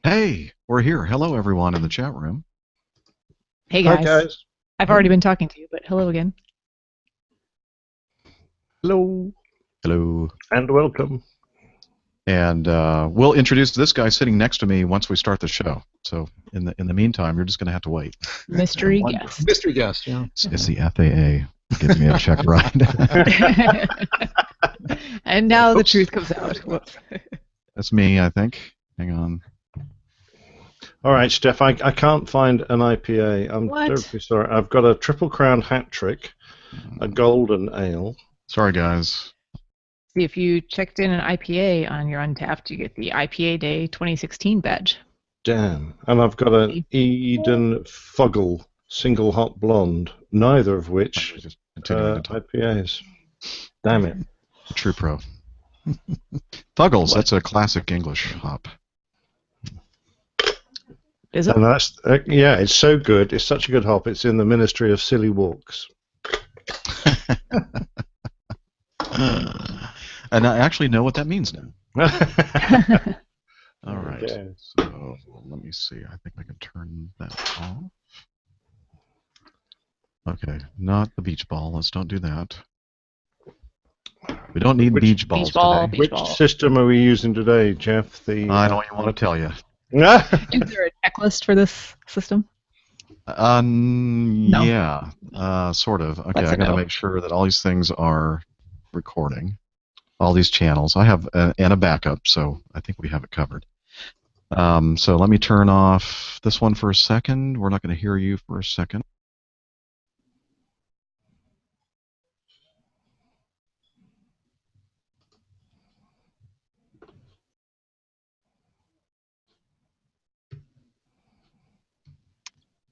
Hey, we're here. Hello, everyone in the chat room. Hey Hi, guys. guys. I've already been talking to you, but hello again. Hello. Hello. And welcome. And we'll introduce this guy sitting next to me once we start the show. So in the meantime, you're just going to have to wait. Mystery guest. Mystery guest, yeah. It's the FAA. Gives me a check ride. And now the truth comes out. Whoops. That's me, I think. Hang on. All right, Steph, I can't find an IPA. I'm What? terribly sorry. I've got a Triple Crown hat trick, a golden ale. Sorry, guys. See, if you checked in an IPA on your Untapped, you get the IPA Day 2016 badge. Damn. And I've got an Eden Fuggle single hot blonde, neither of which Just continuing to talk. IPAs. Damn it. A true pro. Fuggles, that's a classic English hop. Is it? And that's, yeah, it's so good. It's such a good hop. It's in the Ministry of Silly Walks. And I actually know what that means now. All right. Okay. So let me see. I think I can turn that off. Okay, not the beach ball. Let's don't do that. We don't need beach balls today. Which system are we using today, Jeff? I don't even want to tell you. Is there a checklist for this system? No. Yeah, sort of. Okay, That's I a got to no. make sure that all these things are recording. All these channels. I have and a backup, so I think we have it covered. So let me turn off this one for a second. We're not going to hear you for a second.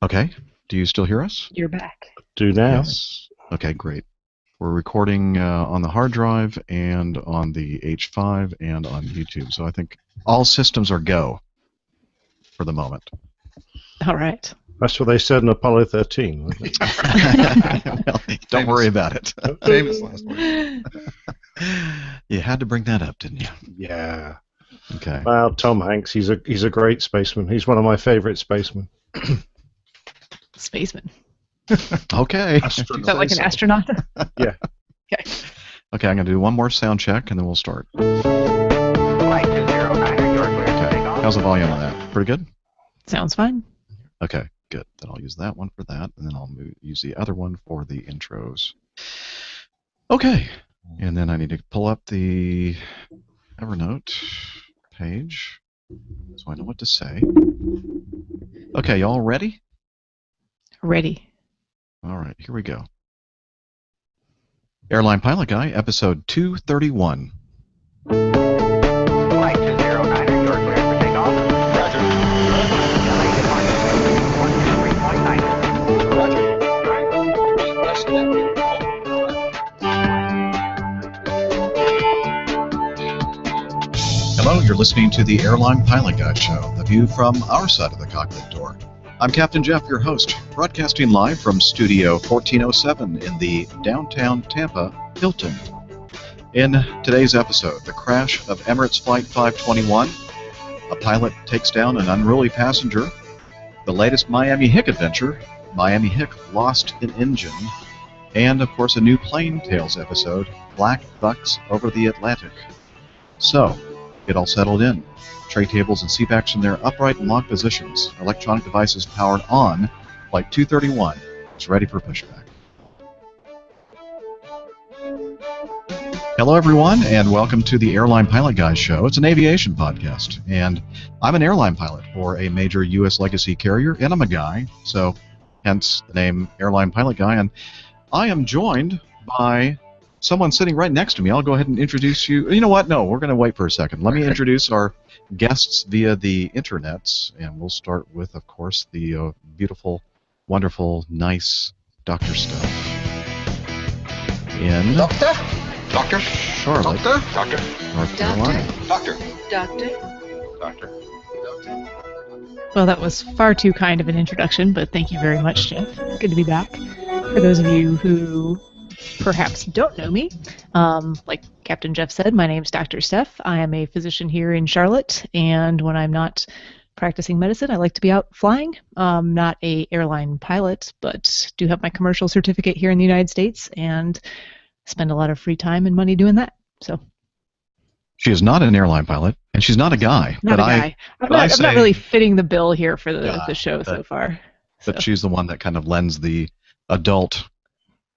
Okay. Do you still hear us? You're back. Do now. Yes. Okay, great. We're recording on the hard drive and on the H5 and on YouTube. So I think all systems are go for the moment. All right. That's what they said in Apollo 13, wasn't it? Well, don't worry about it. Famous last word. You had to bring that up, didn't you? Yeah. Okay. Well, Tom Hanks, he's a great spaceman. He's one of my favorite spacemen. Spaceman. Okay. Is that like an astronaut? Yeah. Okay. Okay, I'm going to do one more sound check and then we'll start. Flight 209, you're clear to Okay. take off. How's the volume on that? Pretty good? Sounds fine. Okay, good. Then I'll use that one for that, and then I'll use the other one for the intros. Okay, and then I need to pull up the Evernote page so I know what to say. Okay, y'all ready? Ready. All right, here we go. Airline Pilot Guy, episode 231. Flight 209, you're clear to take off. Roger. Hello, you're listening to the Airline Pilot Guy Show, the view from our side of the cockpit door. I'm Captain Jeff, your host, broadcasting live from Studio 1407 in the downtown Tampa Hilton. In today's episode, the crash of Emirates Flight 521, a pilot takes down an unruly passenger, the latest Miami Hick adventure, Miami Hick lost an engine, and, of course, a new Plain Tales episode, Black Bucks over the Atlantic. So, get all settled in. Tray tables and seatbacks in their upright and locked positions. Electronic devices powered on. Flight 231 is ready for pushback. Hello, everyone, and welcome to the Airline Pilot Guy Show. It's an aviation podcast, and I'm an airline pilot for a major U.S. legacy carrier, and I'm a guy, so hence the name Airline Pilot Guy. And I am joined by someone sitting right next to me. I'll go ahead and introduce you. You know what? No, we're going to wait for a second. Let me introduce our guests via the internets, and we'll start with, of course, the beautiful, wonderful, nice Dr. Steph in Doctor? Charlotte, Doctor? North Carolina. Doctor? Doctor? Well, that was far too kind of an introduction, but thank you very much, Jeff. Good to be back. For those of you who perhaps don't know me, like Captain Jeff said, my name's Dr. Steph. I am a physician here in Charlotte, and when I'm not practicing medicine. I like to be out flying. Not a airline pilot, but do have my commercial certificate here in the United States and spend a lot of free time and money doing that. So She is not an airline pilot, and she's not a guy. not but a guy. I'm not really fitting the bill here for the show so far. But she's the one that kind of lends the adult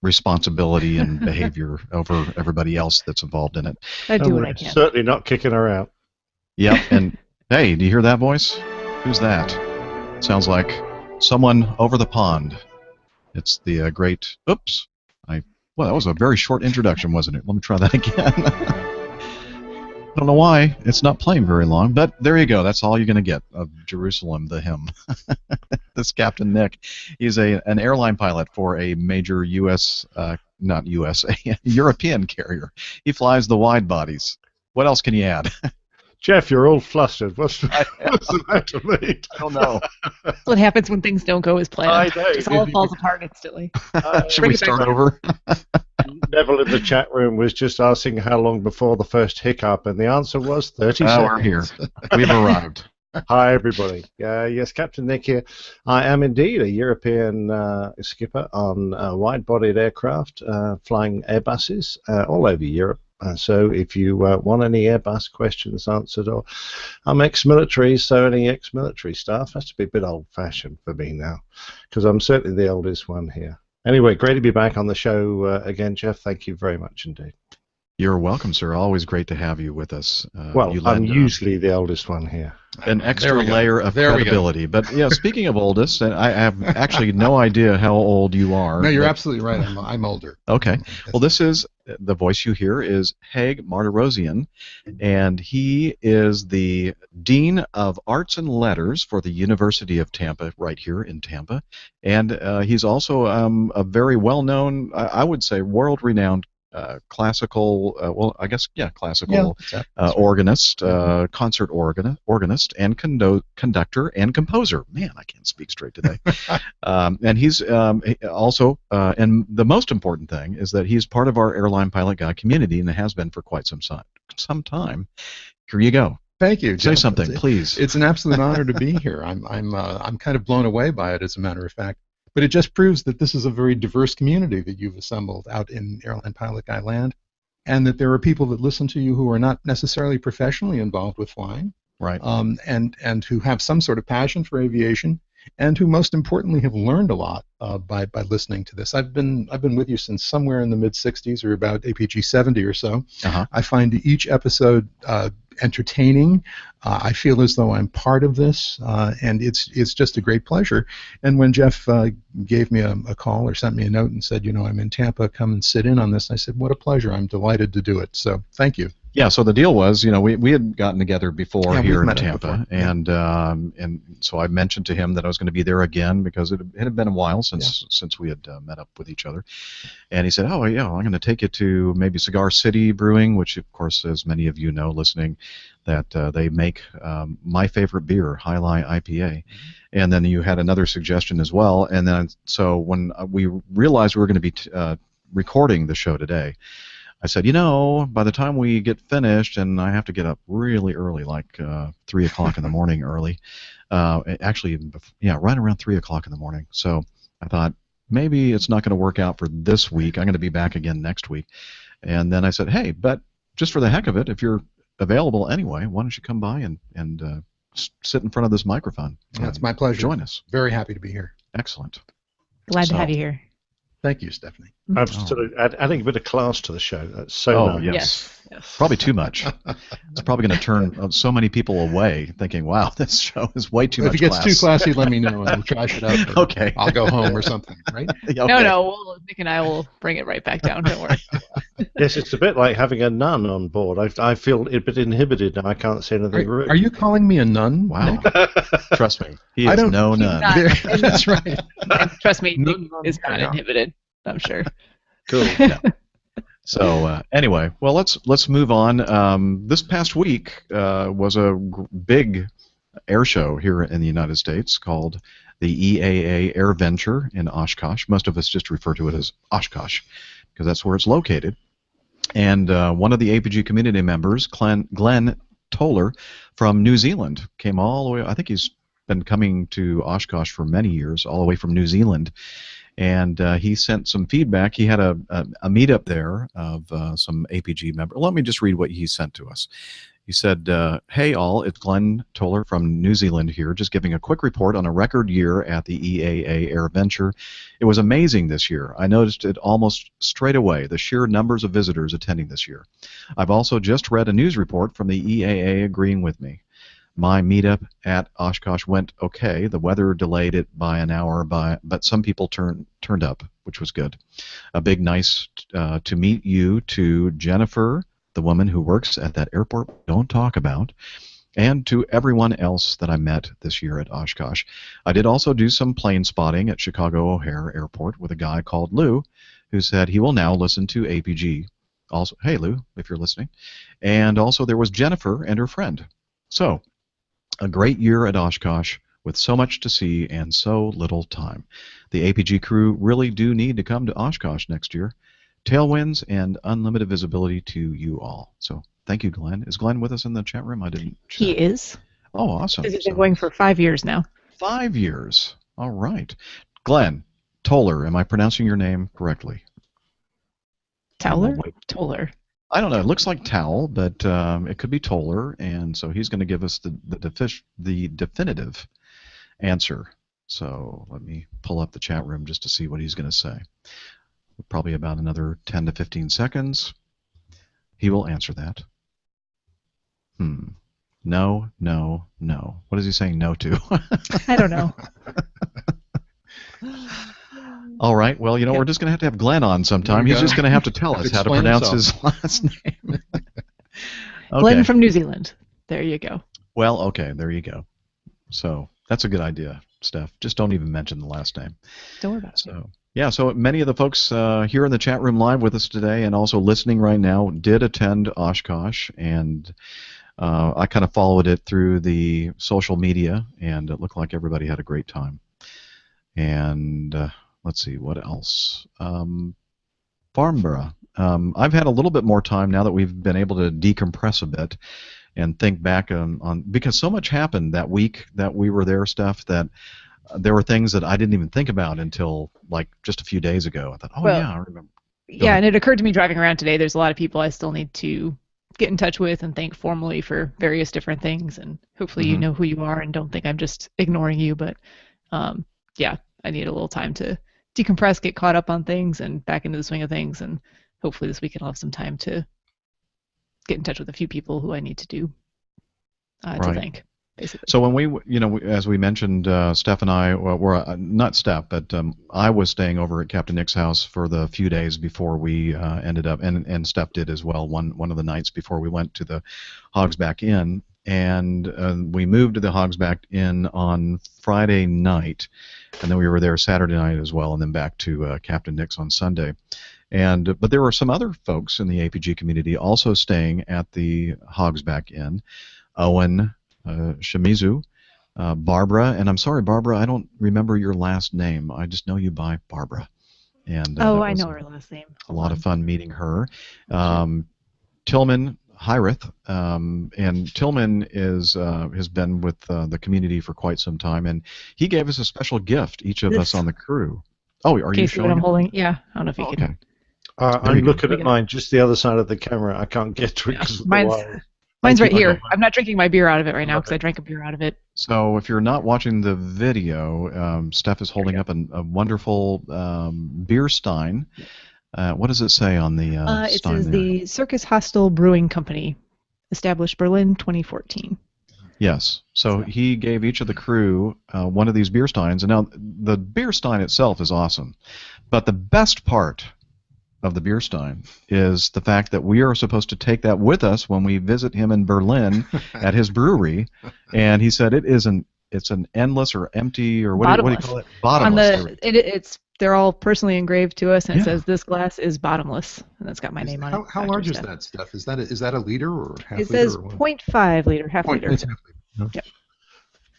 responsibility and behavior over everybody else that's involved in it. I do what I can. Certainly not kicking her out. Yep, and hey, do you hear that voice? Who's that? Sounds like someone over the pond. It's the great... Oops. Well, that was a very short introduction, wasn't it? Let me try that again. I don't know why it's not playing very long, but there you go. That's all you're going to get of Jerusalem, the hymn. This Captain Nick, he's an airline pilot for a major not U.S., a European carrier. He flies the wide bodies. What else can you add? Jeff, you're all flustered. What's the matter, mate? I don't know. That's what happens when things don't go as planned. I know. It just all falls apart instantly. Should we start over? Neville in the chat room was just asking how long before the first hiccup, and the answer was 30 seconds. We're here. We've arrived. Hi, everybody. Yes, Captain Nick here. I am indeed a European skipper on wide-bodied aircraft, flying Airbuses all over Europe. So if you want any Airbus questions answered, or I'm ex-military, so any ex-military stuff has to be a bit old-fashioned for me now, because I'm certainly the oldest one here. Anyway, great to be back on the show again, Jeff. Thank you very much indeed. You're welcome, sir. Always great to have you with us. I'm usually the oldest one here. An extra layer of credibility. But yeah, speaking of oldest, and I have actually no idea how old you are. No, you're absolutely right. I'm older. Okay. Well, this is the voice you hear is Haig Martirosian, and he is the Dean of Arts and Letters for the University of Tampa, right here in Tampa, and he's also a very well-known, I would say, world-renowned classical, classical organist, concert organist, and conductor and composer. Man, I can't speak straight today. And he's also, and the most important thing is that he's part of our Airline Pilot Guy community, and has been for quite some time. Here you go. Thank you, Jeff. Say something, please. It's an absolute honor to be here. I'm kind of blown away by it, as a matter of fact. But it just proves that this is a very diverse community that you've assembled out in Airline Pilot Guy land, and that there are people that listen to you who are not necessarily professionally involved with flying, right? And who have some sort of passion for aviation, and who most importantly have learned a lot by listening to this. I've been with you since somewhere in the mid '60s, or about APG 70 or so. I find each episode entertaining. I feel as though I'm part of this, and it's just a great pleasure. And when Jeff gave me a call or sent me a note and said, I'm in Tampa, come and sit in on this, I said, what a pleasure. I'm delighted to do it. So thank you. Yeah, so the deal was, we had gotten together before here in Tampa, and so I mentioned to him that I was going to be there again because it had been a while since we had met up with each other, and he said, "Oh yeah, I'm going to take you to maybe Cigar City Brewing, which of course, as many of you know, listening, that they make my favorite beer, High Lie IPA." And then you had another suggestion as well, and then so when we realized we were going to be recording the show today, I said, by the time we get finished, and I have to get up really early, like 3 o'clock in the morning early, actually, right around 3 o'clock in the morning. So I thought, maybe it's not going to work out for this week. I'm going to be back again next week. And then I said, hey, but just for the heck of it, if you're available anyway, why don't you come by and sit in front of this microphone? That's my pleasure. Join us. Very happy to be here. Excellent. Glad to have you here. Thank you, Stephanie. Absolutely. Adding a bit of class to the show. That's so nice. Yes. Probably too much. It's probably going to turn so many people away thinking, wow, this show is way too much If it gets class. too classy, let me know and we'll trash it up. Okay. I'll go home or something, right? Okay. No, Nick and I will bring it right back down. Don't worry. Yes, it's a bit like having a nun on board. I feel a bit inhibited and I can't say anything rude. Are you calling me a nun? Wow. Trust me. He is no nun. That's right. Trust me, Nick is not inhibited, I'm sure. Cool. Yeah. So anyway, well, let's move on. This past week was a big air show here in the United States called the EAA Air Venture in Oshkosh. Most of us just refer to it as Oshkosh because that's where it's located. And one of the APG community members, Glenn Toller from New Zealand. Came all the way, I think he's been coming to Oshkosh for many years, all the way from New Zealand. And he sent some feedback. He had a meetup there of some APG members. Let me just read what he sent to us. He said, hey all, it's Glenn Toller from New Zealand here, just giving a quick report on a record year at the EAA AirVenture. It was amazing this year. I noticed it almost straight away, the sheer numbers of visitors attending this year. I've also just read a news report from the EAA agreeing with me. My meetup at Oshkosh went okay. The weather delayed it by an hour, but some people turned up, which was good. A big nice to meet you to Jennifer, the woman who works at that airport we don't talk about, and to everyone else that I met this year at Oshkosh. I did also do some plane spotting at Chicago O'Hare Airport with a guy called Lou, who said he will now listen to APG. Also, hey Lou, if you're listening. And also there was Jennifer and her friend. So, a great year at Oshkosh with so much to see and so little time. The APG crew really do need to come to Oshkosh next year. Tailwinds and unlimited visibility to you all. So thank you, Glenn. Is Glenn with us in the chat room? I didn't check. He is. Oh, awesome. He's been going for 5 years now. 5 years. All right. Glenn Toller, am I pronouncing your name correctly? Towler? Toller. I don't know. It looks like Towel, but it could be Toller, and so he's going to give us the definitive answer. So let me pull up the chat room just to see what he's going to say. Probably about another 10 to 15 seconds. He will answer that. No, no, no. What is he saying no to? I don't know. All right. Well, we're just going to have Glenn on sometime. He's just going to have to tell us how to pronounce his last name. Okay. Glenn from New Zealand. There you go. Well, okay. There you go. So that's a good idea, Steph. Just don't even mention the last name. Don't worry about it. So. Yeah, so many of the folks here in the chat room live with us today and also listening right now did attend Oshkosh, and I kind of followed it through the social media, and it looked like everybody had a great time. And let's see, what else? Farnborough. I've had a little bit more time now that we've been able to decompress a bit and think back on because so much happened that week that we were there, Steph, that there were things that I didn't even think about until like just a few days ago. I thought, yeah, I remember. Yeah, and it occurred to me driving around today, there's a lot of people I still need to get in touch with and thank formally for various different things, and hopefully you know who you are and don't think I'm just ignoring you, but yeah, I need a little time to decompress, get caught up on things, and back into the swing of things, and hopefully this weekend I'll have some time to get in touch with a few people who I need to do to thank. Basically. So when we, as we mentioned, Steph and I were not Steph, but I was staying over at Captain Nick's house for the few days before we ended up, and Steph did as well. One of the nights before we went to the Hogsback Inn, and we moved to the Hogsback Inn on Friday night, and then we were there Saturday night as well, and then back to Captain Nick's on Sunday. But there were some other folks in the APG community also staying at the Hogsback Inn. Owen. Shimizu, Barbara, and I'm sorry, Barbara, I don't remember your last name. I just know you by Barbara. And I know her last name. A lot of fun meeting her. Tillman Hireth, and Tillman has been with the community for quite some time, and he gave us a special gift, each of us on the crew. Oh, are you showing? What I'm holding? Yeah, I don't know if you can. Okay. I'm looking at mine, just the other side of the camera. I can't get to it because of the wire. Mine's right here. I'm not drinking my beer out of it right now because I drank a beer out of it. So if you're not watching the video, Steph is holding up a wonderful beer stein. What does it say on the it stein says there? the Circus Hostel Brewing Company, established Berlin, 2014. Yes. So he gave each of the crew one of these beer steins. And now the beer stein itself is awesome. But the best part of the beer stein is the fact that we are supposed to take that with us when we visit him in Berlin at his brewery, and he said it's an endless or empty or what do you call it? Bottomless. They're all personally engraved to us, and it says this glass is bottomless, and that's got my name on it. How large is that, Steph? Is that a liter or half liter? It says 0.5 liter, half liter. It's half liter. Yep.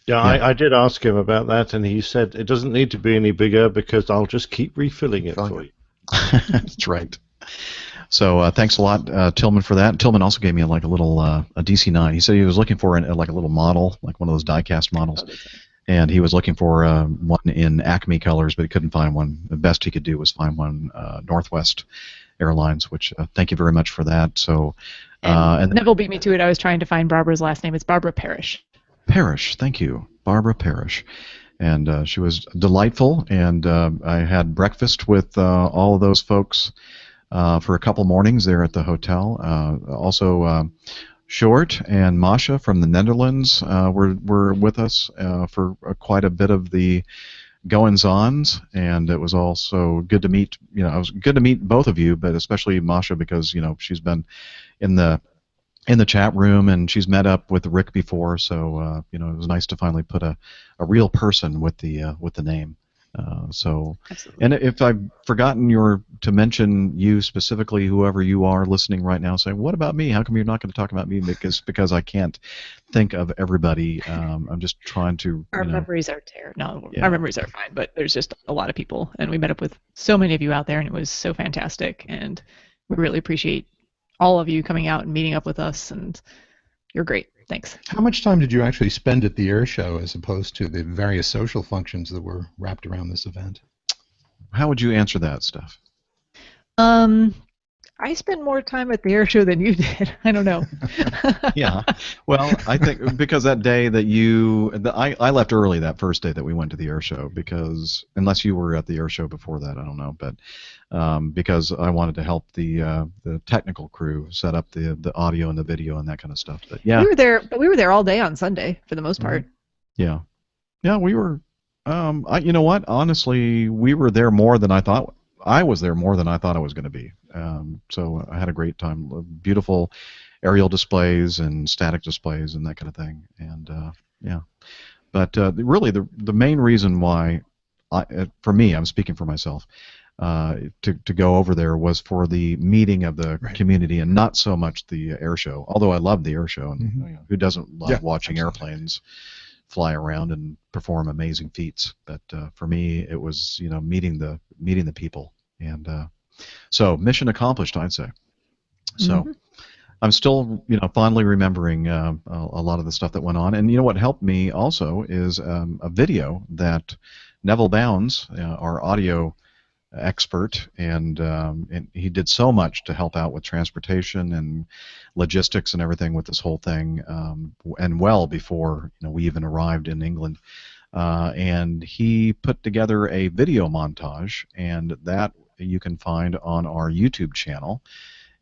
Yeah, I did ask him about that, and he said it doesn't need to be any bigger because I'll just keep refilling it for you. That's right. So thanks a lot, Tillman, for that. Tillman also gave me like a little a DC-9. He said he was looking for like a little model, like one of those die-cast models, and he was looking for one in Acme colors, but he couldn't find one. The best he could do was find one Northwest Airlines, which thank you very much for that. So, and Neville beat me to it. I was trying to find Barbara's last name. It's Barbara Parrish. Parrish, thank you, Barbara Parrish. And she was delightful, and I had breakfast with all of those folks for a couple mornings there at the hotel. Also, Short and Masha from the Netherlands were with us for quite a bit of the goings-ons, and it was also good to meet. It was good to meet both of you, but especially Masha because she's been in the chat room and she's met up with Rick before, so it was nice to finally put a real person with the name. Absolutely. And if I've forgotten to mention you specifically, whoever you are listening right now, saying, "What about me? How come you're not going to talk about me?" Because I can't think of everybody. I'm just trying to. Our memories are terrible. No, yeah. Our memories are fine, but there's just a lot of people, and we met up with so many of you out there, and it was so fantastic, and we really appreciate all of you coming out and meeting up with us, and you're great. Thanks. How much time did you actually spend at the air show as opposed to the various social functions that were wrapped around this event? How would you answer that, Steph? I spent more time at the air show than you did. I don't know. Yeah. Well, I think because that day that I left early that first day that we went to the air show, because unless you were at the air show before that, I don't know, but because I wanted to help the technical crew set up the audio and the video and that kind of stuff. But yeah, we were there all day on Sunday for the most part. Yeah, we were. You know what? Honestly, we were there more than I thought. I was there more than I thought I was going to be. So I had a great time. Beautiful aerial displays and static displays and that kind of thing. And yeah, but really the main reason why, for me, I'm speaking for myself, to go over there was for the meeting of the community and not so much the air show. Although I love the air show, and who doesn't love watching airplanes fly around and perform amazing feats? But for me, it was meeting the people, and so mission accomplished, I'd say. So I'm still fondly remembering a lot of the stuff that went on, and what helped me also is a video that Neville Bounds, our audio expert, and he did so much to help out with transportation and logistics and everything with this whole thing, and well before we even arrived in England. And he put together a video montage, and that you can find on our YouTube channel.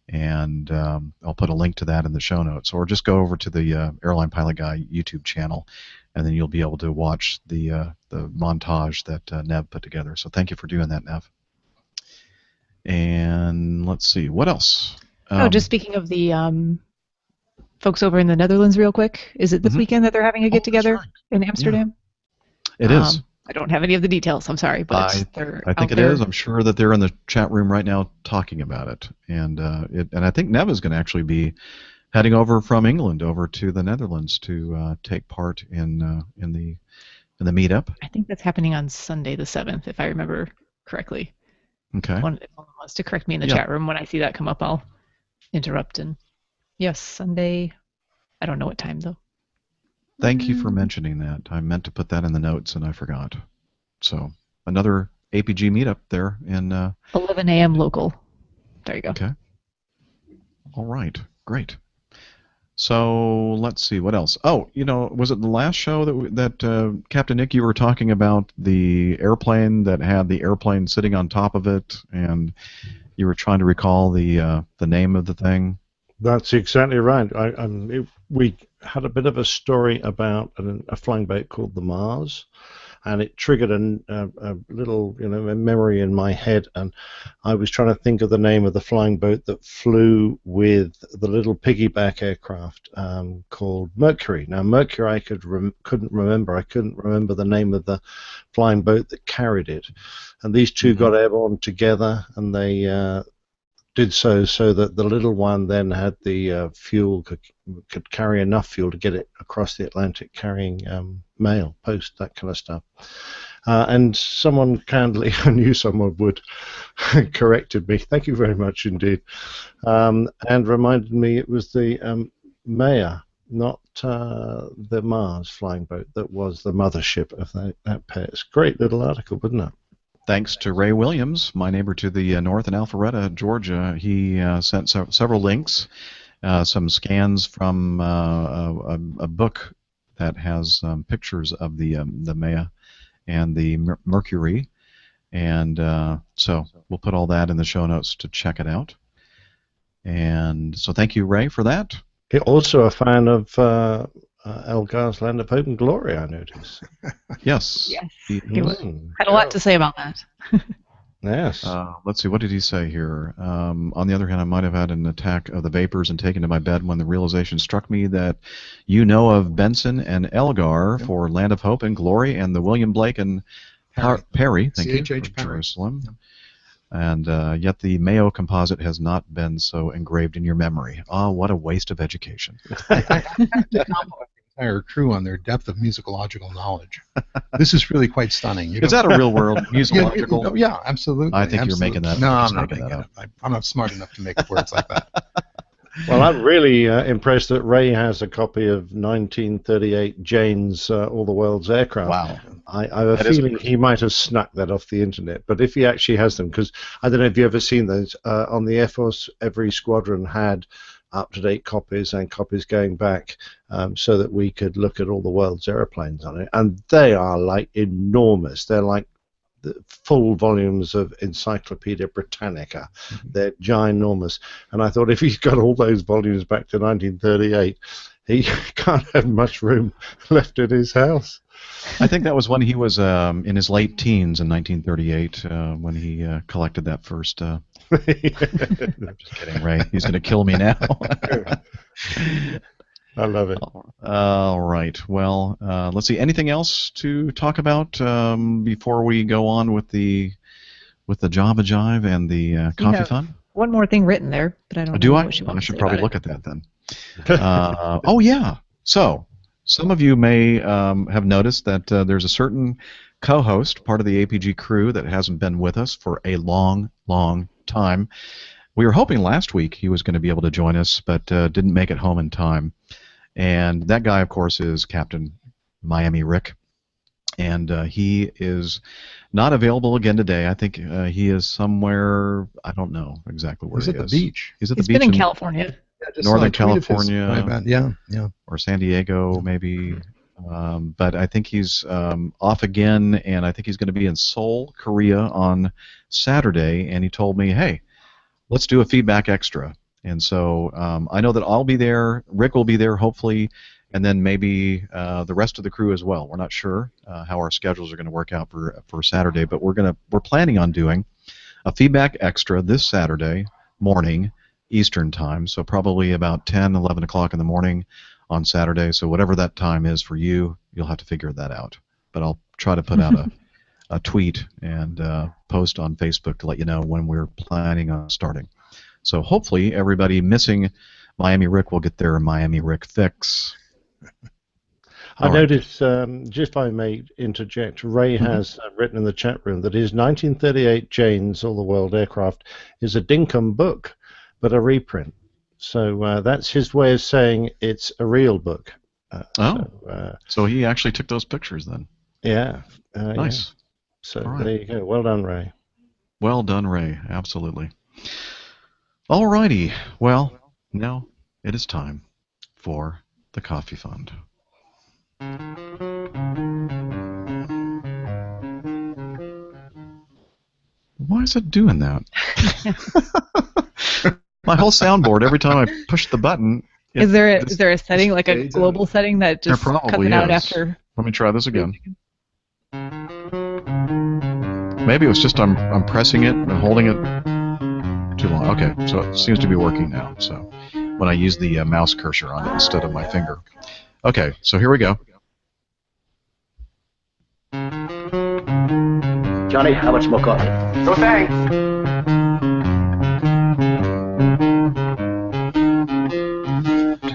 And I'll put a link to that in the show notes, or just go over to the Airline Pilot Guy YouTube channel, and then you'll be able to watch the montage that Nev put together. So thank you for doing that, Nev. And let's see, what else? Just speaking of the folks over in the Netherlands real quick, is it this weekend that they're having a get-together in Amsterdam? Yeah. It is. I don't have any of the details, I'm sorry, but I think it is. I'm sure that they're in the chat room right now talking about it. And I think Nev is going to actually be heading over from England over to the Netherlands to take part in the meetup. I think that's happening on Sunday the 7th, if I remember correctly. Okay. One wants to correct me in the chat room. When I see that come up, I'll interrupt. And yes, Sunday. I don't know what time though. Thank you for mentioning that. I meant to put that in the notes and I forgot. So another APG meetup there in 11 a.m. local. There you go. Okay. All right. Great. So let's see what else. Oh, was it the last show that Captain Nick, you were talking about the airplane that had the airplane sitting on top of it, and you were trying to recall the name of the thing? That's exactly right. We had a bit of a story about a flying boat called the Mars, and it triggered a little memory in my head, and I was trying to think of the name of the flying boat that flew with the little piggyback aircraft called Mercury. Now Mercury I couldn't remember. I couldn't remember the name of the flying boat that carried it, and these two got airborne together, and they did so that the little one then had the fuel, could carry enough fuel to get it across the Atlantic, carrying mail, post, that kind of stuff. And someone kindly, I knew someone would, corrected me. Thank you very much indeed. And reminded me it was the Maya, not the Mars flying boat, that was the mothership of that pair. It's a great little article, wasn't it? Thanks to Ray Williams, my neighbor to the north in Alpharetta, Georgia. He sent several links, some scans from a book that has pictures of the Maya and the Mercury. And so we'll put all that in the show notes to check it out. And so thank you, Ray, for that. He's also a fan of Elgar's Land of Hope and Glory, I noticed. Yes. Yes. He Had a lot to say about that. Yes. Let's see, what did he say here? On the other hand, I might have had an attack of the vapors and taken to my bed when the realization struck me that you know of Benson and Elgar for Land of Hope and Glory and the William Blake and Perry, thank you, C.H.H. from Perry. Jerusalem. And yet the Mayo composite has not been so engraved in your memory. Ah, what a waste of education. I have to compliment the entire crew on their depth of musicological knowledge. This is really quite stunning. Is that a real world musicological? Yeah, absolutely. I think you're absolutely. making that. No, just I'm not making making that it up. I'm not smart enough to make up words like that. Well, I'm really impressed that Ray has a copy of 1938 Jane's All the World's Aircraft. Wow. I have a feeling he might have snuck that off the internet, but if he actually has them, because I don't know if you've ever seen those, on the Air Force, every squadron had up-to-date copies and copies going back so that we could look at all the world's airplanes on it, and they are like enormous. They're like the full volumes of Encyclopedia Britannica. They're ginormous. And I thought if he's got all those volumes back to 1938, he can't have much room left in his house. I think that was when he was in his late teens in 1938 when he collected that first. I'm just kidding, Ray. He's going to kill me now. I love it. All right. Well, let's see. Anything else to talk about before we go on with the Java Jive and the Coffee Fun? One more thing written there, but I don't know Do I? what you want I to should say probably about look at that then. Oh yeah. So some of you may have noticed that there's a certain co-host, part of the APG crew, that hasn't been with us for a long, long time. We were hoping last week he was going to be able to join us, but didn't make it home in time. And that guy, of course, is Captain Miami Rick. And he is not available again today. I think he is somewhere, I don't know exactly where he is. He's at the beach. He's at the He's beach been in California. Yeah, just Northern saw a tweet of his California. when I met- Yeah. Or San Diego, maybe. But I think he's off again, and I think he's going to be in Seoul, Korea on Saturday. And he told me, hey, let's do a feedback extra. And so I know that I'll be there, Rick will be there, hopefully, and then maybe the rest of the crew as well. We're not sure how our schedules are going to work out for Saturday, but we're planning on doing a feedback extra this Saturday morning, Eastern time, so probably about 10, 11 o'clock in the morning on Saturday. So whatever that time is for you, you'll have to figure that out. But I'll try to put out a tweet and post on Facebook to let you know when we're planning on starting. So hopefully everybody missing Miami Rick will get their Miami Rick fix. I noticed, just if I may interject, Ray has written in the chat room that his 1938 Jane's All the World Aircraft is a dinkum book, but a reprint. So that's his way of saying it's a real book. So he actually took those pictures then. Yeah. Nice. Yeah. So All right. there you go. Well done, Ray. Well done, Ray. Absolutely. All righty. Well, now it is time for the Coffee Fund. Why is it doing that? My whole soundboard, every time I push the button... Is there a setting, like a global setting, that just There cuts probably it out is. after? Let me try this again. Maybe it was just I'm pressing it and holding it too long. Okay, so it seems to be working now. So when I use the mouse cursor on it instead of my finger. Okay, so here we go. Johnny, how much more coffee? No thanks.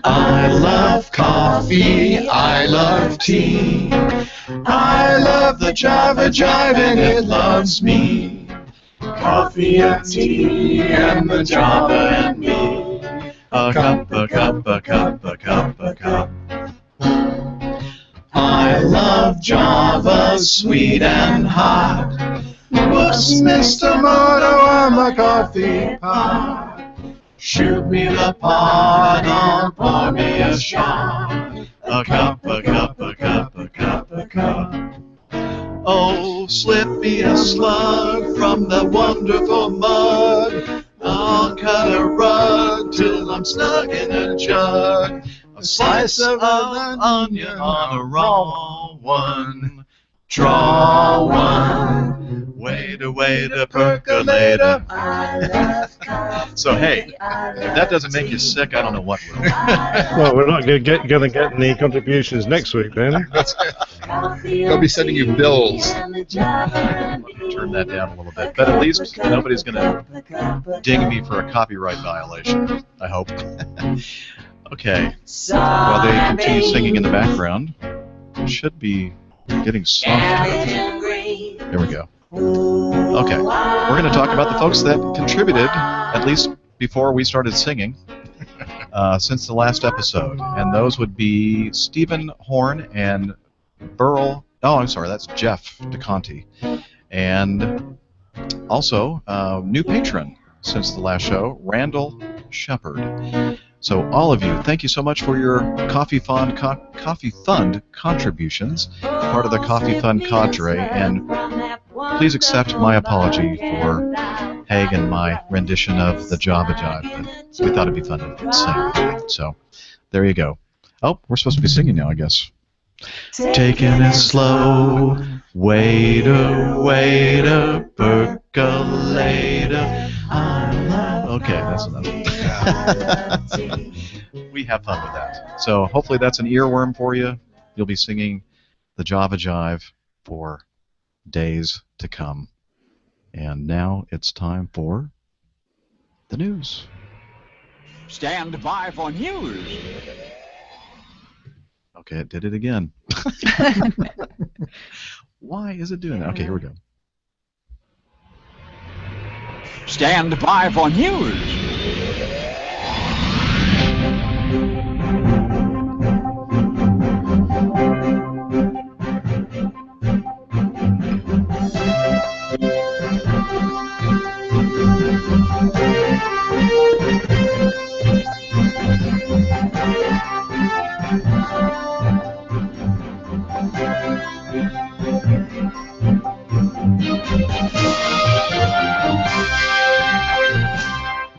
I love coffee, I love tea, I love the the Java Jive and it loves me. Coffee and tea and the Java and me. A cup, a cup, a cup, a cup, a cup. I love Java, sweet and hot. Whoops, Mr. Moto, I'm a coffee pot. Shoot me the pot, or pour me a shot. A cup, a cup, a cup, a cup, a cup. Oh, slip me a slug from the wonderful mug. I'll cut a rug till I'm snug in a jug. A slice of an onion on a raw one. Draw one. Waiter, waiter, percolator. So hey, if that doesn't make you sick, I don't know what will. Well, we're not going to get any contributions next week, then. They'll be sending you bills. Let me turn that down a little bit. But at least nobody's going to ding me for a copyright violation, I hope. Okay. While they continue singing in the background, it should be getting softer. There we go. Okay. We're going to talk about the folks that contributed, at least before we started singing, since the last episode. And those would be Stephen Horn and Burl. Oh, I'm sorry, that's Jeff DeConti. And also, new patron since the last show, Randall Shepard. So all of you, thank you so much for your Coffee Fund contributions, part of the Coffee Fund cadre, and please accept my apology for Haig and my rendition of the Java Jive. But we thought it'd be fun to sing. So there you go. Oh, we're supposed to be singing now, I guess. Taking it slow, waiter, waiter, percolator. Okay, that's enough. We have fun with that. So hopefully that's an earworm for you. You'll be singing the Java Jive for days to come. And now it's time for the news. Stand by for news. Okay, it did it again. Why is it doing that? Okay, here we go. Stand by for news.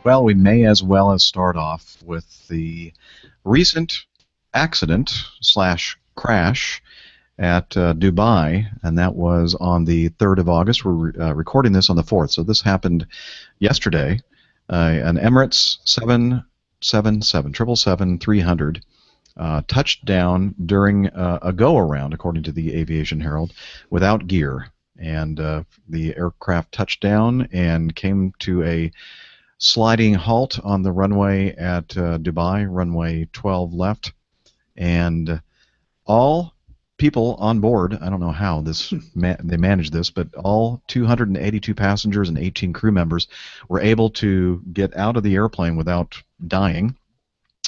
Well, we may as well as start off with the recent accident / crash at Dubai, and that was on the 3rd of August. We're recording this on the 4th, so this happened yesterday. An Emirates 777-300 touched down during a go-around, according to the Aviation Herald, without gear. And the aircraft touched down and came to a sliding halt on the runway at Dubai, runway 12 left, and all people on board, I don't know how they managed this, but all 282 passengers and 18 crew members were able to get out of the airplane without dying.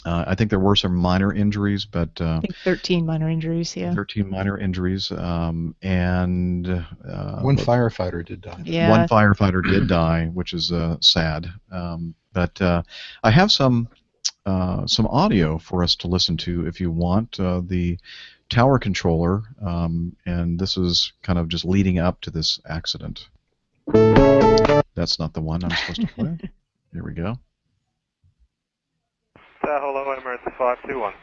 I think there were some minor injuries, but I think 13 minor injuries, yeah. 13 minor injuries, and one firefighter did die. Yeah. One firefighter did die, which is sad. But I have some audio for us to listen to if you want. The tower controller, and this is kind of just leading up to this accident. That's not the one I'm supposed to play. Here we go. Hello, Emirates 521.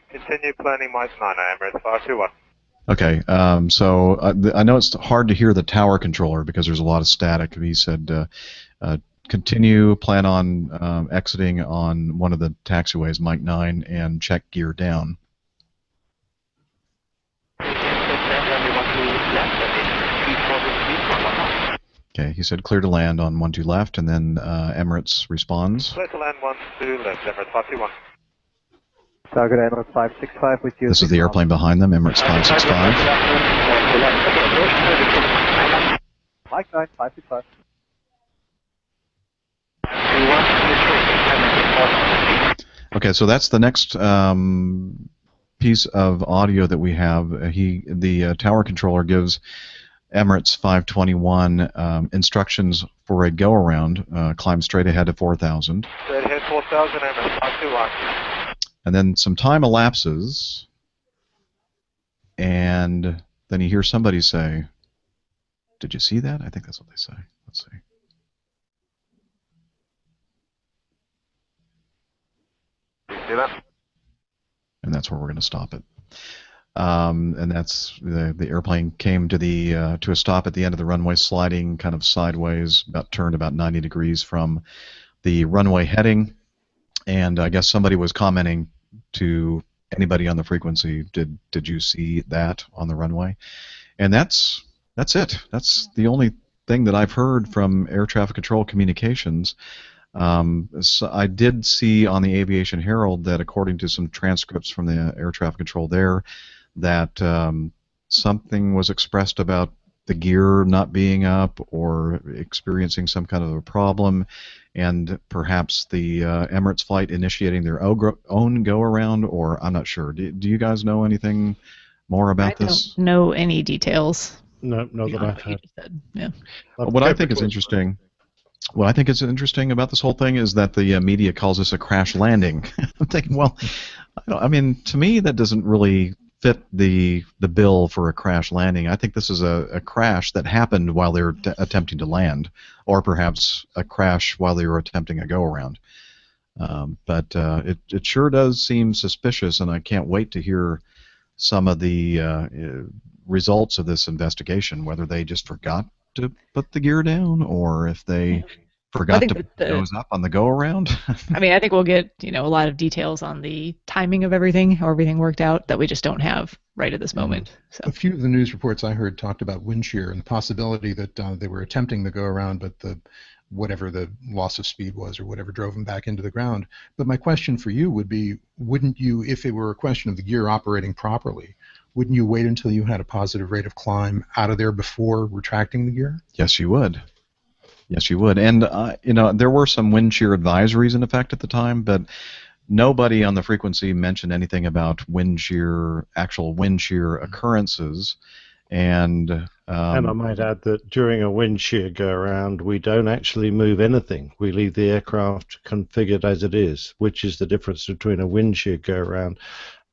Continue planning Mike 9, Emirates 521. Okay, so I know it's hard to hear the tower controller because there's a lot of static. He said, continue, plan on exiting on one of the taxiways, Mike 9, and check gear down. Okay, he said clear to land on 12 left, and then Emirates responds. Clear to land 12 left, Emirates 521. Target Emirates 565 with you. This is the airplane behind them, Emirates 565. Mike 9, 565. Okay, so that's the next piece of audio that we have. The tower controller gives Emirates 521 instructions for a go-around, climb straight ahead to 4,000. Straight ahead 4,000, Emirates 521. And then some time elapses, and then you hear somebody say, "Did you see that?" I think that's what they say. Let's see. See that? And that's where we're going to stop it. And that's the airplane came to a stop at the end of the runway, sliding kind of sideways, turned about 90 degrees from the runway heading. And I guess somebody was commenting to anybody on the frequency, did you see that on the runway? And that's it. That's the only thing that I've heard from air traffic control communications. So I did see on the Aviation Herald that, according to some transcripts from the air traffic control there, that something was expressed about the gear not being up or experiencing some kind of a problem, and perhaps the Emirates flight initiating their own go-around, or I'm not sure. Do you guys know anything more about this? I don't know any details. No, not that beyond I've what you had. just said. Yeah. What I think is interesting. What I think is interesting about this whole thing is that the media calls this a crash landing. I'm thinking, well, I mean, to me that doesn't really fit the bill for a crash landing. I think this is a crash that happened while they were attempting to land, or perhaps a crash while they were attempting a go-around. But it sure does seem suspicious, and I can't wait to hear some of the results of this investigation, whether they just forgot to put the gear down, or if they forgot to put those up on the go-around. I mean, I think we'll get a lot of details on the timing of everything, how everything worked out, that we just don't have right at this moment. So a few of the news reports I heard talked about wind shear and the possibility that they were attempting the go-around, but whatever the loss of speed was or whatever drove them back into the ground. But my question for you would be, wouldn't you, if it were a question of the gear operating properly, wouldn't you wait until you had a positive rate of climb out of there before retracting the gear? Yes, you would. Yes, you would. And, there were some wind shear advisories in effect at the time, but nobody on the frequency mentioned anything about actual wind shear occurrences. And I might add that during a wind shear go-around, we don't actually move anything. We leave the aircraft configured as it is, which is the difference between a wind shear go-around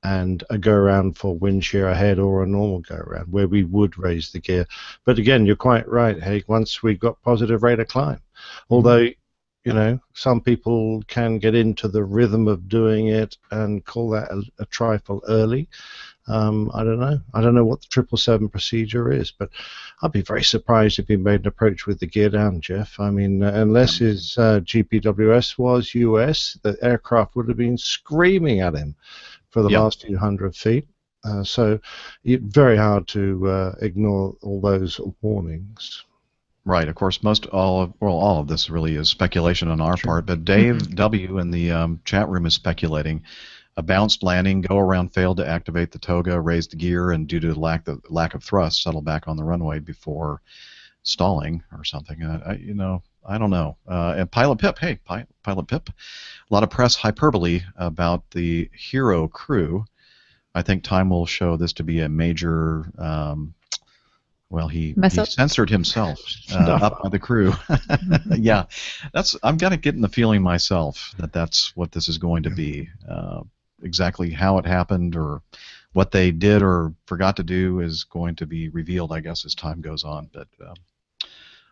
and a go-around for wind shear ahead or a normal go-around, where we would raise the gear. But again, you're quite right, Haig, once we've got positive rate of climb. Although, some people can get into the rhythm of doing it and call that a trifle early. I don't know. I don't know what the 777 procedure is, but I'd be very surprised if he made an approach with the gear down, Jeff. I mean, unless his GPWS was US, the aircraft would have been screaming at him for the last few hundred feet. So it's very hard to ignore all those warnings. Right. Of course, all of this really is speculation on our part, but Dave W. in the chat room is speculating. A bounced landing, go-around failed to activate the toga, raised the gear, and due to the lack of thrust, settled back on the runway before stalling or something. I don't know. And Pilot Pip, hey, Pilot Pip, a lot of press hyperbole about the Hero crew. I think time will show this to be a major. He censored himself up by the crew. Yeah, I'm kind of getting the feeling myself that that's what this is going to be. Exactly how it happened or what they did or forgot to do is going to be revealed, I guess, as time goes on. But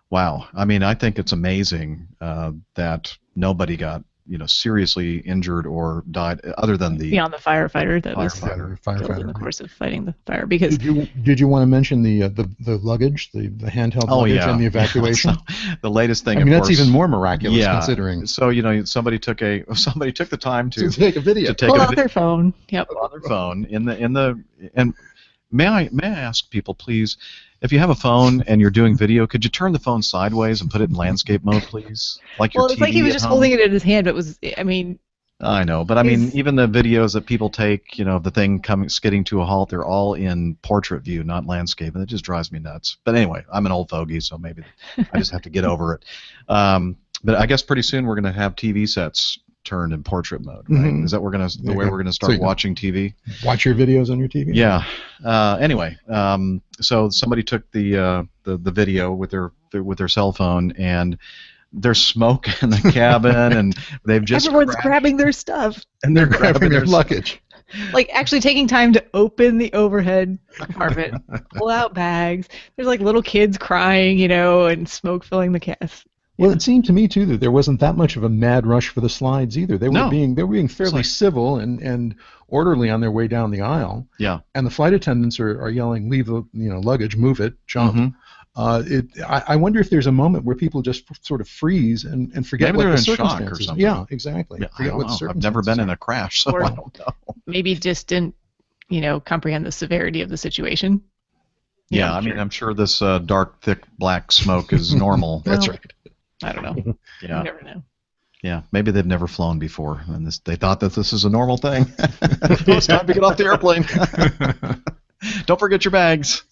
wow, I mean, I think it's amazing that nobody got seriously injured or died, other than beyond the firefighter that was firefighter in the course of fighting the fire. Because did you want to mention the luggage, the handheld luggage, and the evacuation? So, the latest thing. I mean, that's even more miraculous considering. So somebody took the time to take a video, pull out their phone. Yep. On their phone and may I ask people, please, if you have a phone and you're doing video, could you turn the phone sideways and put it in landscape mode, please? It's like he was just holding it in his hand, but it was, I mean, I know, but I mean, even the videos that people take, of the thing coming skidding to a halt, they're all in portrait view, not landscape, and it just drives me nuts. But anyway, I'm an old fogey, so maybe I just have to get over it. But I guess pretty soon we're going to have TV sets turned in portrait mode, right? Mhm. Is that the way we're going to start So you watching TV? watch your videos on your TV. Yeah. Anyway, so somebody took the video with their cell phone, and there's smoke in the cabin, and they've just Everyone's crashed, grabbing their stuff. and they're Grabbing their luggage. Like actually taking time to open the overhead compartment, pull out bags. There's like little kids crying, and smoke filling the cast. Well, it seemed to me too that there wasn't that much of a mad rush for the slides either. They were No. being fairly like- civil and orderly on their way down the aisle. Yeah. And the flight attendants are yelling, "Leave the luggage, move it, jump." Mhm. I wonder if there's a moment where people just sort of freeze and forget Maybe what they're the in shock or circumstances. something. Yeah, exactly. Yeah, I Forget don't what the know. I've never been in a crash, so Or- I don't know. Maybe just didn't, comprehend the severity of the situation. Yeah, I mean, I'm sure this dark, thick, black smoke is normal. That's Well, right. I don't know. Yeah, You never know. yeah. Maybe they've never flown before, and they thought that this is a normal thing. It's time to get off the airplane. Don't forget your bags.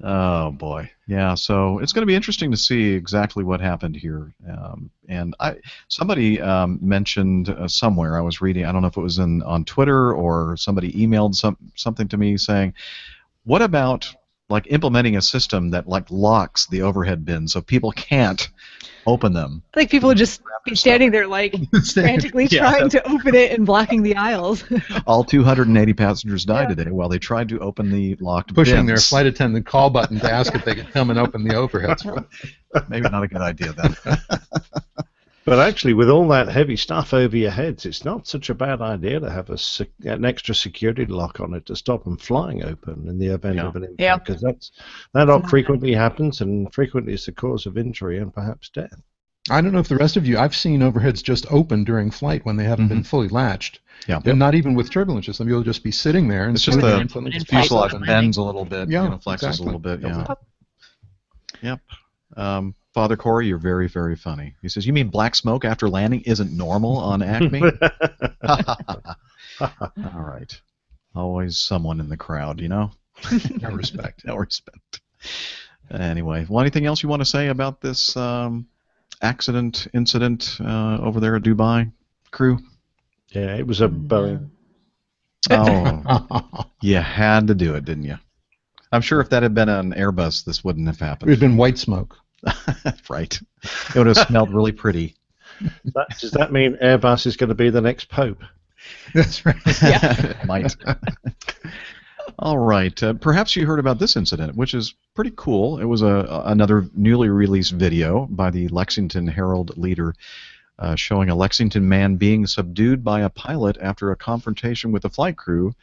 Oh boy, yeah. So it's going to be interesting to see exactly what happened here. And somebody mentioned somewhere I was reading. I don't know if it was on Twitter or somebody emailed something to me saying, "What about like implementing a system that like locks the overhead bins so people can't open them?" I think people would just be standing there like frantically Yeah, trying to open it and blocking the aisles. All 280 passengers died today while they tried to open the locked Pushing bins. their flight attendant call button to ask if they could come and open the overheads. Maybe not a good idea then. But actually, with all that heavy stuff over your heads, it's not such a bad idea to have an extra security lock on it to stop them flying open in the event Yeah. of an impact. Yeah. Because that frequently happens, and frequently is the cause of injury and perhaps death. I don't know if the rest of you, I've seen overheads just open during flight when they haven't been fully latched. Yeah. And not even with turbulences. Some people just be sitting there and It's just sitting the there until they in just flight pop fuselage open. bends a little bit, Yeah, flexes exactly. a little bit. Yeah. Yep. Yep. Father Corey, you're very, very funny. He says, "You mean black smoke after landing isn't normal on Acme?" All right. Always someone in the crowd, No respect. No respect. Anyway, well, anything else you want to say about this incident over there at Dubai, crew? Yeah, it was a Boeing. Oh, you had to do it, didn't you? I'm sure if that had been an Airbus, this wouldn't have It would happened. have been white smoke. Right. It would have smelled really pretty. Does that mean Airbus is going to be the next Pope? That's right. It might. All right. Perhaps you heard about this incident, which is pretty cool. It was another newly released video by the Lexington Herald-Leader showing a Lexington man being subdued by a pilot after a confrontation with a flight crew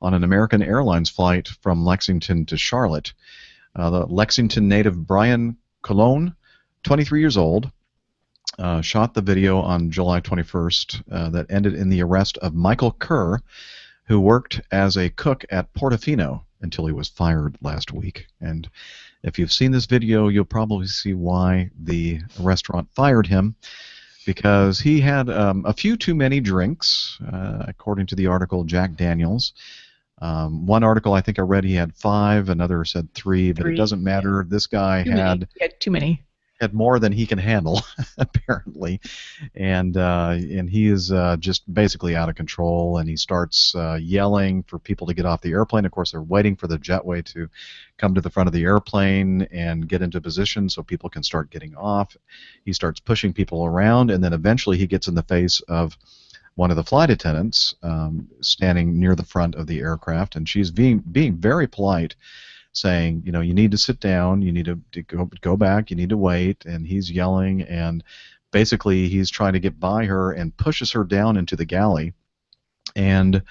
on an American Airlines flight from Lexington to Charlotte. The Lexington native Brian Colon, 23 years old, shot the video on July 21st that ended in the arrest of Michael Kerr, who worked as a cook at Portofino until he was fired last week. And if you've seen this video, you'll probably see why the restaurant fired him, because he had a few too many drinks, according to the article Jack Daniels. One article I think I read he had 5, another said 3, but it 3, doesn't matter. This guy had too many. more than he can handle, apparently, and he is just basically out of control. And he starts yelling for people to get off the airplane. Of course, they're waiting for the jetway to come to the front of the airplane and get into position so people can start getting off. He starts pushing people around, and then eventually he gets in the face of one of the flight attendants standing near the front of the aircraft, and she's being very polite, saying, you need to sit down, you need to go back, you need to wait, and he's yelling, and basically he's trying to get by her and pushes her down into the galley, and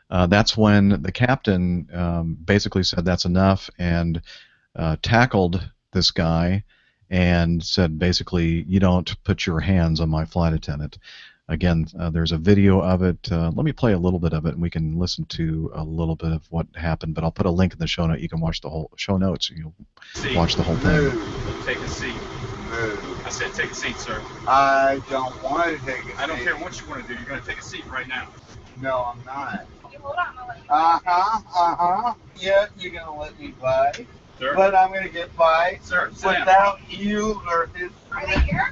that's when the captain basically said that's enough and tackled this guy and said basically, you don't put your hands on my flight attendant. Again, there's a video of it. Let me play a little bit of it, and we can listen to a little bit of what happened. But I'll put a link in the show note. You can watch the whole show notes. You'll watch the whole thing. Take a seat. Move. I said take a seat, sir. I don't want to take a seat. I don't care what you want to do. You're going to take a seat right now. No, I'm not. Uh-huh. Yeah, you're going to let me by. Sir? But I'm going to get by Sir, sit down. without you or his... Are they here?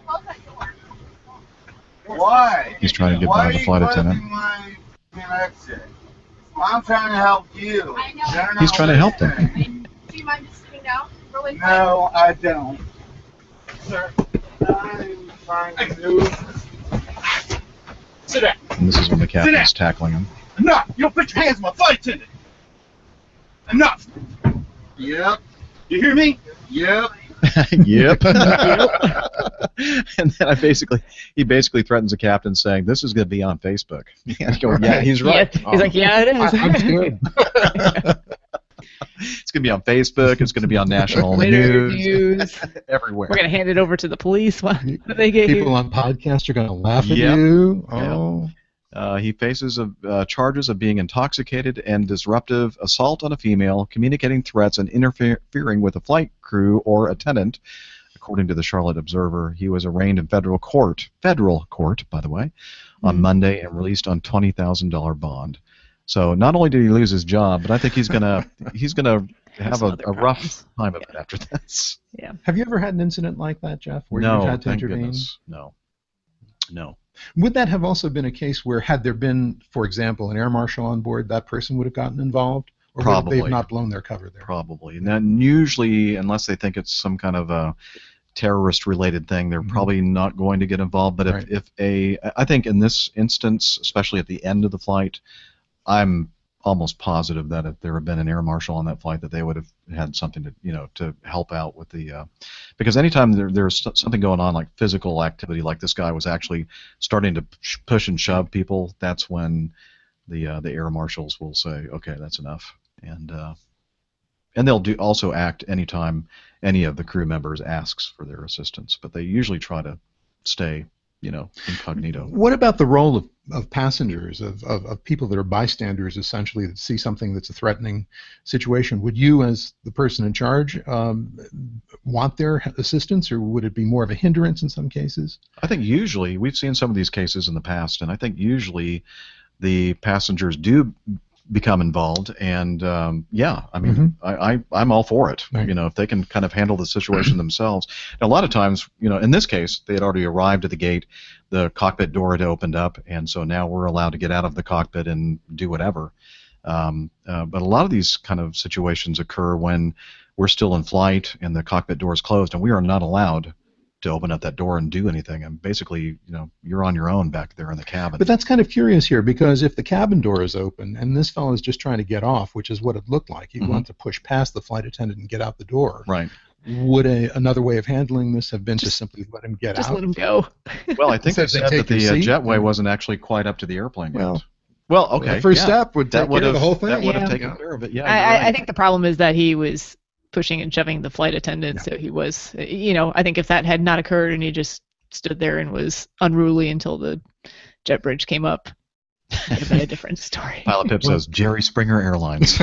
Close that door. Why? He's trying to get Why by are the you flight attendant. closing my connection? I'm trying to help you. I know. You're He's not trying to help them. listening. Do you mind just sitting down really quick? No, I don't. Sir, I'm trying to do... Sit down. And this is when the captain's tackling him. Enough! You don't put your hands on my flight attendant! Enough! Yep, You hear me? yep. Yep. And then he basically threatens the captain, saying, "This is going to be on Facebook." And I go, yeah, he's right. Yeah. He's like, yeah, it is. I'm scared. It's going to be on Facebook. It's going to be on national Twitter news, everywhere. We're gonna hand it over to the police when they get People here. on podcasts are going to laugh at Yep. you. Yep. Oh. He faces charges of being intoxicated and disruptive, assault on a female, communicating threats, and interfering with a flight crew or attendant. According to the Charlotte Observer, he was arraigned in federal court, by the way, on Monday and released on $20,000 bond. So not only did he lose his job, but I think he's gonna have some a other rough problems. time of it after this. Yeah. Have you ever had an incident like that, Jeff, where No, you've had to thank intervene? goodness. No. Would that have also been a case where, had there been, for example, an air marshal on board, that person would have gotten involved? Or Probably. would they have not blown their cover there? Probably. And then usually, unless they think it's some kind of a terrorist-related thing, they're probably not going to get involved. But Right. I think in this instance, especially at the end of the flight, I'm almost positive that if there had been an air marshal on that flight, that they would have had something to help out with the because anytime there's something going on like physical activity, like this guy was actually starting to push and shove people, that's when the air marshals will say, okay, that's enough, and they'll also act anytime any of the crew members asks for their assistance, but they usually try to stay incognito. What about the role of passengers, of people that are bystanders, essentially, that see something that's a threatening situation? Would you, as the person in charge, want their assistance, or would it be more of a hindrance in some cases? I think usually, we've seen some of these cases in the past, and I think usually the passengers do become involved, and I'm all for it. Right. If they can kind of handle the situation themselves. And a lot of times, in this case, they had already arrived at the gate, the cockpit door had opened up, and so now we're allowed to get out of the cockpit and do whatever. But a lot of these kind of situations occur when we're still in flight and the cockpit door is closed, and we are not allowed to open up that door and do anything. And basically, you're on your own back there in the cabin. But that's kind of curious here, because if the cabin door is open and this fellow is just trying to get off, which is what it looked like, he wanted to push past the flight attendant and get out the door. Right. Would another way of handling this have been to simply let him get out? Just let him go. Well, I think they Said said they that take the your seat? jetway wasn't actually quite up to the airplane yet. Well, okay. the first yeah. step would That take care of the whole thing. That would have Yeah. taken care of it. Yeah, I think the problem is that he was pushing and shoving the flight attendant, so he was, I think if that had not occurred and he just stood there and was unruly until the jet bridge came up, that would have been a different story. Pilot Pip says Jerry Springer Airlines.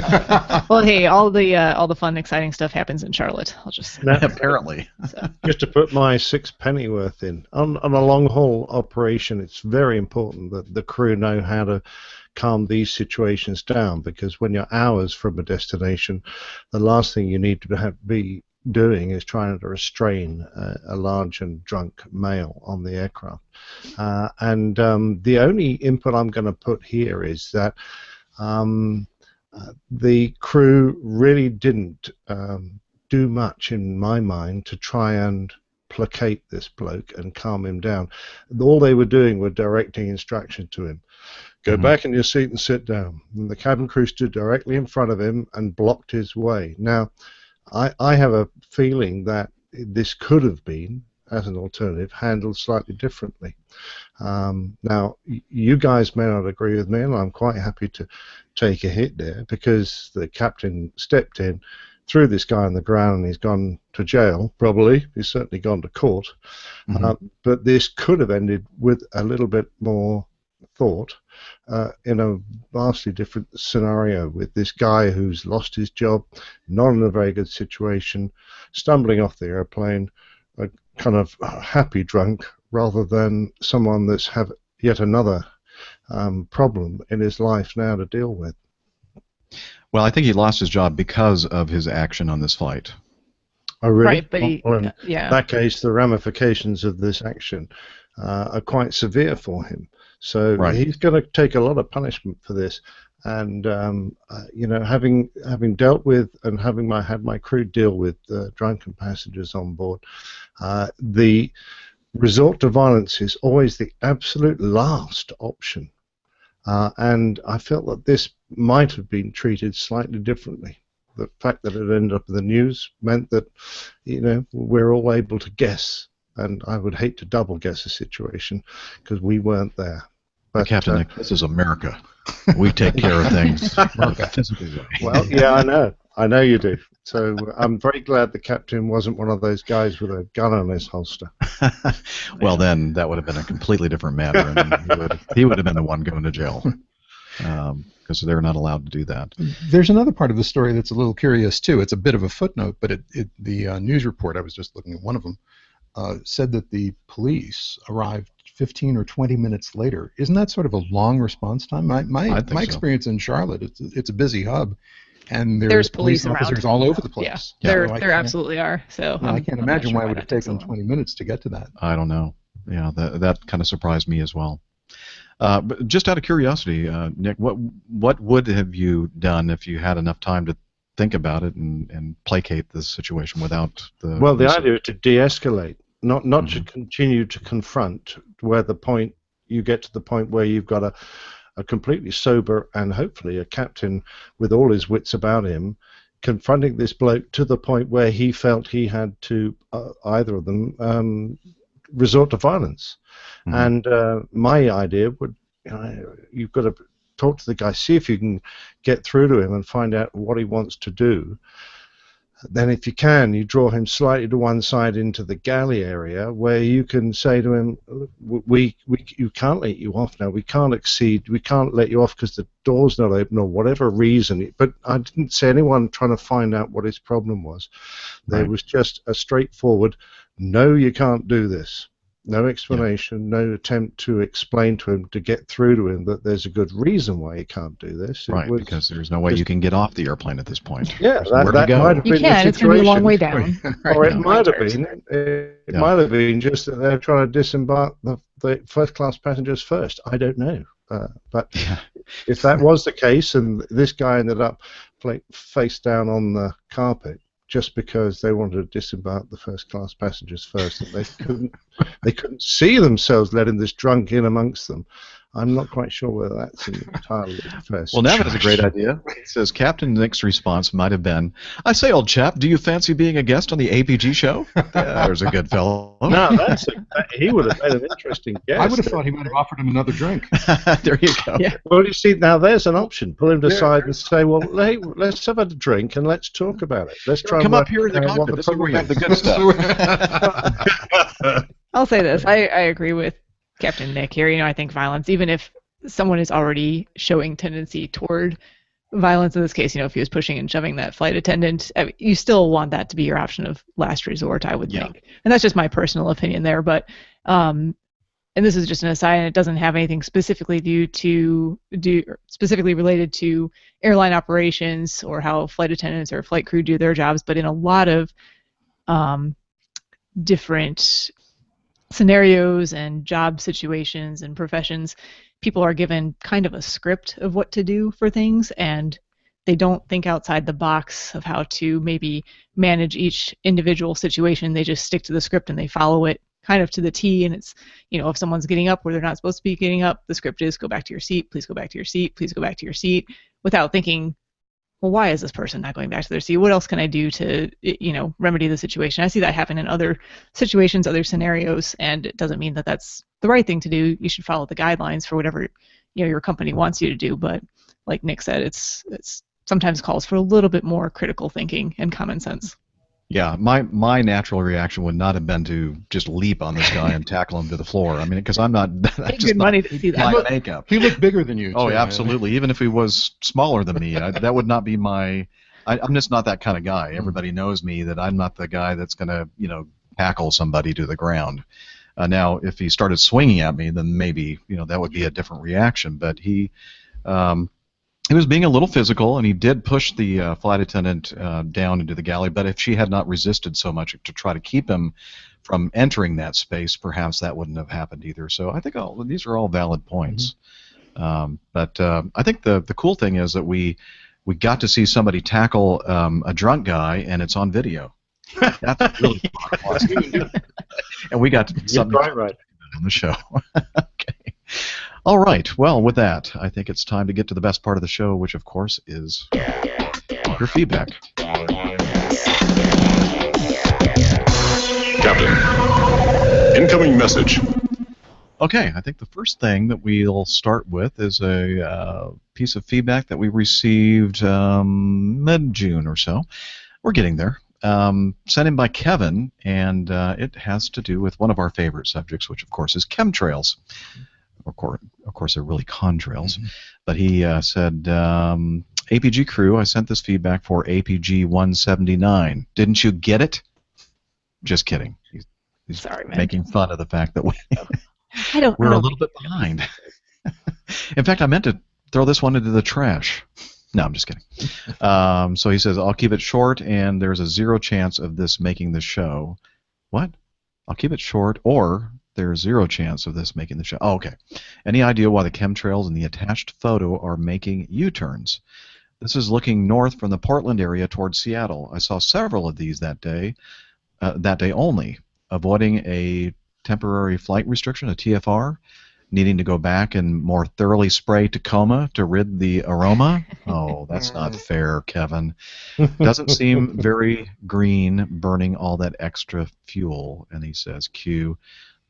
Well, hey, all the fun, exciting stuff happens in Charlotte. I'll just Now, Apparently. just to put my sixpenny worth in, on a long haul operation, it's very important that the crew know how to calm these situations down, because when you're hours from a destination, the last thing you need to be doing is trying to restrain a large and drunk male on the aircraft. And the only input I'm going to put here is that the crew really didn't do much, in my mind, to try and placate this bloke and calm him down. All they were doing were directing instruction to him. Go back in your seat and sit down. And the cabin crew stood directly in front of him and blocked his way. Now, I have a feeling that this could have been, as an alternative, handled slightly differently. Now, you guys may not agree with me, and I'm quite happy to take a hit there, because the captain stepped in, threw this guy on the ground, and he's gone to jail, probably. He's certainly gone to court. But this could have ended with a little bit more thought, in a vastly different scenario, with this guy who's lost his job, not in a very good situation, stumbling off the airplane, kind of happy drunk rather than someone that's have yet another problem in his life now to deal with. Well, I think he lost his job because of his action on this flight. Oh, really? Right, but Well, in yeah. that case, the ramifications of this action are quite severe for him. So he's going to take a lot of punishment for this. And having dealt with and had my crew deal with drunken passengers on board, the resort to violence is always the absolute last option. And I felt that this might have been treated slightly differently. The fact that it ended up in the news meant that, we're all able to guess. And I would hate to double guess a situation because we weren't there. But, Captain Nick, this is America. We take care of things. Well, yeah, I know. I know you do. So I'm very glad the captain wasn't one of those guys with a gun on his holster. Well, then that would have been a completely different matter, and he would have been the one going to jail because they're not allowed to do that. There's another part of the story that's a little curious too. It's a bit of a footnote, but the news report, I was just looking at one of them, said that the police arrived 15 or 20 minutes later. Isn't that sort of a long response time? My experience in Charlotte, it's a busy hub, and there's police officers all over the place. Yeah, there absolutely are. So I can't imagine why it would have taken 20 minutes to get to that. I don't know. Yeah, that kind of surprised me as well. But just out of curiosity, Nick, what would have you done if you had enough time to think about it and placate this situation without the... Well, the idea is to de-escalate, not to continue to confront, where you get to the point where you've got a completely sober and hopefully a captain with all his wits about him confronting this bloke to the point where he felt he had to, either of them, resort to violence. And my idea would, you've got to talk to the guy, see if you can get through to him and find out what he wants to do. Then if you can, you draw him slightly to one side into the galley area where you can say to him, you can't let you off now. We can't let you off because the door's not open or whatever reason. But I didn't see anyone trying to find out what his problem was. There was just a straightforward, no, you can't do this. No explanation, no attempt to explain to him, to get through to him that there's a good reason why he can't do this. Because there's no way you can get off the airplane at this point. Yeah, that might have been the situation. It's going to be a long way down. Or it might have been. It might have been just that they're trying to disembark the first-class passengers first. I don't know. But if that was the case, and this guy ended up face down on the carpet, just because they wanted to disembark the first-class passengers first, and they couldn't see themselves letting this drunk in amongst them. I'm not quite sure whether that's entirely fair. Well, now that's a great idea. It says Captain Nick's response might have been, "I say, old chap, do you fancy being a guest on the APG show?" There's a good fellow. No, he would have made an interesting guest. I would have thought he might have offered him another drink. There you go. Yeah. Well, you see, now there's an option. Pull him to the side and say, "Well, hey, let's have a drink and let's talk about it. Let's try come and up here in the cockpit. This is where you have the good stuff." I'll say this: I agree with Captain Nick here. I think violence, even if someone is already showing tendency toward violence in this case, if he was pushing and shoving that flight attendant, you still want that to be your option of last resort, I would think. And that's just my personal opinion there. But, and this is just an aside, and it doesn't have anything specifically specifically related to airline operations or how flight attendants or flight crew do their jobs, but in a lot of different scenarios and job situations and professions, people are given kind of a script of what to do for things, and they don't think outside the box of how to maybe manage each individual situation. They just stick to the script and they follow it kind of to the T. And it's, if someone's getting up where they're not supposed to be getting up, the script is go back to your seat, please go back to your seat, please go back to your seat, without thinking, well, why is this person not going back to their seat? What else can I do to, remedy the situation? I see that happen in other situations, other scenarios, and it doesn't mean that that's the right thing to do. You should follow the guidelines for whatever, your company wants you to do. But like Nick said, it's sometimes calls for a little bit more critical thinking and common sense. Yeah, my natural reaction would not have been to just leap on this guy and tackle him to the floor. I mean, because I'm not. That's good money to see that. My makeup. He looked bigger than you. Oh, yeah, absolutely. Even if he was smaller than me, that would not be my. I'm just not that kind of guy. Everybody knows me that I'm not the guy that's going to, tackle somebody to the ground. Now, if he started swinging at me, then maybe that would be a different reaction. But he was being a little physical, and he did push the flight attendant down into the galley. But if she had not resisted so much to try to keep him from entering that space, perhaps that wouldn't have happened either. So I think these are all valid points. But I think the cool thing is that we got to see somebody tackle a drunk guy, and it's on video. That's really fun. And we got something right on the show. Okay. All right. Well, with that, I think it's time to get to the best part of the show, which, of course, is your feedback. Captain, incoming message. Okay, I think the first thing that we'll start with is a piece of feedback that we received mid-June or so. We're getting there. Sent in by Kevin, and it has to do with one of our favorite subjects, which, of course, is chemtrails. Of course, they're really contrails. But he said, APG crew, I sent this feedback for APG 179. Didn't you get it? Just kidding. He's Sorry, man. making fun of the fact that we're a little bit behind. In fact, I meant to throw this one into the trash. No, I'm just kidding. So he says, I'll keep it short, and there's a 0 chance of this making the show. What? I'll keep it short, or there's 0 chance of this making the show. Oh, okay. Any idea why the chemtrails in the attached photo are making U-turns? This is looking north from the Portland area towards Seattle. I saw several of these that day only, avoiding a temporary flight restriction, a TFR, needing to go back and more thoroughly spray Tacoma to rid the aroma. Oh, that's not fair, Kevin. Doesn't seem very green, burning all that extra fuel. And he says, cue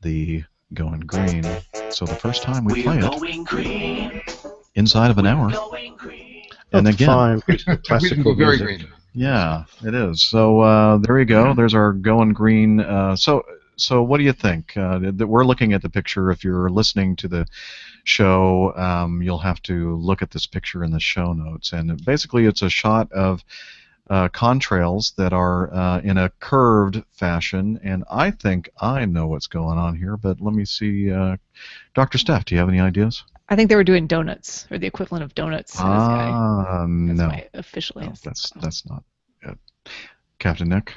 the going green. So the first time we play it, inside of an hour. And That's again, fine. Classical very music. green. yeah, it is. So there you go. There's our going green. So what do you think? That we're looking at the picture. If you're listening to the show, you'll have to look at this picture in the show notes. And basically, it's a shot of contrails that are in a curved fashion. And I think I know what's going on here. But let me see. Dr. Steph, do you have any ideas? I think they were doing donuts, or the equivalent of donuts to this guy. That's No. my official answer. That's not it. Captain Nick?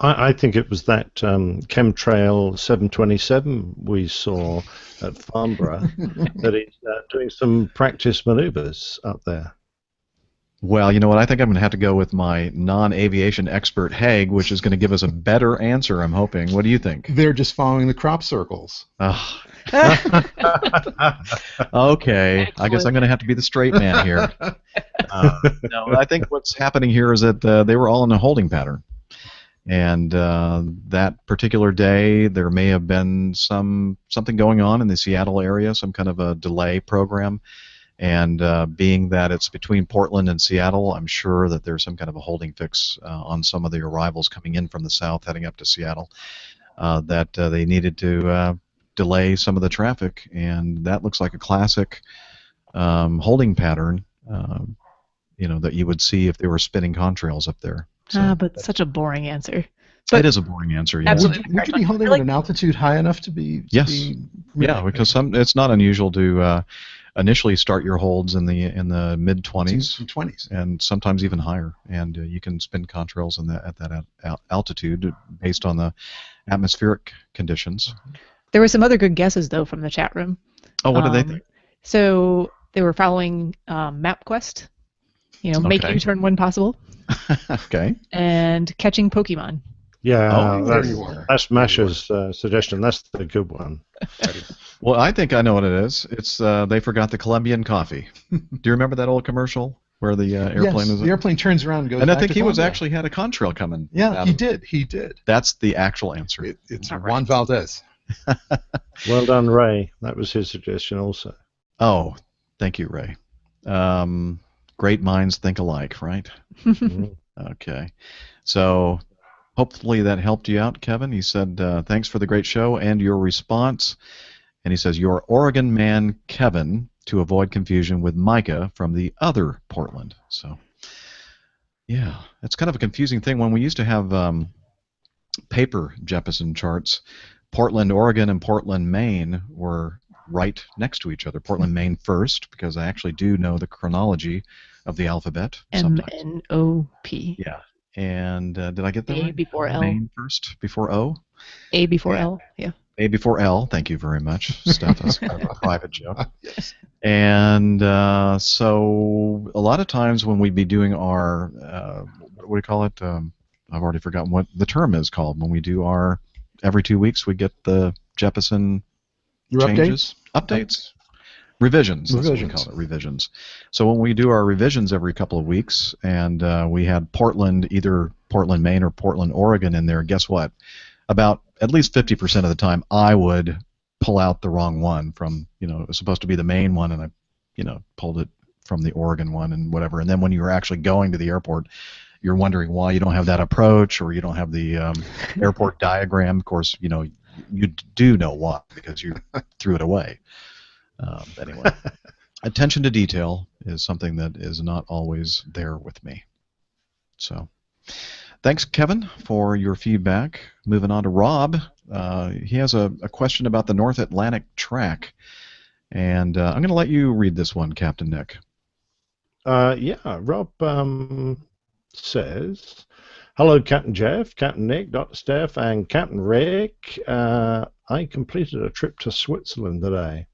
I think it was that chemtrail 727 we saw at Farnborough that he's doing some practice maneuvers up there. Well, you know what? I think I'm going to have to go with my non-aviation expert, Haig, which is going to give us a better answer, I'm hoping. What do you think? They're just following the crop circles. Oh. Okay. I guess I'm going to have to be the straight man here. No, I think what's happening here is that they were all in a holding pattern. And that particular day, there may have been something going on in the Seattle area, some kind of a delay program. And being that it's between Portland and Seattle, I'm sure that there's some kind of a holding fix on some of the arrivals coming in from the south heading up to Seattle, that they needed to delay some of the traffic. And that looks like a classic holding pattern, that you would see if they were spinning contrails up there. So But such a boring answer. It is a boring answer, yeah. Absolutely. Would you be holding at an altitude high enough to be? Yes. Yeah, because it's not unusual to initially start your holds in the mid 20s, and sometimes even higher, and you can spin contrails at that altitude based on the atmospheric conditions. There were some other good guesses though from the chat room. Oh, what did they think? So they were following MapQuest. Make Okay. U-turn when possible. Okay. And catching Pokemon. Yeah, there you are. that's Masha's suggestion. That's the good one. Well, I think I know what it is. It's they forgot the Colombian coffee. Do you remember that old commercial where the airplane Yes, is? the airplane turns around and goes. And I back think to he was Colombia. actually had a contrail coming. Yeah, out he of- did. He did. That's the actual answer. It's All right. Juan Valdez. Well done, Ray. That was his suggestion also. Oh, thank you, Ray. Great minds think alike, right? Mhm. Okay. So hopefully that helped you out, Kevin. He said, thanks for the great show and your response. And he says, your Oregon man, Kevin, to avoid confusion with Micah from the other Portland. So, yeah, it's kind of a confusing thing. When we used to have paper Jeppesen charts, Portland, Oregon, and Portland, Maine were right next to each other. Portland, Maine first, because I actually do know the chronology of the alphabet. MNOP. Yeah. And did I get that A right? before L. Maine first before O? A before L, yeah. A before L. Thank you very much, Steph. That's kind of a private joke. Yes. And so a lot of times when we'd be doing our, what do you call it? I've already forgotten what the term is called. When we do our, every 2 weeks we get the Jeppesen Your changes. Updates? Revisions. That's what we Revisions. call it, revisions. So when we do our revisions every couple of weeks, and we had Portland, either Portland, Maine or Portland, Oregon in there, guess what? About at least 50% of the time, I would pull out the wrong one from, it was supposed to be the Maine one, and I, pulled it from the Oregon one and whatever. And then when you were actually going to the airport, you're wondering why you don't have that approach or you don't have the airport diagram. Of course, you do know why, because you threw it away. Anyway, attention to detail is something that is not always there with me. So, thanks, Kevin, for your feedback. Moving on to Rob. He has a question about the North Atlantic track. And I'm going to let you read this one, Captain Nick. Rob says, hello, Captain Jeff, Captain Nick, Dr. Steph, and Captain Rick. I completed a trip to Switzerland today.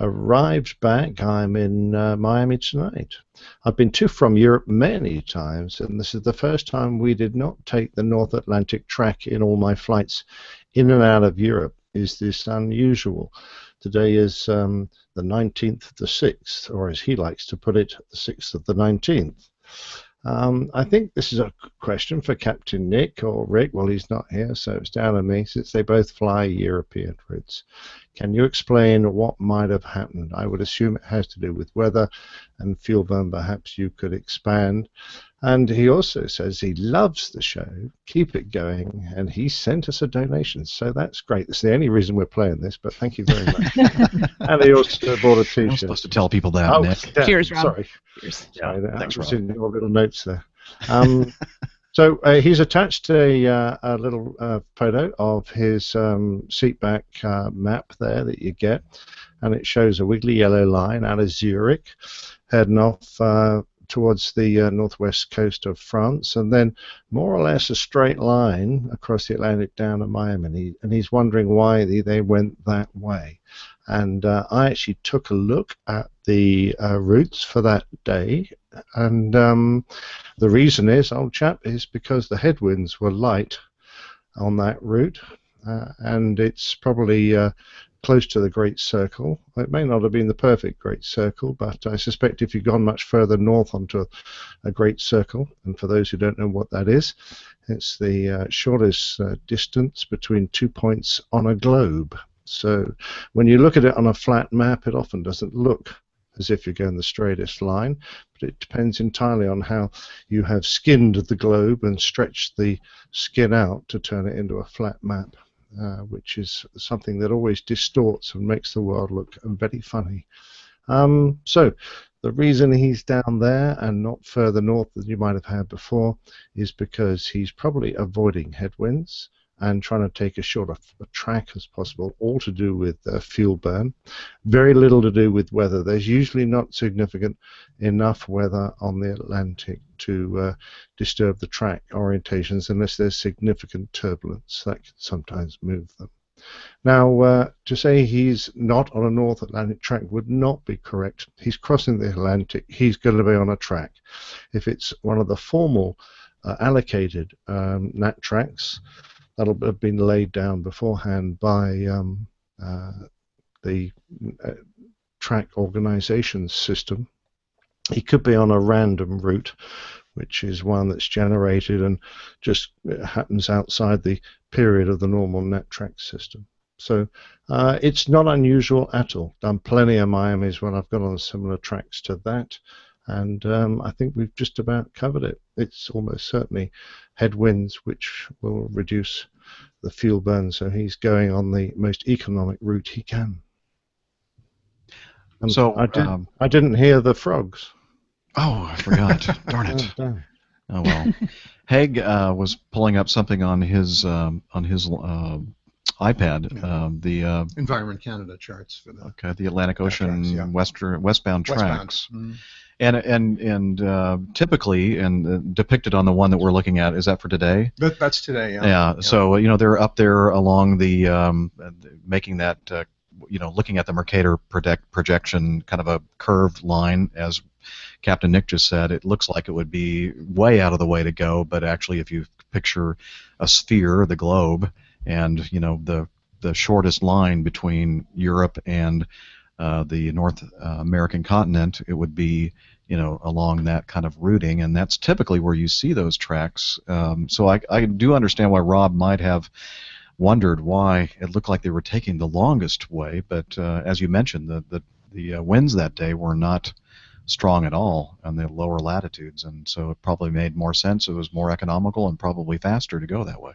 Arrived back, I'm in Miami tonight. I've been to from Europe many times, and this is the first time we did not take the North Atlantic track in all my flights in and out of Europe. Is this unusual? Today is the 19th of the 6th, or as he likes to put it, the 6th of the 19th. I think this is a question for Captain Nick or Rick. Well, he's not here, so it's down to me, since they both fly European routes. Can you explain what might have happened? I would assume it has to do with weather and fuel burn. Perhaps you could expand. And he also says he loves the show. Keep it going. And he sent us a donation, so that's great. That's the only reason we're playing this, but thank you very much. And he also bought a T-shirt. I'm supposed to tell people that, Nick. Yeah, Cheers, Rob. sorry. Cheers. Sorry, thanks, was Rob. in your little notes there. So he's attached a little photo of his seatback map there that you get, and it shows a wiggly yellow line out of Zurich, heading off towards the northwest coast of France, and then more or less a straight line across the Atlantic down to Miami. And he's wondering why they went that way. And I actually took a look at the routes for that day, and the reason is, old chap, is because the headwinds were light on that route, and it's probably close to the Great Circle. It may not have been the perfect Great Circle, but I suspect if you've gone much further north onto a Great Circle, and for those who don't know what that is, it's the shortest distance between 2 points on a globe. So when you look at it on a flat map, it often doesn't look as if you're going the straightest line, but it depends entirely on how you have skinned the globe and stretched the skin out to turn it into a flat map, which is something that always distorts and makes the world look very funny. So the reason he's down there and not further north than you might have had before is because he's probably avoiding headwinds and trying to take as short a track as possible, all to do with fuel burn. Very little to do with weather. There's usually not significant enough weather on the Atlantic to disturb the track orientations unless there's significant turbulence. That can sometimes move them. Now, to say he's not on a North Atlantic track would not be correct. He's crossing the Atlantic. He's going to be on a track. If it's one of the formal allocated NAT tracks, that'll have been laid down beforehand by the track organization system. He could be on a random route, which is one that's generated and just happens outside the period of the normal net track system. So it's not unusual at all. Done plenty of Miamis when I've got on similar tracks to that, and I think we've just about covered it. It's almost certainly headwinds which will reduce the fuel burn, so he's going on the most economic route he can. And so I didn't hear the frogs. Oh, I forgot. Darn it. Oh, damn. Oh well. Haig was pulling up something on his iPad. The Environment Canada charts for the the Atlantic Ocean tracks, yeah. westbound westbound. tracks. Mm. And typically, and depicted on the one that we're looking at, is that for today? That's today, yeah. Yeah. So they're up there along the making that looking at the Mercator projection, kind of a curved line, as Captain Nick just said. It looks like it would be way out of the way to go, but actually, if you picture a sphere, the globe, and the shortest line between Europe and the North American continent, it would be along that kind of routing, and that's typically where you see those tracks. So I do understand why Rob might have wondered why it looked like they were taking the longest way, but as you mentioned, the winds that day were not strong at all on the lower latitudes, and so it probably made more sense. It was more economical and probably faster to go that way.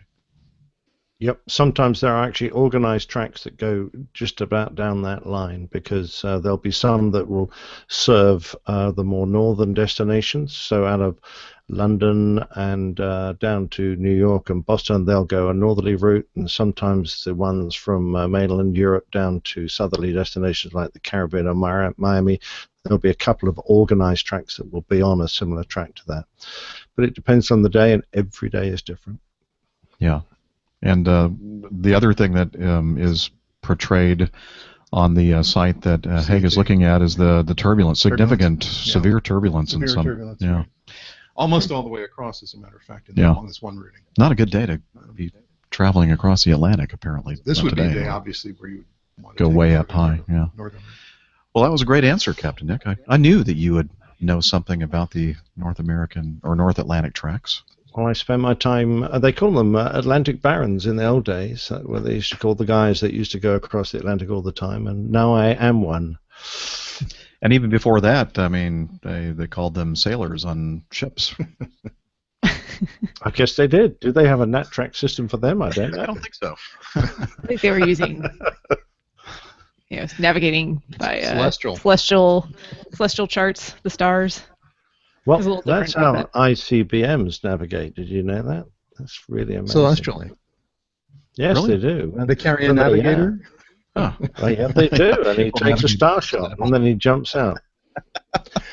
Yep. Sometimes there are actually organized tracks that go just about down that line, because there'll be some that will serve the more northern destinations. So out of London and down to New York and Boston, they'll go a northerly route, and sometimes the ones from mainland Europe down to southerly destinations like the Caribbean or Miami, there'll be a couple of organized tracks that will be on a similar track to that. But it depends on the day, and every day is different. Yeah. And the other thing that is portrayed on the site that Haig is looking at is the turbulence, significant, severe turbulence in some. Turbulence, yeah. Right. Almost all the way across, as a matter of fact, along this one routing. Not a good day to be traveling across the Atlantic, apparently. This would be today. a day, obviously, where you would want to go take way the up high. Yeah. northern. Well, that was a great answer, Captain Nick. I knew that you would know something about the North American or North Atlantic tracks. Well, I spent my time, they call them Atlantic Barons in the old days, where they used to call the guys that used to go across the Atlantic all the time, and now I am one. And even before that, I mean, they called them sailors on ships. I guess they did. Do they have a nat track system for them? I don't know. I don't think so. I think they were using, navigating by celestial charts, the stars. Well, that's how ICBMs navigate. Did you know that? That's really amazing. Celestially. Yes, Really? they do. They carry a navigator? Oh, yeah, they do. And he takes a star shot, and then he jumps out.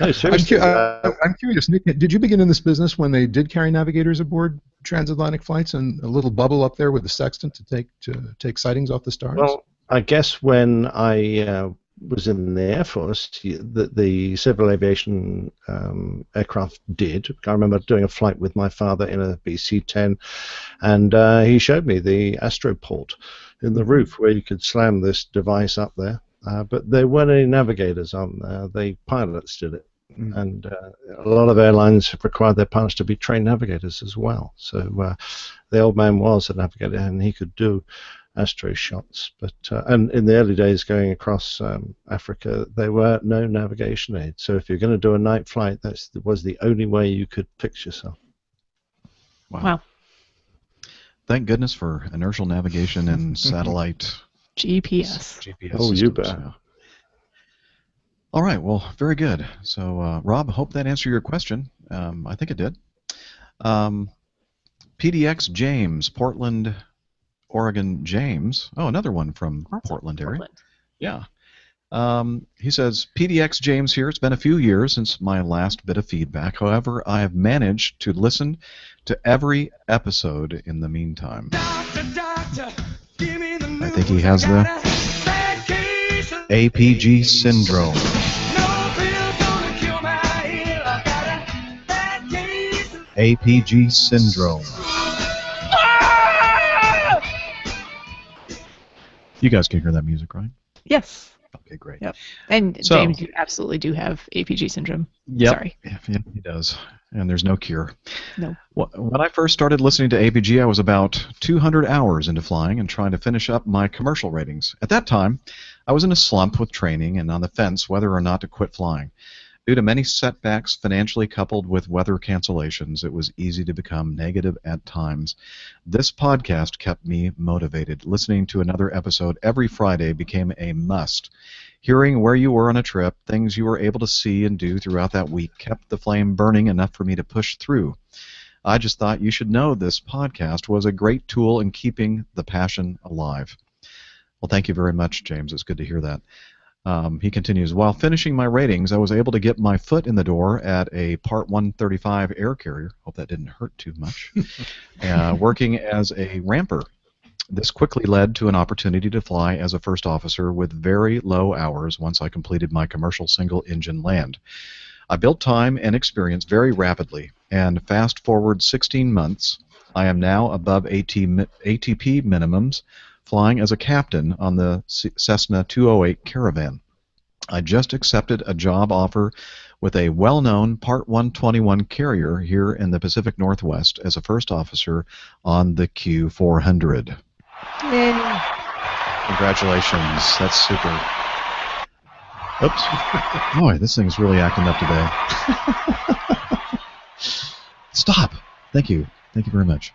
No, seriously. I'm curious, Nick, did you begin in this business when they did carry navigators aboard transatlantic flights, and a little bubble up there with the sextant to take sightings off the stars? Well, I guess when I was in the Air Force, the civil aviation aircraft did. I remember doing a flight with my father in a BC-10, and he showed me the astroport in the roof where you could slam this device up there. But there weren't any navigators on there. The pilots did it. And a lot of airlines have required their pilots to be trained navigators as well. So the old man was a navigator, and he could do astro shots. But and in the early days going across Africa, there were no navigation aids. So if you're going to do a night flight, that was the only way you could fix yourself. Wow. Thank goodness for inertial navigation and satellite GPS. Oh, systems, you bet. yeah. All right, well, very good. So, Rob, hope that answered your question. I think it did. PDX James, Portland, Oregon James. Oh, another one from Portland area. Yeah. He says, PDX James here. It's been a few years since my last bit of feedback. However, I have managed to listen to every episode in the meantime. I think he has the APG syndrome. APG syndrome. You guys can hear that music, right? Yes. Okay, great. Yep. And So- James, you absolutely do have APG syndrome. Yep. Sorry. Yeah, he does. And there's no cure. No. When I first started listening to APG, I was about 200 hours into flying and trying to finish up my commercial ratings. At that time, I was in a slump with training and on the fence whether or not to quit flying. Due to many setbacks financially coupled with weather cancellations, it was easy to become negative at times. This podcast kept me motivated. Listening to another episode every Friday became a must. Hearing where you were on a trip, things you were able to see and do throughout that week kept the flame burning enough for me to push through. I just thought you should know this podcast was a great tool in keeping the passion alive. Well, thank you very much, James. It's good to hear that. He continues, while finishing my ratings, I was able to get my foot in the door at a Part 135 air carrier. Hope that didn't hurt too much. Working as a ramper. This quickly led to an opportunity to fly as a first officer with very low hours once I completed my commercial single-engine land. I built time and experience very rapidly, and fast forward 16 months, I am now above ATP minimums, flying as a captain on the Cessna 208 Caravan. I just accepted a job offer with a well-known Part 121 carrier here in the Pacific Northwest as a first officer on the Q400. Yay. Congratulations. That's super. Oops. Boy, this thing's really acting up today. Stop. Thank you. Thank you very much.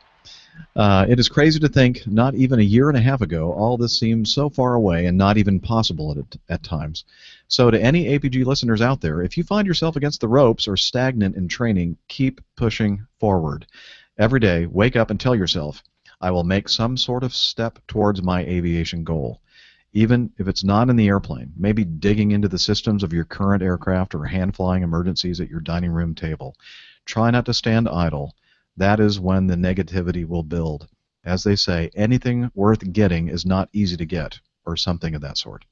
It is crazy to think not even a year and a half ago all this seemed so far away and not even possible at times. So to any APG listeners out there, if you find yourself against the ropes or stagnant in training, keep pushing forward. Every day, wake up and tell yourself, I will make some sort of step towards my aviation goal. Even if it's not in the airplane, maybe digging into the systems of your current aircraft or hand-flying emergencies at your dining room table. Try not to stand idle. That is when the negativity will build. As they say, anything worth getting is not easy to get, or something of that sort.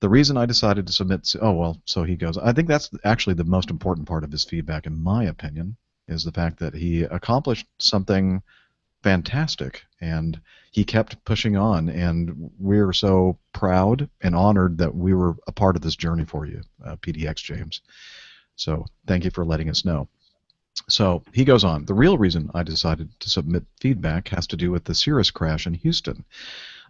The reason I decided to submit, so he goes, I think that's actually the most important part of his feedback, in my opinion, is the fact that he accomplished something fantastic, and he kept pushing on, and we're so proud and honored that we were a part of this journey for you, PDX James. So thank you for letting us know. So he goes on, the real reason I decided to submit feedback has to do with the Cirrus crash in Houston.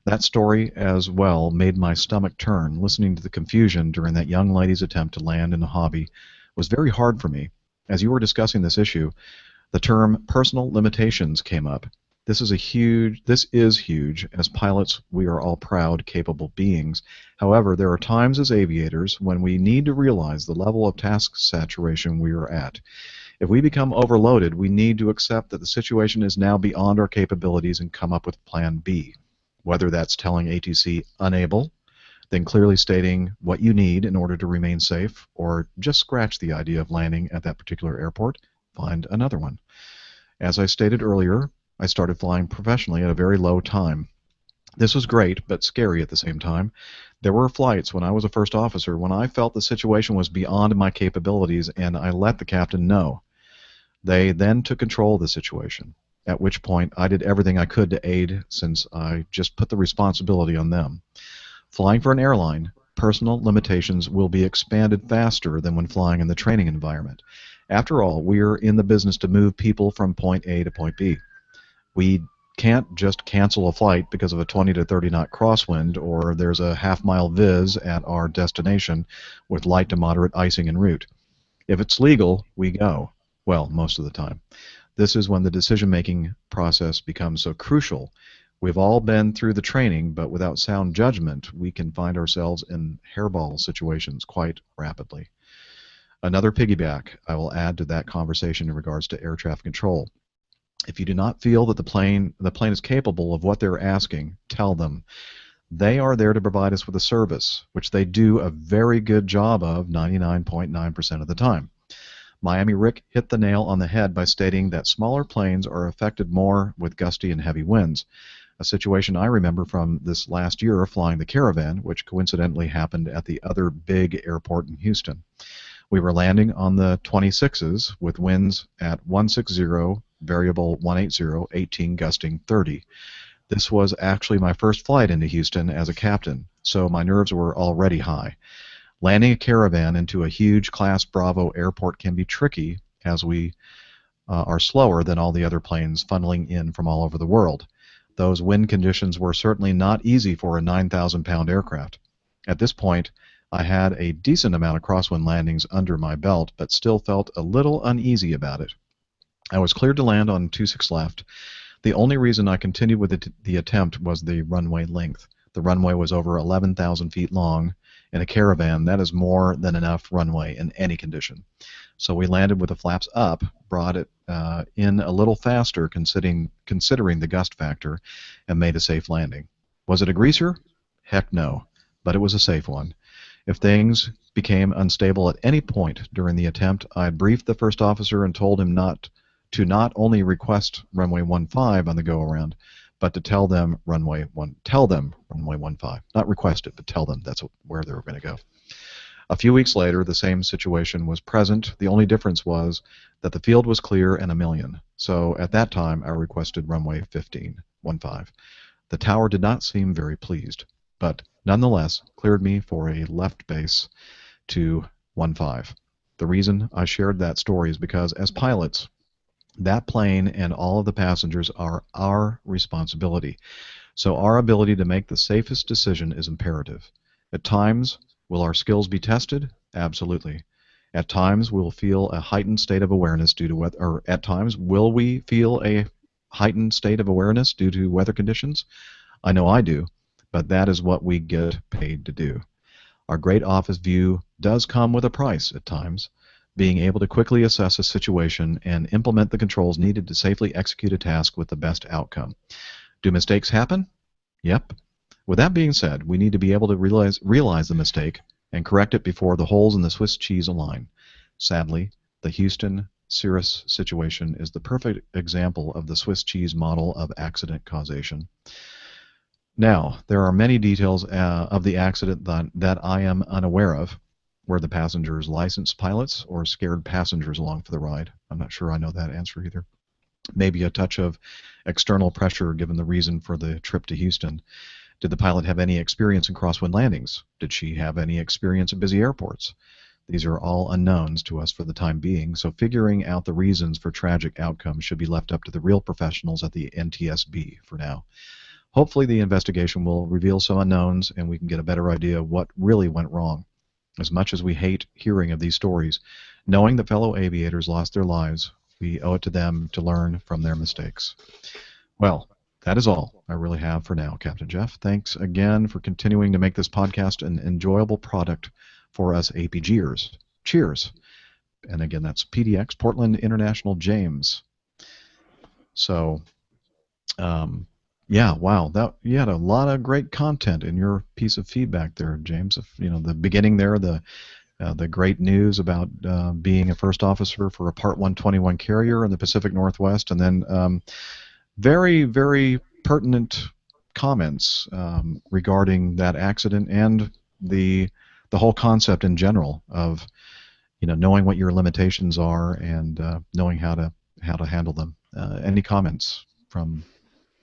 That story as well made my stomach turn. Listening to the confusion during that young lady's attempt to land in the hobby was very hard for me. As you were discussing this issue, the term personal limitations came up. This is huge. As pilots, we are all proud, capable beings. However, there are times as aviators when we need to realize the level of task saturation we are at. If we become overloaded, we need to accept that the situation is now beyond our capabilities and come up with Plan B. Whether that's telling ATC unable, then clearly stating what you need in order to remain safe, or just scratch the idea of landing at that particular airport, find another one. As I stated earlier, I started flying professionally at a very low time. This was great, but scary at the same time. There were flights when I was a first officer when I felt the situation was beyond my capabilities, and I let the captain know. They then took control of the situation, at which point I did everything I could to aid, since I just put the responsibility on them. Flying for an airline, personal limitations will be expanded faster than when flying in the training environment. After all, we're in the business to move people from point A to point B. We can't just cancel a flight because of a 20 to 30 knot crosswind, or there's a half-mile viz at our destination with light to moderate icing en route. If it's legal, we go. Well, most of the time. This is when the decision-making process becomes so crucial. We've all been through the training, but without sound judgment, we can find ourselves in hairball situations quite rapidly. Another piggyback I will add to that conversation in regards to air traffic control. If you do not feel that the plane is capable of what they're asking, tell them. They are there to provide us with a service, which they do a very good job of 99.9% of the time. Miami Rick hit the nail on the head by stating that smaller planes are affected more with gusty and heavy winds, a situation I remember from this last year flying the Caravan, which coincidentally happened at the other big airport in Houston. We were landing on the 26s with winds at 160, variable 180, 18 gusting 30. This was actually my first flight into Houston as a captain, so my nerves were already high. Landing a Caravan into a huge Class Bravo airport can be tricky, as we are slower than all the other planes funneling in from all over the world. Those wind conditions were certainly not easy for a 9,000-pound aircraft. At this point, I had a decent amount of crosswind landings under my belt, but still felt a little uneasy about it. I was cleared to land on 26 left. The only reason I continued with the attempt was the runway length. The runway was over 11,000 feet long. In a Caravan, that is more than enough runway in any condition. So we landed with the flaps up, brought it in a little faster considering the gust factor, and made a safe landing. Was it a greaser? Heck no, but it was a safe one. If things became unstable at any point during the attempt, I briefed the first officer and told him not only request runway 15 on the go-around, but to tell them runway 15. Not request it, but tell them that's where they were going to go. A few weeks later, the same situation was present. The only difference was that the field was clear and a million. So at that time, I requested runway 15. The tower did not seem very pleased, but nonetheless cleared me for a left base to 15. The reason I shared that story is because as pilots, that plane and all of the passengers are our responsibility. So our ability to make the safest decision is imperative. At times, will our skills be tested? Absolutely. At times, we'll feel a heightened state of awareness due to weather, or at times, will we feel a heightened state of awareness due to weather conditions? I know I do, but that is what we get paid to do. Our great office view does come with a price at times. Being able to quickly assess a situation and implement the controls needed to safely execute a task with the best outcome. Do mistakes happen? Yep. With that being said, we need to be able to realize the mistake and correct it before the holes in the Swiss cheese align. Sadly, the Houston Cirrus situation is the perfect example of the Swiss cheese model of accident causation. Now, there are many details of the accident that I am unaware of. Were the passengers licensed pilots or scared passengers along for the ride? I'm not sure I know that answer either. Maybe a touch of external pressure given the reason for the trip to Houston. Did the pilot have any experience in crosswind landings? Did she have any experience at busy airports? These are all unknowns to us for the time being, so figuring out the reasons for tragic outcomes should be left up to the real professionals at the NTSB for now. Hopefully the investigation will reveal some unknowns and we can get a better idea of what really went wrong. As much as we hate hearing of these stories, knowing that fellow aviators lost their lives, we owe it to them to learn from their mistakes. Well, that is all I really have for now, Captain Jeff. Thanks again for continuing to make this podcast an enjoyable product for us APGers. Cheers. And again, that's PDX, Portland International James. So, yeah, wow, you had a lot of great content in your piece of feedback there, James. The beginning there, the great news about being a first officer for a Part 121 carrier in the Pacific Northwest, and then very, very pertinent comments regarding that accident and the whole concept in general of knowing what your limitations are and knowing how to handle them. Any comments from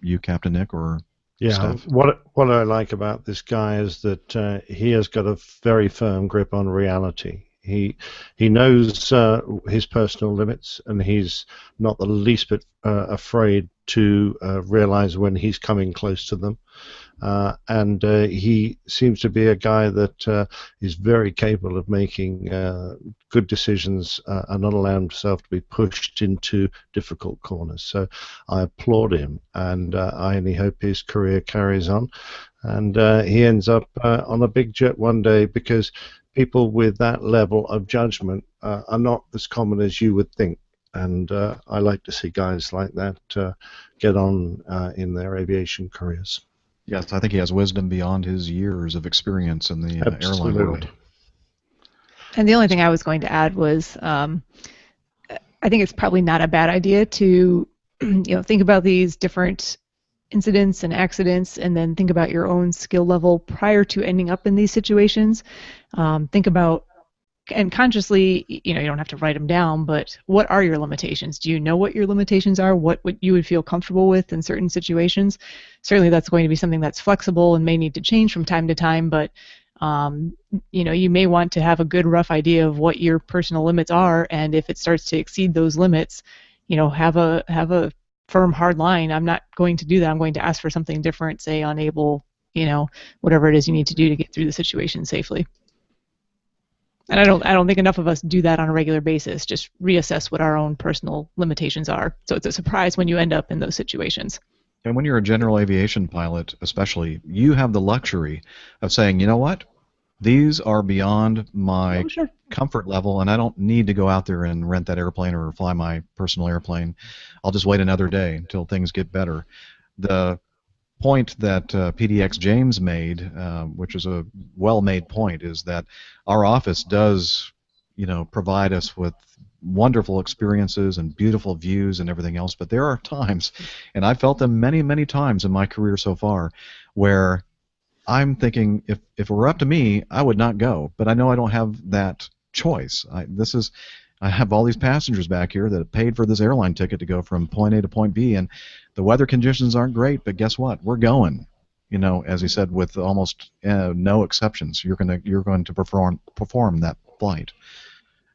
you, Captain Nick, or Steph? What I like about this guy is that he has got a very firm grip on reality. He knows his personal limits, and he's not the least bit afraid to realize when he's coming close to them. And he seems to be a guy that is very capable of making good decisions and not allowing himself to be pushed into difficult corners. So I applaud him, and I only hope his career carries on, and he ends up on a big jet one day, because people with that level of judgment are not as common as you would think. And I like to see guys like that get on in their aviation careers. Yes, I think he has wisdom beyond his years of experience in the airline world. And the only thing I was going to add was I think it's probably not a bad idea to think about these different incidents and accidents, and then think about your own skill level prior to ending up in these situations. Think about, and consciously, you don't have to write them down, but what are your limitations? Do you know what your limitations are? What you would feel comfortable with in certain situations? Certainly that's going to be something that's flexible and may need to change from time to time, but you may want to have a good rough idea of what your personal limits are, and if it starts to exceed those limits, have a firm hard line. I'm not going to do that. I'm going to ask for something different, say unable, whatever it is you need to do to get through the situation safely. And I don't think enough of us do that on a regular basis. Just reassess what our own personal limitations are. So it's a surprise when you end up in those situations. And when you're a general aviation pilot, especially, you have the luxury of saying, you know what? These are beyond my comfort level, and I don't need to go out there and rent that airplane or fly my personal airplane. I'll just wait another day until things get better. The point that PDX James made, which is a well-made point, is that our office does, provide us with wonderful experiences and beautiful views and everything else. But there are times, and I felt them many, many times in my career so far, where I'm thinking if it were up to me, I would not go. But I know I don't have that choice. I have all these passengers back here that have paid for this airline ticket to go from point A to point B, and the weather conditions aren't great, but guess what? We're going. As he said, with almost no exceptions, you're going to perform that flight,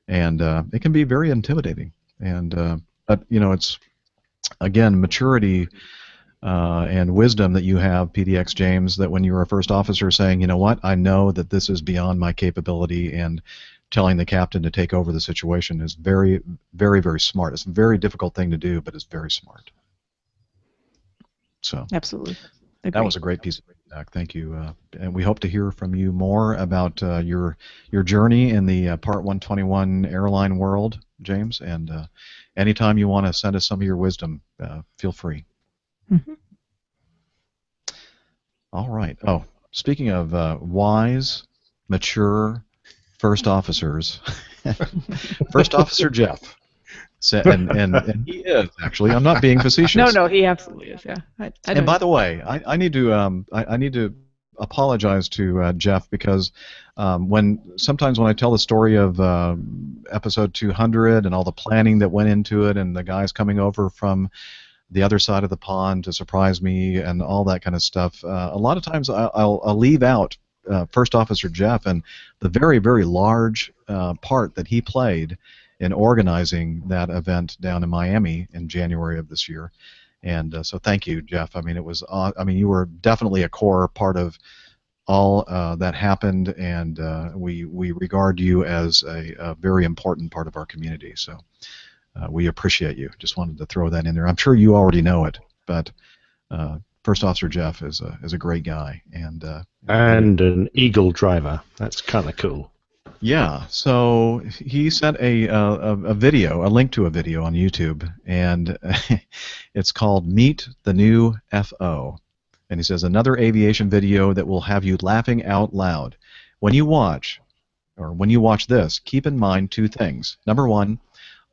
and it can be very intimidating. And but it's again maturity and wisdom that you have, PDX James, that when you were a first officer saying, you know what, I know that this is beyond my capability, and telling the captain to take over the situation is very, very, very smart. It's a very difficult thing to do, but it's very smart. So absolutely. Agreed. That was a great piece of feedback. Thank you. And we hope to hear from you more about your journey in the Part 121 airline world, James. And anytime you want to send us some of your wisdom, feel free. Mm-hmm. All right. Oh, speaking of wise, mature first officers, First Officer Jeff, and he is actually. I'm not being facetious. No, he absolutely is. Yeah. And by the way, I need to apologize to Jeff, because sometimes when I tell the story of episode 200 and all the planning that went into it, and the guys coming over from the other side of the pond to surprise me and all that kind of stuff, a lot of times I'll leave out First Officer Jeff and the very, very large part that he played in organizing that event down in Miami in January of this year. And so thank you, Jeff. I mean, you were definitely a core part of all that happened, and we regard you as a very important part of our community. So we appreciate you. Just wanted to throw that in there. I'm sure you already know it, but First Officer Jeff is a great guy, and an Eagle driver. That's kind of cool. Yeah. So he sent a video, a link to a video on YouTube, and it's called "Meet the New FO," and he says another aviation video that will have you laughing out loud. When you watch this, keep in mind two things. Number one,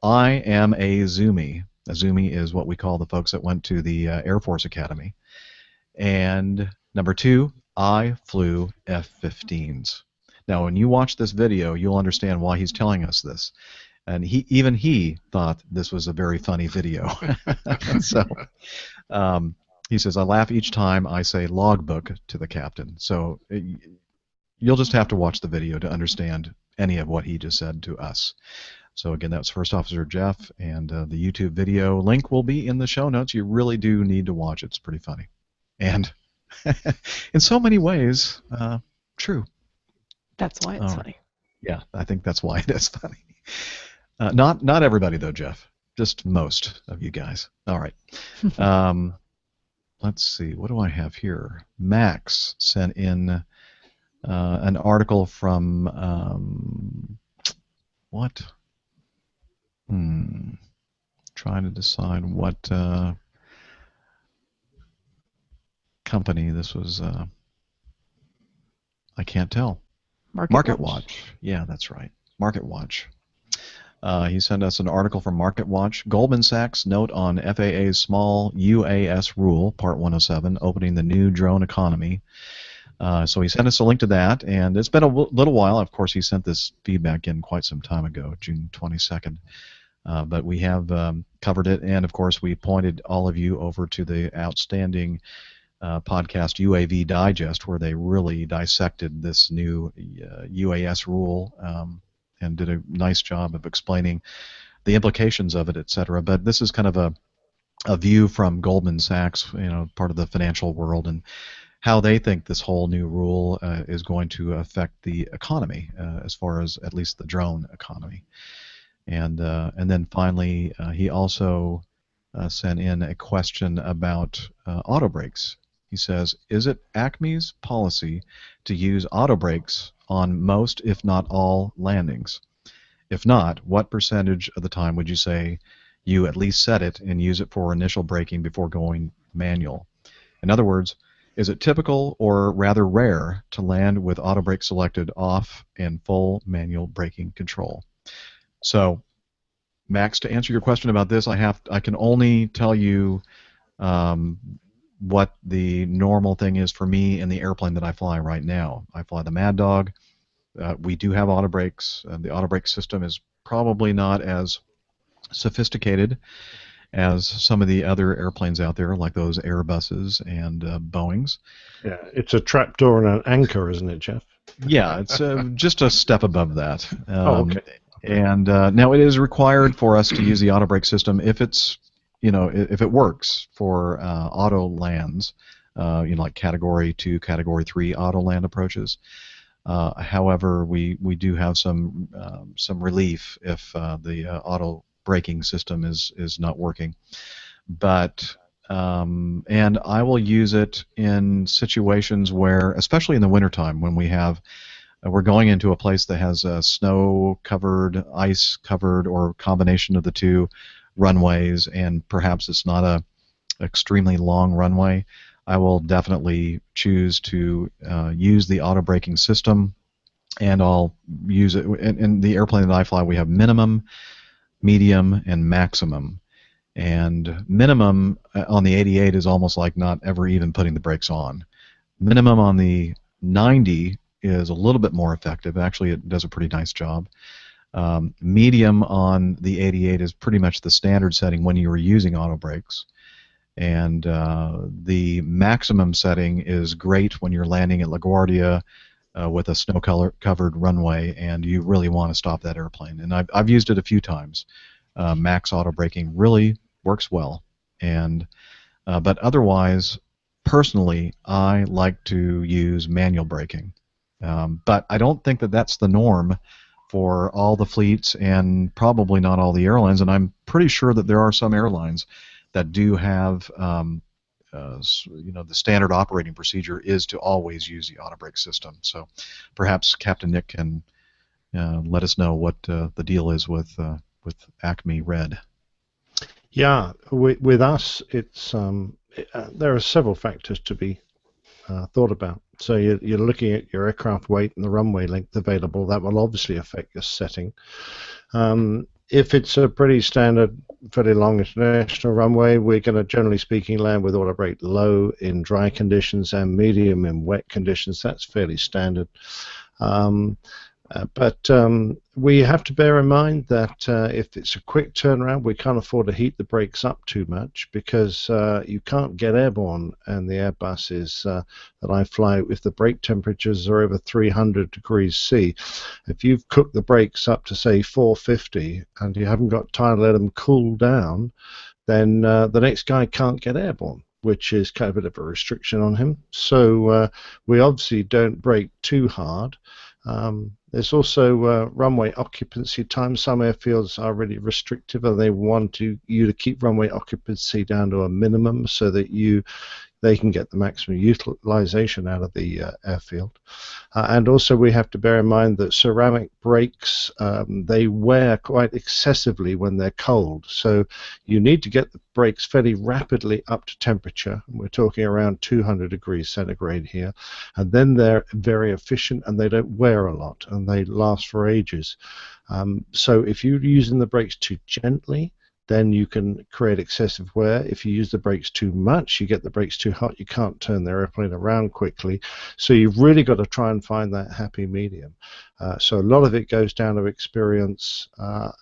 I am a Zoomie. A Zoomie is what we call the folks that went to the Air Force Academy. And number two, I flew F-15s. Now, when you watch this video, you'll understand why he's telling us this. And even he thought this was a very funny video. So he says, I laugh each time I say logbook to the captain. So you'll just have to watch the video to understand any of what he just said to us. So again, that's First Officer Jeff, and the YouTube video link will be in the show notes. You really do need to watch it. It's pretty funny. And in so many ways, true. That's why it's funny. Yeah, I think that's why it is funny. Not everybody, though, Jeff. Just most of you guys. All right. Let's see. What do I have here? Max sent in an article from what? Trying to decide what company this was. I can't tell. Market Watch. Yeah, that's right. Market Watch. He sent us an article from Market Watch. Goldman Sachs note on FAA's small UAS rule, Part 107, opening the new drone economy. So he sent us a link to that, and it's been a little while. Of course, he sent this feedback in quite some time ago, June 22nd. But we have covered it, and of course, we pointed all of you over to the outstanding podcast UAV Digest, where they really dissected this new UAS rule and did a nice job of explaining the implications of it, etc. But this is kind of a view from Goldman Sachs, part of the financial world, and how they think this whole new rule is going to affect the economy, as far as at least the drone economy. And then finally, he also sent in a question about auto brakes. He says, is it Acme's policy to use auto brakes on most, if not all, landings? If not, what percentage of the time would you say you at least set it and use it for initial braking before going manual? In other words, is it typical or rather rare to land with auto brake selected off and full manual braking control? So, Max, to answer your question about this, I can only tell you what the normal thing is for me in the airplane that I fly right now. I fly the Mad Dog. We do have auto brakes. The auto brake system is probably not as sophisticated as some of the other airplanes out there, like those Airbuses and Boeings. Yeah, it's a trapdoor and an anchor, isn't it, Jeff? Yeah, it's just a step above that. Okay. And now it is required for us to use the auto brake system if it's, if it works for auto lands, like Category 2, Category 3 auto land approaches. However, we do have some relief if the auto braking system is not working. But and I will use it in situations where, especially in the wintertime, when we're going into a place that has snow-covered, ice-covered, or combination of the two runways, and perhaps it's not a extremely long runway. I will definitely choose to use the auto braking system, and I'll use it. In the airplane that I fly, we have minimum, medium, and maximum. And minimum on the 88 is almost like not ever even putting the brakes on. Minimum on the 90 is a little bit more effective. Actually, it does a pretty nice job. Medium on the 88 is pretty much the standard setting when you are using auto brakes. And the maximum setting is great when you're landing at LaGuardia with a snow-covered runway and you really want to stop that airplane. And I've used it a few times. Max auto braking really works well. And but otherwise, personally, I like to use manual braking. But I don't think that that's the norm for all the fleets and probably not all the airlines. And I'm pretty sure that there are some airlines that do have, the standard operating procedure is to always use the auto brake system. So perhaps Captain Nick can let us know what the deal is with Acme Red. Yeah, with us, it's there are several factors to be thought about. So you're looking at your aircraft weight and the runway length available. That will obviously affect your setting. If it's a pretty standard, fairly long international runway, we're going to, generally speaking, land with auto brake low in dry conditions and medium in wet conditions. That's fairly standard. But we have to bear in mind that if it's a quick turnaround, we can't afford to heat the brakes up too much because you can't get airborne. And the Airbuses that I fly, if the brake temperatures are over 300 degrees C, if you've cooked the brakes up to, say, 450 and you haven't got time to let them cool down, then the next guy can't get airborne, which is kind of a bit of a restriction on him. So we obviously don't brake too hard. There's also runway occupancy time. Some airfields are really restrictive and they want you to keep runway occupancy down to a minimum so that they can get the maximum utilization out of the airfield. And also we have to bear in mind that ceramic brakes, they wear quite excessively when they're cold. So you need to get the brakes fairly rapidly up to temperature. We're talking around 200 degrees centigrade here. And then they're very efficient and they don't wear a lot and they last for ages. So if you're using the brakes too gently, then you can create excessive wear. If you use the brakes too much, you get the brakes too hot, you can't turn the airplane around quickly. So you've really got to try and find that happy medium. So a lot of it goes down to experience,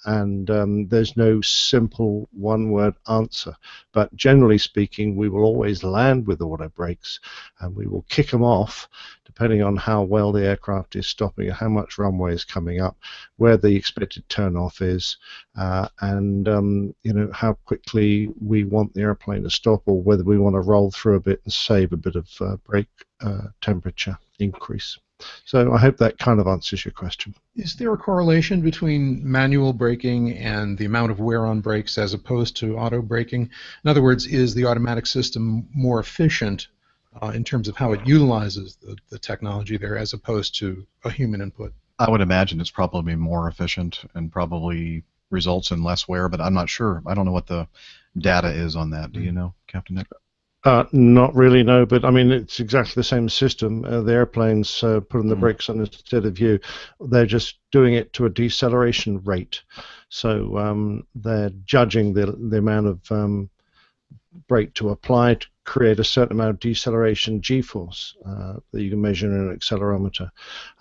and there's no simple one-word answer. But generally speaking, we will always land with auto brakes, and we will kick them off depending on how well the aircraft is stopping, how much runway is coming up, where the expected turnoff is, and how quickly we want the airplane to stop, or whether we want to roll through a bit and save a bit of brake temperature increase. So I hope that kind of answers your question. Is there a correlation between manual braking and the amount of wear on brakes as opposed to auto braking? In other words, is the automatic system more efficient in terms of how it utilizes the technology there as opposed to a human input? I would imagine it's probably more efficient and probably results in less wear, but I'm not sure. I don't know what the data is on that. Do you know, Captain Nick? Not really, no, but I mean, it's exactly the same system. The airplanes putting the brakes on instead of you. They're just doing it to a deceleration rate. So they're judging the amount of brake to apply to create a certain amount of deceleration g-force that you can measure in an accelerometer.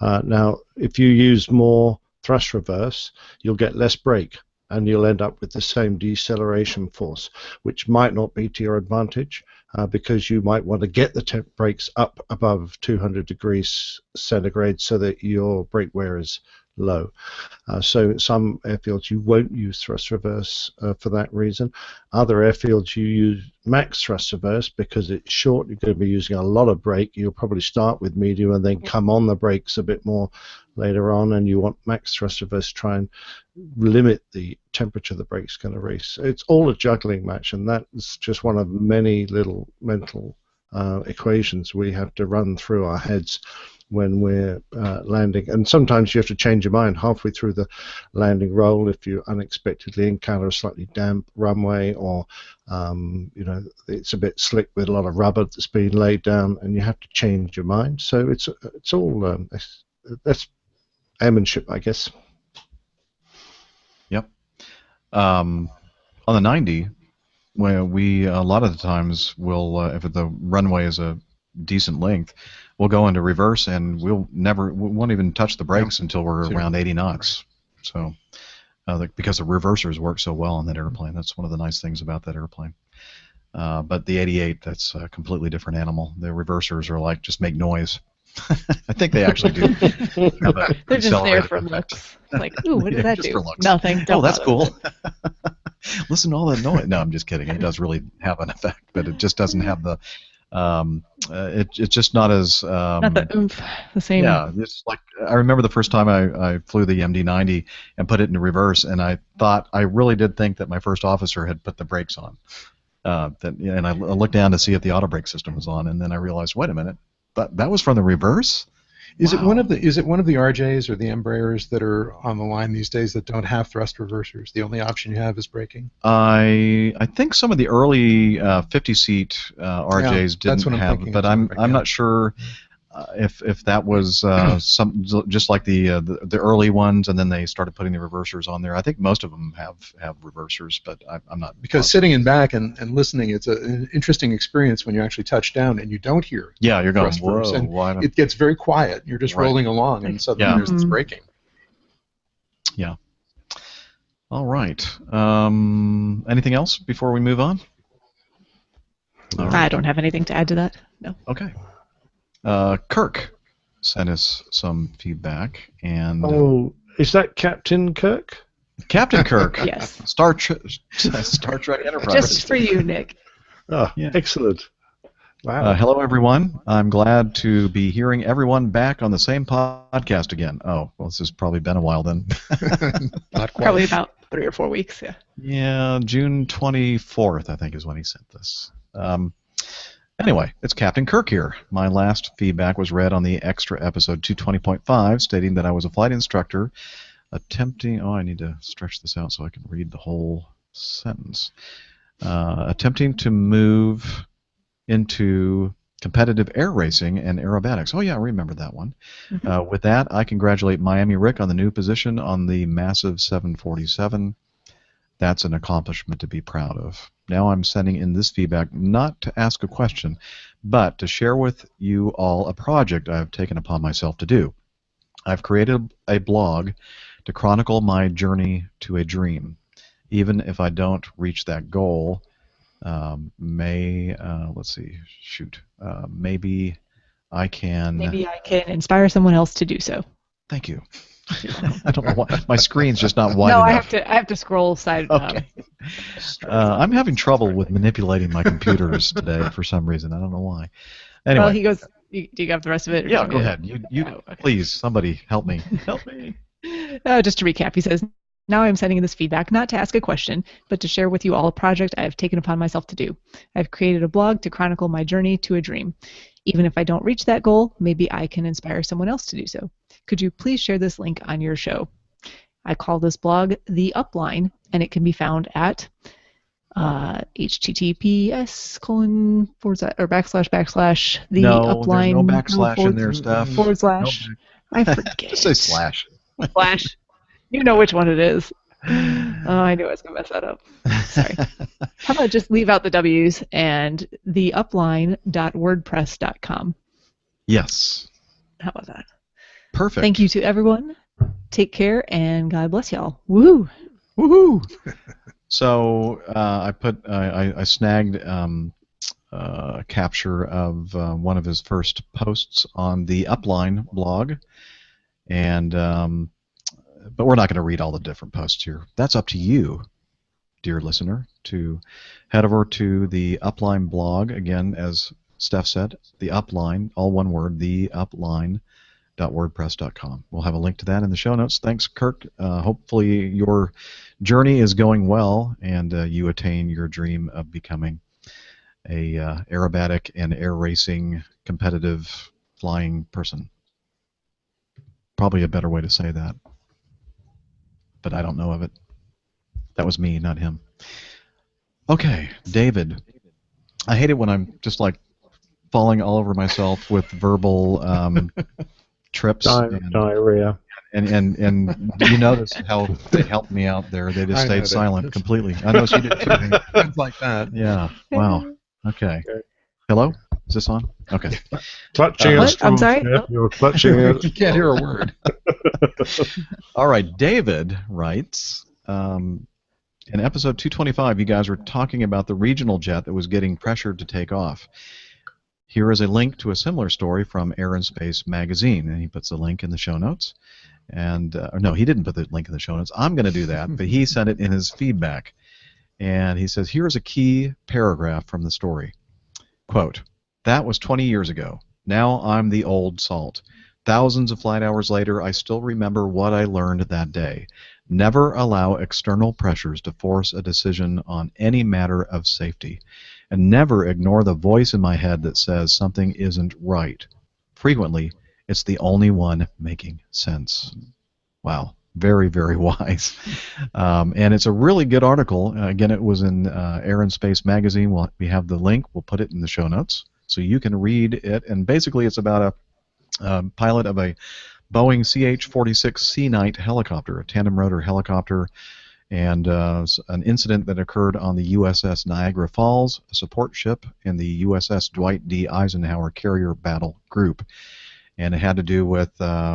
Now, if you use more thrust reverse, you'll get less brake, and you'll end up with the same deceleration force, which might not be to your advantage because you might want to get the brakes up above 200 degrees centigrade so that your brake wear is low. So some airfields you won't use thrust reverse for that reason. Other airfields you use max thrust reverse because it's short, you're going to be using a lot of brake. You'll probably start with medium and then come on the brakes a bit more later on, and you want max thrust reverse to try and limit the temperature the brake's going to reach. It's all a juggling match, and that's just one of many little mental equations we have to run through our heads when we're landing. And sometimes you have to change your mind halfway through the landing roll if you unexpectedly encounter a slightly damp runway, or you know, it's a bit slick with a lot of rubber that's been laid down, and you have to change your mind. So it's all that's airmanship, I guess. Yep. On the 90, where we a lot of the times will, if the runway is a decent length, we'll go into reverse and we won't even touch the brakes until we're around 80 knots. So because the reversers work so well on that airplane, that's one of the nice things about that airplane. But the 88, that's a completely different animal. The reversers are like just make noise. I think they actually do. They're just there for looks. Like, ooh, what does that do? Nothing. Oh, that's cool. Listen to all that noise. No, I'm just kidding. It does really have an effect, but it just doesn't have the. It's just not as. Not the oomph, the same. Yeah, it's like I remember the first time I flew the MD-90 and put it into reverse, and I really did think that my first officer had put the brakes on. And I looked down to see if the auto brake system was on, and then I realized, wait a minute. But that was from the reverse? Is it one of the RJs or the Embraers that are on the line these days that don't have thrust reversers? The only option you have is braking. I think some of the early 50-seat RJs didn't have, but I'm not sure if that was some just like the early ones, and then they started putting the reversers on there. I think most of them have reversers, but I'm not. Because sitting in back and listening, it's an interesting experience when you actually touch down and you don't hear. Yeah, you're going, whoa, and it gets very quiet. You're just rolling along, and suddenly there's this braking. Yeah. All right. Anything else before we move on? I don't have anything to add to that. No. Okay. Kirk sent us some feedback, and is that Captain Kirk? Captain Kirk. Yes. Star Trek Enterprise. Just for you, Nick. Oh, yeah. Excellent. Wow. Hello, everyone. I'm glad to be hearing everyone back on the same podcast again. Oh, well, this has probably been a while then. Not quite. Probably about 3 or 4 weeks, yeah. Yeah, June 24th, I think, is when he sent this. Anyway, it's Captain Kirk here. My last feedback was read on the extra episode 220.5, stating that I was a flight instructor attempting... Oh, I need to stretch this out so I can read the whole sentence. Attempting to move into competitive air racing and aerobatics. Oh, yeah, I remember that one. Mm-hmm. With that, I congratulate Miami Rick on the new position on the massive 747. That's an accomplishment to be proud of. Now I'm sending in this feedback not to ask a question, but to share with you all a project I have taken upon myself to do. I've created a blog to chronicle my journey to a dream. Even if I don't reach that goal, maybe I can... Maybe I can inspire someone else to do so. Thank you. I don't know why my screen's just not wide enough. No, I have to scroll side. Okay. I'm having trouble with manipulating my computers today for some reason. I don't know why. Anyway. Well, he goes, Do you got the rest of it? Or do you Yeah, want go me to- ahead. You Oh, okay. please, somebody help me. Help me. Just to recap, he says, now I'm sending this feedback not to ask a question, but to share with you all a project I have taken upon myself to do. I've created a blog to chronicle my journey to a dream. Even if I don't reach that goal, maybe I can inspire someone else to do so. Could you please share this link on your show? I call this blog The Upline, and it can be found at https colon forward slash or backslash the No, upline there's no backslash in there, Steph. forward slash. I forget. Just say slash. Slash. You know which one it is. Oh, I knew I was going to mess that up. Sorry. How about just leave out the W's and theupline.wordpress.com. Yes. How about that? Perfect. Thank you to everyone. Take care, and God bless y'all. Woohoo! Woohoo! So I snagged a capture of one of his first posts on the Upline blog, and but we're not going to read all the different posts here. That's up to you, dear listener, to head over to the Upline blog. Again, as Steph said, the Upline, all one word, the upline.wordpress.com. We'll have a link to that in the show notes. Thanks, Kirk. Hopefully your journey is going well, and you attain your dream of becoming a aerobatic and air racing competitive flying person. Probably a better way to say that, but I don't know of it. That was me, not him. Okay, David. I hate it when I'm just like falling all over myself with verbal trips. Diarrhea. And you notice how they helped me out there. They just stayed silent completely. I know she did too. Friends like that. Yeah. Wow. Okay. Hello? Is this on? Okay. Clutching What? I'm sorry? You're clutching it. You can't hear a word. All right. David writes, in episode 225, you guys were talking about the regional jet that was getting pressured to take off. Here is a link to a similar story from Air and Space magazine, and he puts a link in the show notes. And no, he didn't put the link in the show notes. I'm going to do that, but he sent it in his feedback. And he says, here's a key paragraph from the story. Quote, that was 20 years ago. Now I'm the old salt. Thousands of flight hours later, I still remember what I learned that day. Never allow external pressures to force a decision on any matter of safety. And never ignore the voice in my head that says something isn't right. Frequently, it's the only one making sense. Wow. Very, very wise. And it's a really good article. Again, it was in Air and Space magazine. We have the link. We'll put it in the show notes so you can read it. And basically, it's about a pilot of a Boeing CH-46C Knight helicopter, a tandem rotor helicopter, and an incident that occurred on the USS Niagara Falls, a support ship in the USS Dwight D. Eisenhower Carrier Battle Group. And it had to do with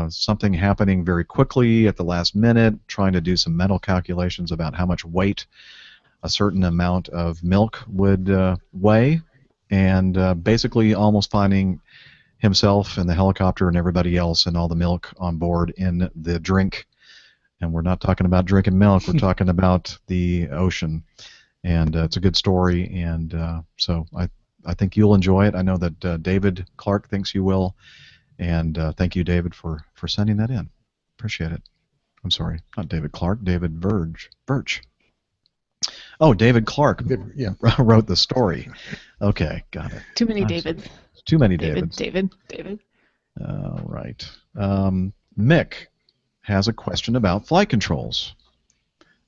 something happening very quickly at the last minute, trying to do some mental calculations about how much weight a certain amount of milk would weigh, and basically almost finding himself and the helicopter and everybody else and all the milk on board in the drink. And we're not talking about drinking milk, we're talking about the ocean. And it's a good story, and so I think you'll enjoy it. I know that David Clark thinks you will. And thank you, David, for sending that in. Appreciate it. I'm sorry, not David Clark, David Birch. Oh, David Clark wrote the story. Okay, got it. Too many Davids. Too many Davids. David. All right. Mick has a question about flight controls.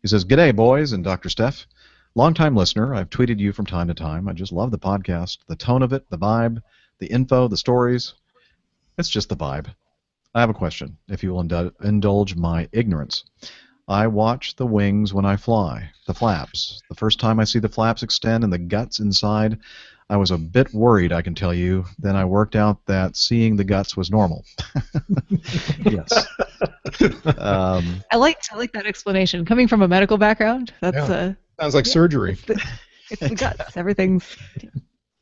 He says, "G'day, boys and Dr. Steph. Longtime listener. I've tweeted you from time to time. I just love the podcast, the tone of it, the vibe, the info, the stories. It's just the vibe. I have a question, if you will indulge my ignorance. I watch the wings when I fly, the flaps. The first time I see the flaps extend and the guts inside, I was a bit worried, I can tell you. Then I worked out that seeing the guts was normal." Yes. I like that explanation. Coming from a medical background, that's sounds like surgery. It's the guts. Everything's.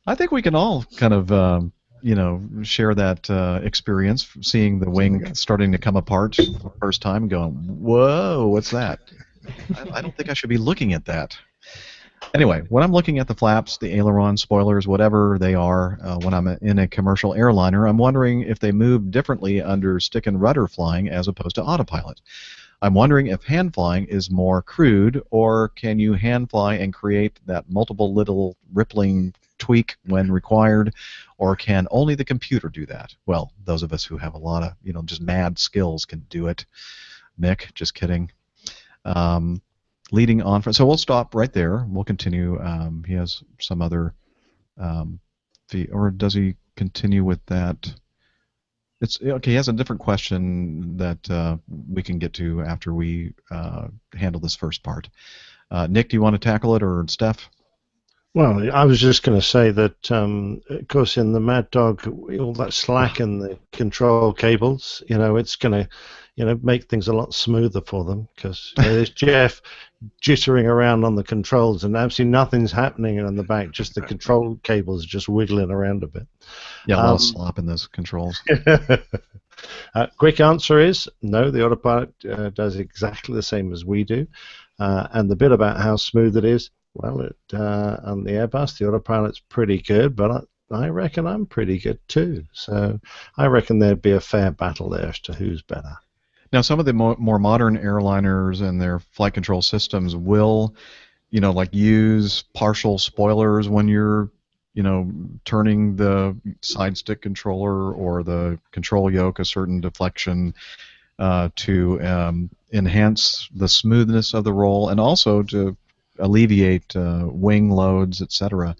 I think we can all kind of share that experience, seeing the wing starting to come apart for the first time and going, whoa, what's that? I don't think I should be looking at that. Anyway, when I'm looking at the flaps, the aileron, spoilers, whatever they are, when I'm in a commercial airliner, I'm wondering if they move differently under stick and rudder flying as opposed to autopilot. I'm wondering if hand flying is more crude, or can you hand fly and create that multiple little rippling tweak when required, or can only the computer do that? Well, those of us who have a lot of, just mad skills can do it. Mick, just kidding. Leading on from, so we'll stop right there. We'll continue. He has some other, or does he continue with that? It's okay. He has a different question that we can get to after we handle this first part. Nick, do you want to tackle it, or Steph? Well, I was just going to say that, of course, in the Mad Dog, all that slack in the control cables, it's going to, make things a lot smoother for them, because there's Jeff jittering around on the controls, and absolutely nothing's happening on the back, just the control cables just wiggling around a bit. Yeah, a lot of slop in those controls. Quick answer is no, the autopilot does exactly the same as we do. And the bit about how smooth it is, well, on the Airbus, the autopilot's pretty good, but I reckon I'm pretty good too. So I reckon there'd be a fair battle there as to who's better. Now, some of the more modern airliners and their flight control systems will, use partial spoilers when you're, turning the side stick controller or the control yoke a certain deflection to enhance the smoothness of the roll, and also to alleviate wing loads, etc.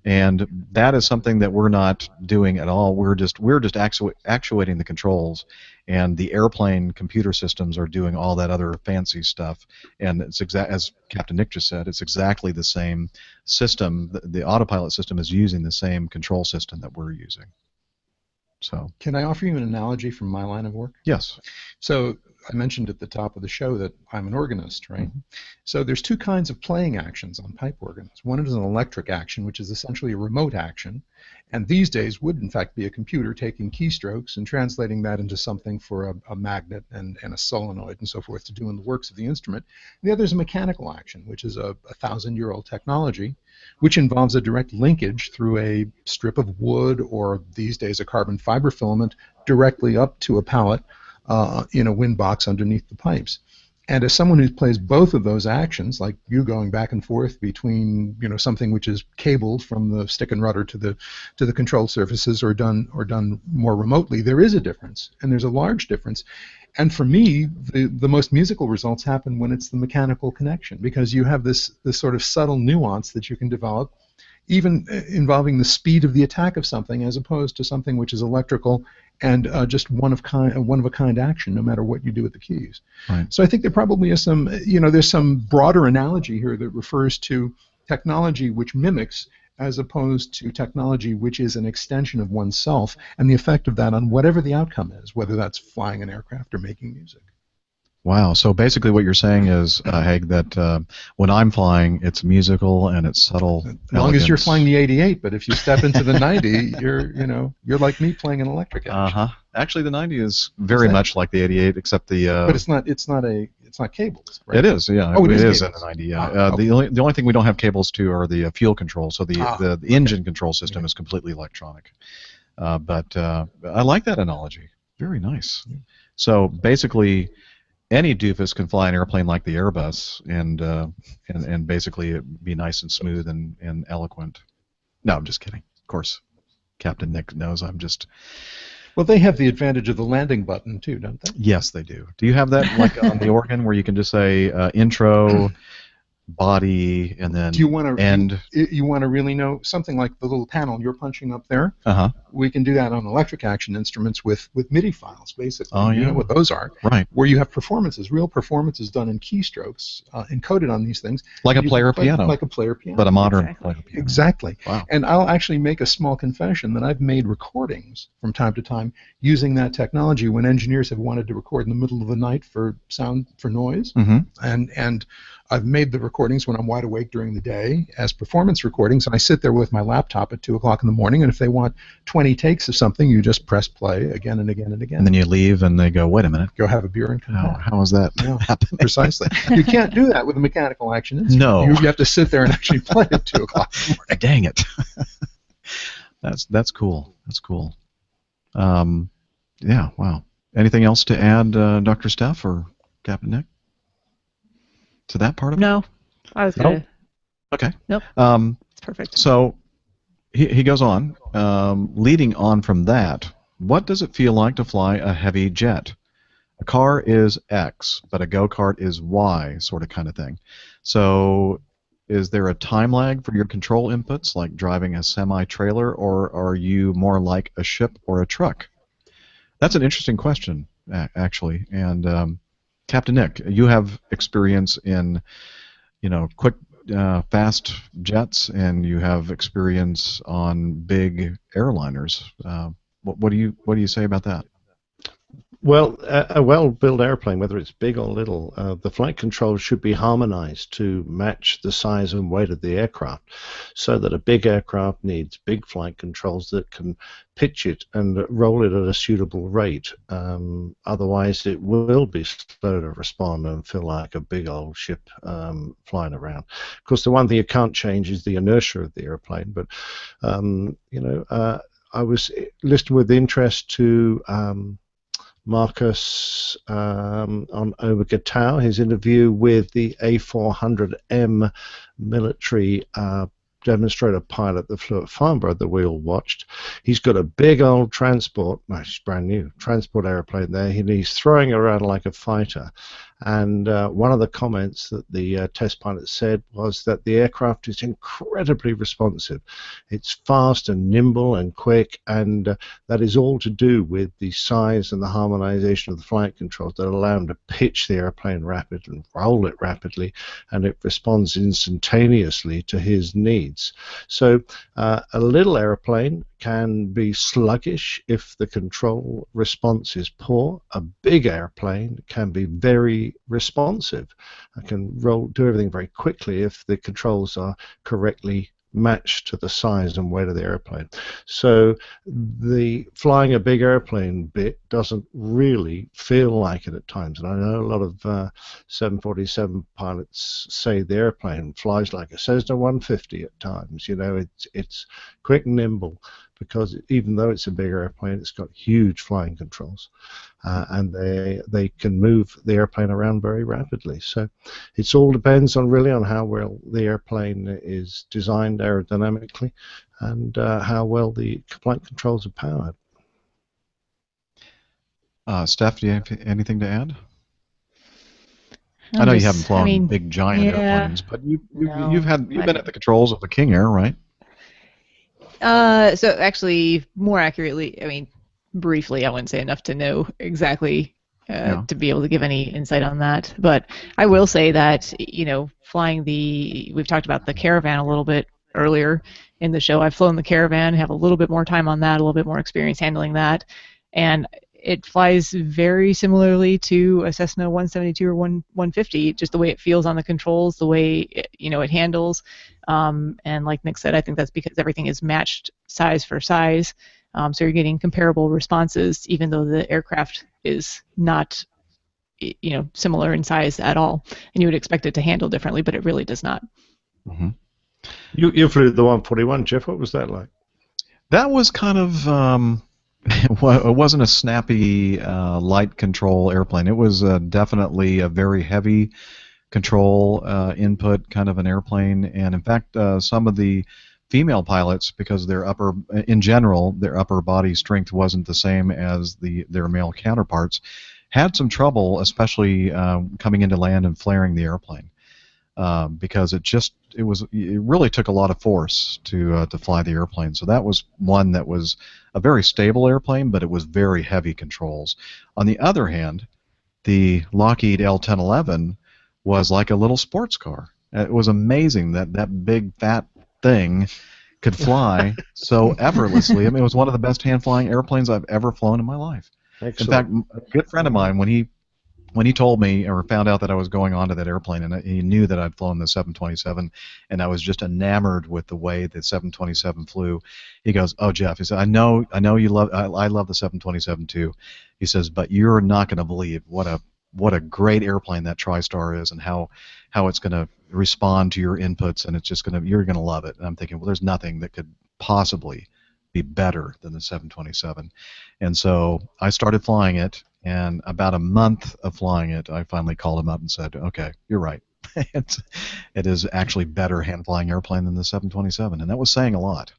And that is something that we're not doing at all. We're just actuating the controls, and the airplane computer systems are doing all that other fancy stuff. And it's as Captain Nick just said, it's exactly the same system. The autopilot system is using the same control system that we're using. So, can I offer you an analogy from my line of work? Yes. So I mentioned at the top of the show that I'm an organist, right? Mm-hmm. So there's two kinds of playing actions on pipe organs. One is an electric action, which is essentially a remote action, and these days would in fact be a computer taking keystrokes and translating that into something for a magnet and a solenoid and so forth to do in the works of the instrument. And the other is a mechanical action, which is a 1,000-year-old technology, which involves a direct linkage through a strip of wood, or these days a carbon fiber filament, directly up to a pallet in a wind box underneath the pipes. And as someone who plays both of those actions, like you going back and forth between something which is cabled from the stick and rudder to the control surfaces, or done more remotely, there is a difference, and there's a large difference. And for me, the most musical results happen when it's the mechanical connection, because you have this sort of subtle nuance that you can develop, even involving the speed of the attack of something, as opposed to something which is electrical and just one of a kind action, no matter what you do with the keys. Right. So I think there probably is some, there's some broader analogy here that refers to technology which mimics, as opposed to technology which is an extension of oneself, and the effect of that on whatever the outcome is, whether that's flying an aircraft or making music. Wow. So basically what you're saying is, Haig, that when I'm flying, it's musical and it's subtle. As long as you're flying the 88, but if you step into the 90, you're like me playing an electric action. Uh-huh. Actually, the 90 is very much like the 88, except the... but it's not cables, right? It is, yeah. Oh, it is cables. in the 90, yeah. The only thing we don't have cables to are the fuel control, so the engine control system is completely electronic. But I like that analogy. Very nice. Yeah. So basically, any doofus can fly an airplane like the Airbus, and basically it be nice and smooth and eloquent. No, I'm just kidding. Of course, Captain Nick knows I'm just... Well, they have the advantage of the landing button too, don't they? Yes, they do. Do you have that like on the organ, where you can just say intro, body, and then do you want to end? You want to really know something like the little panel you're punching up there? Uh-huh. We can do that on electric action instruments with MIDI files, basically. Oh, yeah. You know what those are. Right. Where you have real performances done in keystrokes, encoded on these things. Like a player piano. Like a player piano. But a modern player piano. Exactly. Wow. And I'll actually make a small confession that I've made recordings from time to time using that technology when engineers have wanted to record in the middle of the night for sound, for noise. Mm-hmm. And I've made the recordings when I'm wide awake during the day as performance recordings, and I sit there with my laptop at 2 o'clock in the morning, and if they want 20 takes of something, you just press play again and again and again. And then you leave, and they go, wait a minute. Go have a beer and come back. How is that happening? Precisely. You can't do that with a mechanical action instrument. No. You have to sit there and actually play at 2 o'clock in the morning. Dang it. That's cool. That's cool. Yeah, wow. Anything else to add, Dr. Steph or Captain Nick? To that part of it? No. I was going to... Okay. Nope. It's perfect. So he goes on. Leading on from that, what does it feel like to fly a heavy jet? A car is X, but a go-kart is Y, sort of kind of thing. So is there a time lag for your control inputs, like driving a semi-trailer, or are you more like a ship or a truck? That's an interesting question, actually. And Captain Nick, you have experience in, quick, fast jets, and you have experience on big airliners. What do you say about that? Well, a well-built airplane, whether it's big or little, the flight controls should be harmonized to match the size and weight of the aircraft, so that a big aircraft needs big flight controls that can pitch it and roll it at a suitable rate. Otherwise, it will be slow to respond and feel like a big old ship flying around. Of course, the one thing you can't change is the inertia of the airplane, but, I was listening with interest to Marcus on Overgatau, his interview with the A400M military demonstrator pilot that flew at Farnborough that we all watched. He's got a big old transport, it's brand new, transport airplane there, and he's throwing it around like a fighter. And one of the comments that the test pilot said was that the aircraft is incredibly responsive. It's fast and nimble and quick, and that is all to do with the size and the harmonization of the flight controls that allow him to pitch the airplane rapidly and roll it rapidly, and it responds instantaneously to his needs. So a little airplane can be sluggish if the control response is poor. A big airplane can be very responsive. I can do everything very quickly if the controls are correctly matched to the size and weight of the airplane. So the flying a big airplane bit doesn't really feel like it at times. And I know a lot of 747 pilots say the airplane flies like a Cessna 150 at times. It's quick and nimble, because even though it's a big airplane, it's got huge flying controls, and they can move the airplane around very rapidly. So it all depends on how well the airplane is designed aerodynamically, and how well the flight controls are powered. Steph, do you have anything to add? I know you haven't flown big giant airplanes, but you've been at the controls of the King Air, right? So actually, more accurately, briefly, I wouldn't say enough to know exactly to be able to give any insight on that. But I will say that, flying we've talked about the Caravan a little bit earlier in the show. I've flown the Caravan, have a little bit more time on that, a little bit more experience handling that, and it flies very similarly to a Cessna 172 or 150, just the way it feels on the controls, the way it handles. And like Nick said, I think that's because everything is matched size for size. So you're getting comparable responses, even though the aircraft is not similar in size at all. And you would expect it to handle differently, but it really does not. Mm-hmm. You flew the 141, Jeff. What was that like? That was kind of... it wasn't a snappy light control airplane. It was definitely a very heavy control input kind of an airplane. And in fact, some of the female pilots, because their upper body strength wasn't the same as their male counterparts, had some trouble, especially coming into land and flaring the airplane. Because it really took a lot of force to fly the airplane. So that was one that was a very stable airplane, but it was very heavy controls. On the other hand, the Lockheed L-1011 was like a little sports car. It was amazing that big fat thing could fly so effortlessly. It was one of the best hand flying airplanes I've ever flown in my life. Excellent. In fact, a good friend of mine, when he when he told me or found out that I was going onto that airplane, and he knew that I'd flown the 727, and I was just enamored with the way the 727 flew, he goes, "Oh, Jeff," he said, "I know you love. I love the 727 too." He says, "But you're not going to believe what a great airplane that TriStar is, and how it's going to respond to your inputs, and you're going to love it." And I'm thinking, well, there's nothing that could possibly be better than the 727. And so I started flying it, and about a month of flying it, I finally called him up and said, "Okay, you're right. It is actually better hand-flying airplane than the 727," and that was saying a lot.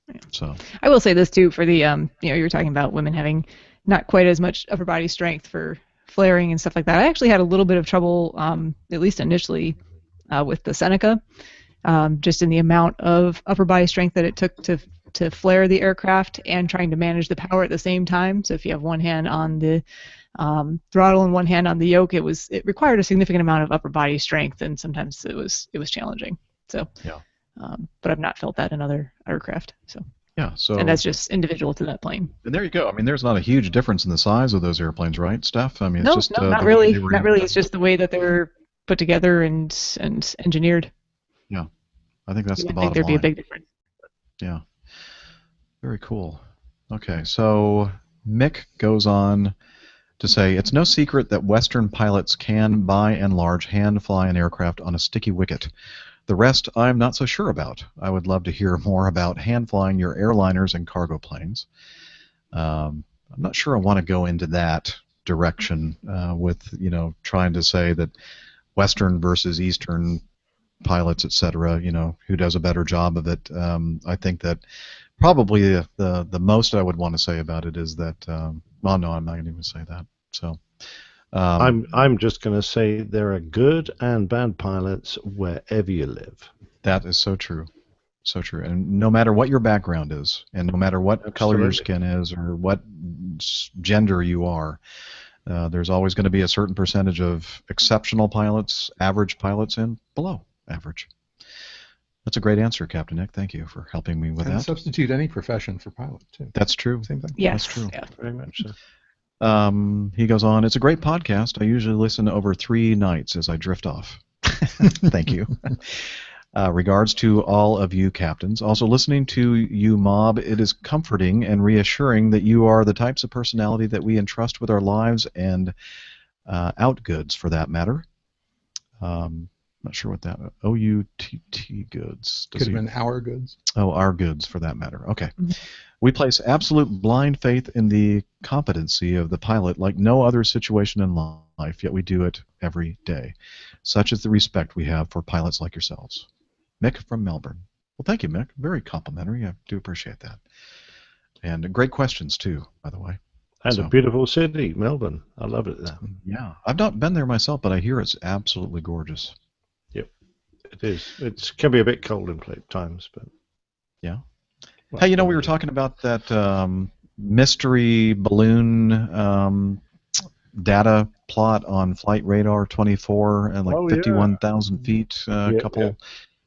Yeah. So I will say this too for the you were talking about women having not quite as much upper body strength for flaring and stuff like that. I actually had a little bit of trouble, at least initially, with the Seneca, just in the amount of upper body strength that it took to flare the aircraft and trying to manage the power at the same time. So if you have one hand on the throttle and one hand on the yoke, it required a significant amount of upper body strength, and sometimes it was challenging. So yeah. But I've not felt that in other aircraft. So yeah. So and that's just individual to that plane. And there you go. I mean, there's not a huge difference in the size of those airplanes, right, Steph? I mean, No, it's just not the really. way they were Not really. It's just the way that they're put together and engineered. Yeah, I think that's You the would bottom think there'd be a line. big difference. Yeah, very cool. Okay, so Mick goes on to say, "It's no secret that Western pilots can, by and large, hand fly an aircraft on a sticky wicket. The rest I'm not so sure about. I would love to hear more about hand flying your airliners and cargo planes." I'm not sure I want to go into that direction with trying to say that Western versus Eastern pilots, etc. Who does a better job of it. I think that probably the most I would want to say about it is that. Well, no, I'm not going to even say that. So. I'm just going to say there are good and bad pilots wherever you live. That is so true. So true. And no matter what your background is, and no matter what color your skin is, or what gender you are, there's always going to be a certain percentage of exceptional pilots, average pilots, and below average. That's a great answer, Captain Nick. Thank you for helping me with that. And substitute any profession for pilot, too. That's true. Same thing. Yes. That's true. Yeah. Very much so. He goes on, "It's a great podcast. I usually listen over 3 nights as I drift off." Thank you. Regards to all of you captains. Also listening to you, Mob, it is comforting and reassuring that you are the types of personality that we entrust with our lives and outgoods, for that matter. Not sure what that OUTT goods. Could have been our goods. Oh, our goods, for that matter. Okay. Mm-hmm. We place absolute blind faith in the competency of the pilot like no other situation in life, yet we do it every day. Such is the respect we have for pilots like yourselves. Mick from Melbourne. Well, thank you, Mick. Very complimentary. I do appreciate that. And great questions, too, by the way. And a beautiful city, Melbourne. I love it there. Yeah. I've not been there myself, but I hear it's absolutely gorgeous. Yep. It is. It can be a bit cold in times, but... Yeah. Well, hey, we were talking about that mystery balloon data plot on Flight Radar 24 and 51,000 feet a couple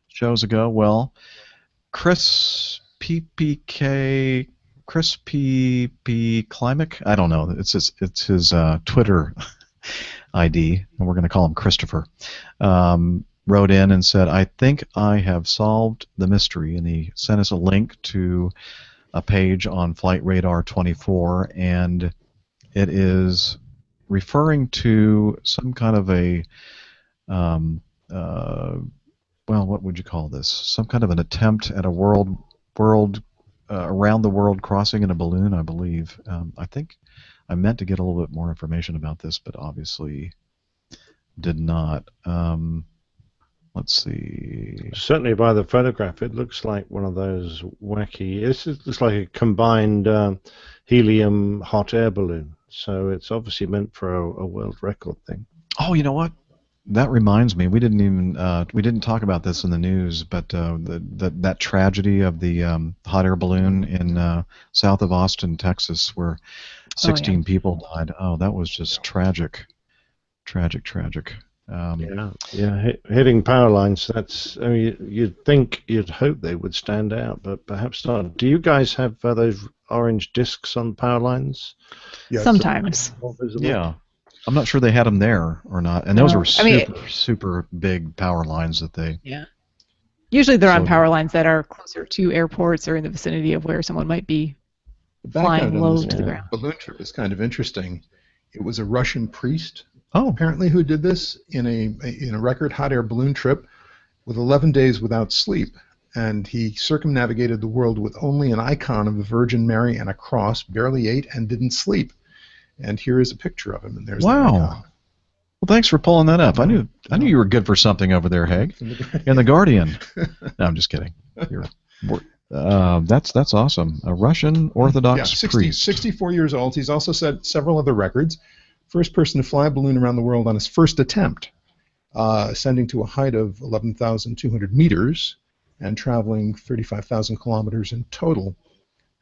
shows ago. Well, Chris PPK Climac, I don't know. It's his Twitter ID, and we're going to call him Christopher. Wrote in and said, "I think I have solved the mystery," and he sent us a link to a page on Flight Radar 24, and it is referring to some kind of a what would you call this? Some kind of an attempt at a world around the world crossing in a balloon, I believe. I think I meant to get a little bit more information about this, but obviously did not. Let's see. Certainly by the photograph, it looks like one of those wacky... It looks like a combined helium hot air balloon. So it's obviously meant for a world record thing. Oh, you know what? That reminds me. We didn't talk about this in the news, but that tragedy of the hot air balloon in south of Austin, Texas, where 16 people died. Oh, that was just tragic. Tragic. Hitting power lines. That's. I mean, you'd hope they would stand out, but perhaps not. Do you guys have those orange discs on power lines? Yeah, sometimes. Yeah. I'm not sure they had them there or not. And those No, were I mean, super big power lines that they. yeah. Usually they're on So- power lines that are closer to airports or in the vicinity of where someone might be The flying background on low this to the ground. balloon trip is kind of interesting. It was a Russian priest, Oh, apparently, who did this in a record hot air balloon trip with 11 days without sleep. And he circumnavigated the world with only an icon of the Virgin Mary and a cross, barely ate, and didn't sleep. And here is a picture of him, and there's the wow. icon. Well, thanks for pulling that up. I knew you were good for something over there, Haig. In the Guardian. No, I'm just kidding. That's awesome. A Russian Orthodox priest. 64 years old. He's also set several other records. First person to fly a balloon around the world on his first attempt, ascending to a height of 11,200 meters and traveling 35,000 kilometers in total.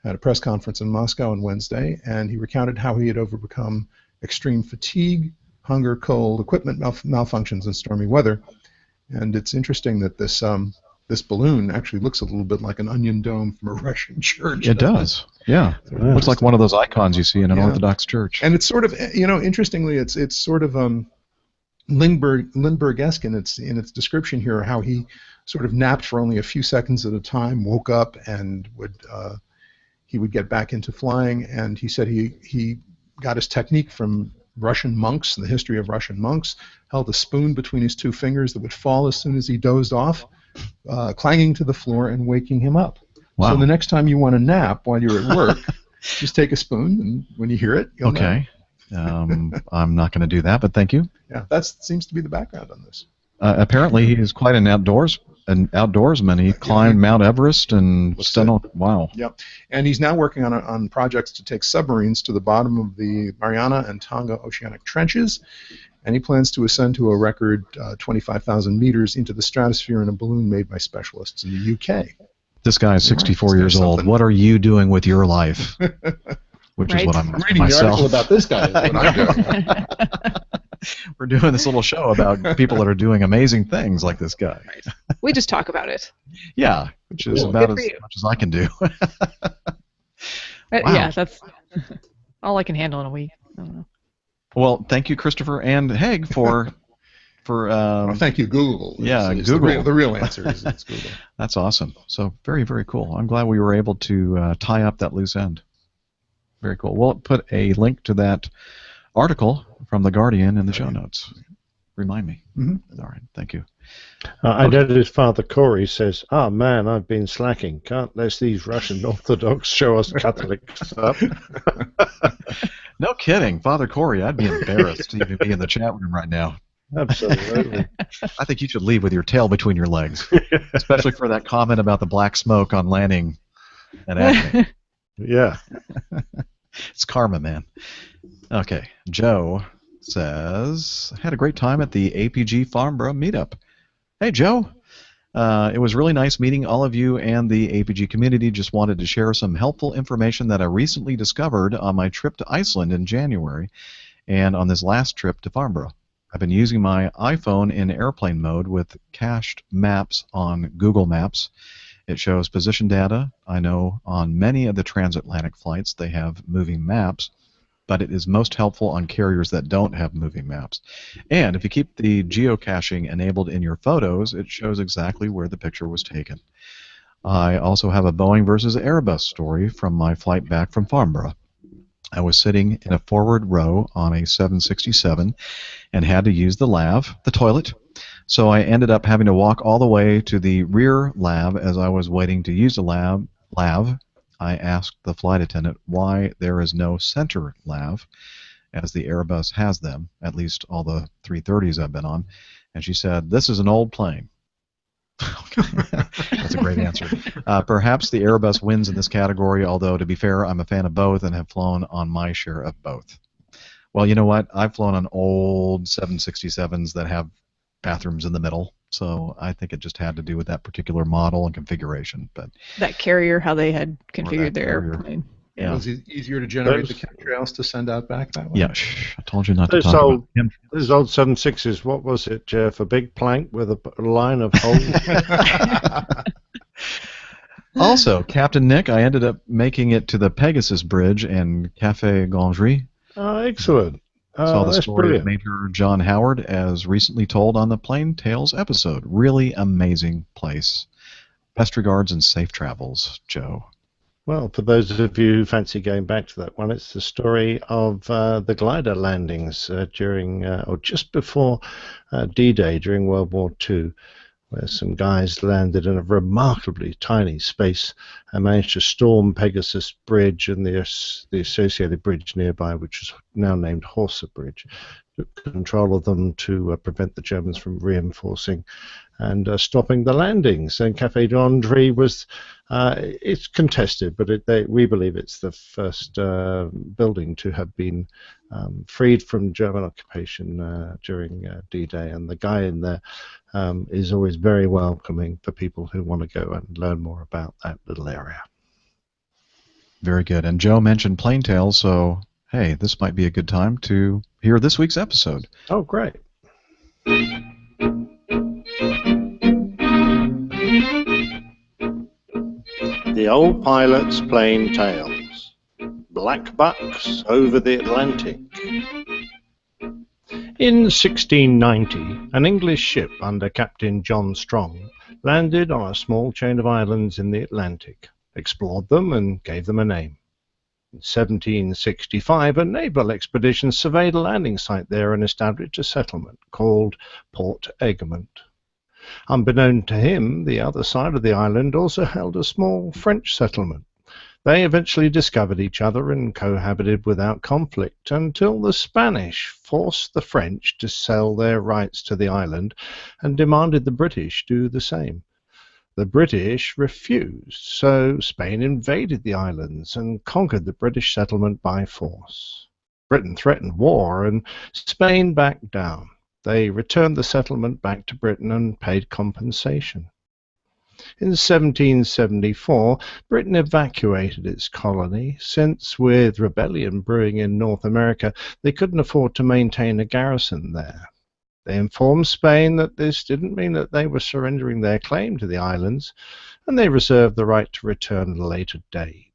Had a press conference in Moscow on Wednesday, and he recounted how he had overcome extreme fatigue, hunger, cold, equipment malfunctions, and stormy weather. And it's interesting that this balloon actually looks a little bit like an onion dome from a Russian church. It does. Yeah. Looks like one of those icons you see in an Orthodox church. And it's sort of, interestingly, it's sort of Lindbergh-esque in its description here, how he sort of napped for only a few seconds at a time, woke up, and he would get back into flying. And he said he got his technique from Russian monks, the history of Russian monks, held a spoon between his two fingers that would fall as soon as he dozed off, clanging to the floor and waking him up. Wow. So the next time you want to nap while you're at work, just take a spoon, and when you hear it, you'll know. I'm not going to do that, but thank you. Yeah, that seems to be the background on this. Apparently, he is quite an outdoorsman. He climbed Mount Everest and wow. Yep, and he's now working on projects to take submarines to the bottom of the Mariana and Tonga oceanic trenches, and he plans to ascend to a record 25,000 meters into the stratosphere in a balloon made by specialists in the UK. This guy is 64 years old. What are you doing with your life? Which is what I'm reading myself. the article about this guy. Is what I'm doing. We're doing this little show about people that are doing amazing things like this guy. Right. We just talk about it. Yeah, which is about as much as I can do. Wow. Yeah, that's all I can handle in a week. I don't know. Well, thank you, Christopher and Haig, for thank you, Google. Yeah, it's Google. The real answer is it's Google. That's awesome. So very, very cool. I'm glad we were able to tie up that loose end. Very cool. We'll put a link to that article from The Guardian in the show notes. Remind me. Mm-hmm. All right. Thank you. I noticed Father Corey says, man, I've been slacking. Can't let these Russian Orthodox show us Catholics up. No kidding. Father Corey, I'd be embarrassed to even be in the chat room right now. Absolutely. I think you should leave with your tail between your legs, especially for that comment about the black smoke on landing at Acme. Yeah. It's karma, man. Okay. Joe says, had a great time at the APG Farnborough meetup. Hey, Joe. It was really nice meeting all of you and the APG community. Just wanted to share some helpful information that I recently discovered on my trip to Iceland in January and on this last trip to Farnborough. I've been using my iPhone in airplane mode with cached maps on Google Maps. It shows position data. I know on many of the transatlantic flights they have moving maps, but it is most helpful on carriers that don't have moving maps. And if you keep the geocaching enabled in your photos, it shows exactly where the picture was taken. I also have a Boeing versus Airbus story from my flight back from Farnborough. I was sitting in a forward row on a 767 and had to use the lav, the toilet. So I ended up having to walk all the way to the rear lav as I was waiting to use the lav. I asked the flight attendant why there is no center lav, as the Airbus has them, at least all the 330s I've been on, and she said, "This is an old plane." That's a great answer. Perhaps the Airbus wins in this category, although, to be fair, I'm a fan of both and have flown on my share of both. Well, you know what? I've flown on old 767s that have bathrooms in the middle, so I think it just had to do with that particular model and configuration. But that carrier, how they had configured their airplane. Yeah. Was it easier to generate the chemtrails to send out back that way? Yeah, I told you not to talk about him. Those old 76s, what was it, Jeff? A big plank with a line of holes? Also, Captain Nick, I ended up making it to the Pegasus Bridge and Café Gangerie. Oh, excellent. Saw the That's story of brilliant. Major John Howard as recently told on the Plain Tales episode. Really amazing place. Best regards and safe travels, Joe. Well, for those of you who fancy going back to that one, it's the story of the glider landings during or just before D-Day during World War II, where some guys landed in a remarkably tiny space and managed to storm Pegasus Bridge and the associated bridge nearby, which is now named Horsa Bridge, took control of them to prevent the Germans from reinforcing and stopping the landings. And Café d'André was, it's contested, but we believe it's the first building to have been freed from German occupation during D-Day. And the guy in there is always very welcoming for people who want to go and learn more about that little area. Very good. And Joe mentioned Plain Tales, so hey, this might be a good time to hear this week's episode. Oh, great. The Old Pilot's Plain Tales. Black Bucks over the Atlantic. In 1690, an English ship under Captain John Strong landed on a small chain of islands in the Atlantic, explored them and gave them a name. In 1765, a naval expedition surveyed a landing site there and established a settlement called Port Egmont. Unbeknown to him, the other side of the island also held a small French settlement. They eventually discovered each other and cohabited without conflict until the Spanish forced the French to sell their rights to the island and demanded the British do the same. The British refused, so Spain invaded the islands and conquered the British settlement by force. Britain threatened war and Spain backed down. They returned the settlement back to Britain and paid compensation. In 1774, Britain evacuated its colony, since with rebellion brewing in North America, they couldn't afford to maintain a garrison there. They informed Spain that this didn't mean that they were surrendering their claim to the islands, and they reserved the right to return at a later date.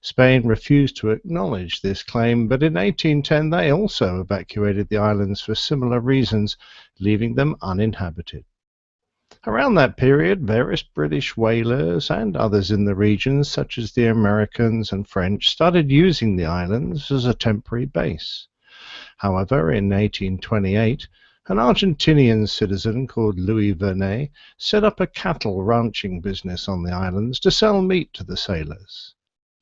Spain refused to acknowledge this claim, but in 1810 they also evacuated the islands for similar reasons, leaving them uninhabited. Around that period, various British whalers and others in the region, such as the Americans and French, started using the islands as a temporary base. However, in 1828, an Argentinian citizen called Louis Vernet set up a cattle ranching business on the islands to sell meat to the sailors.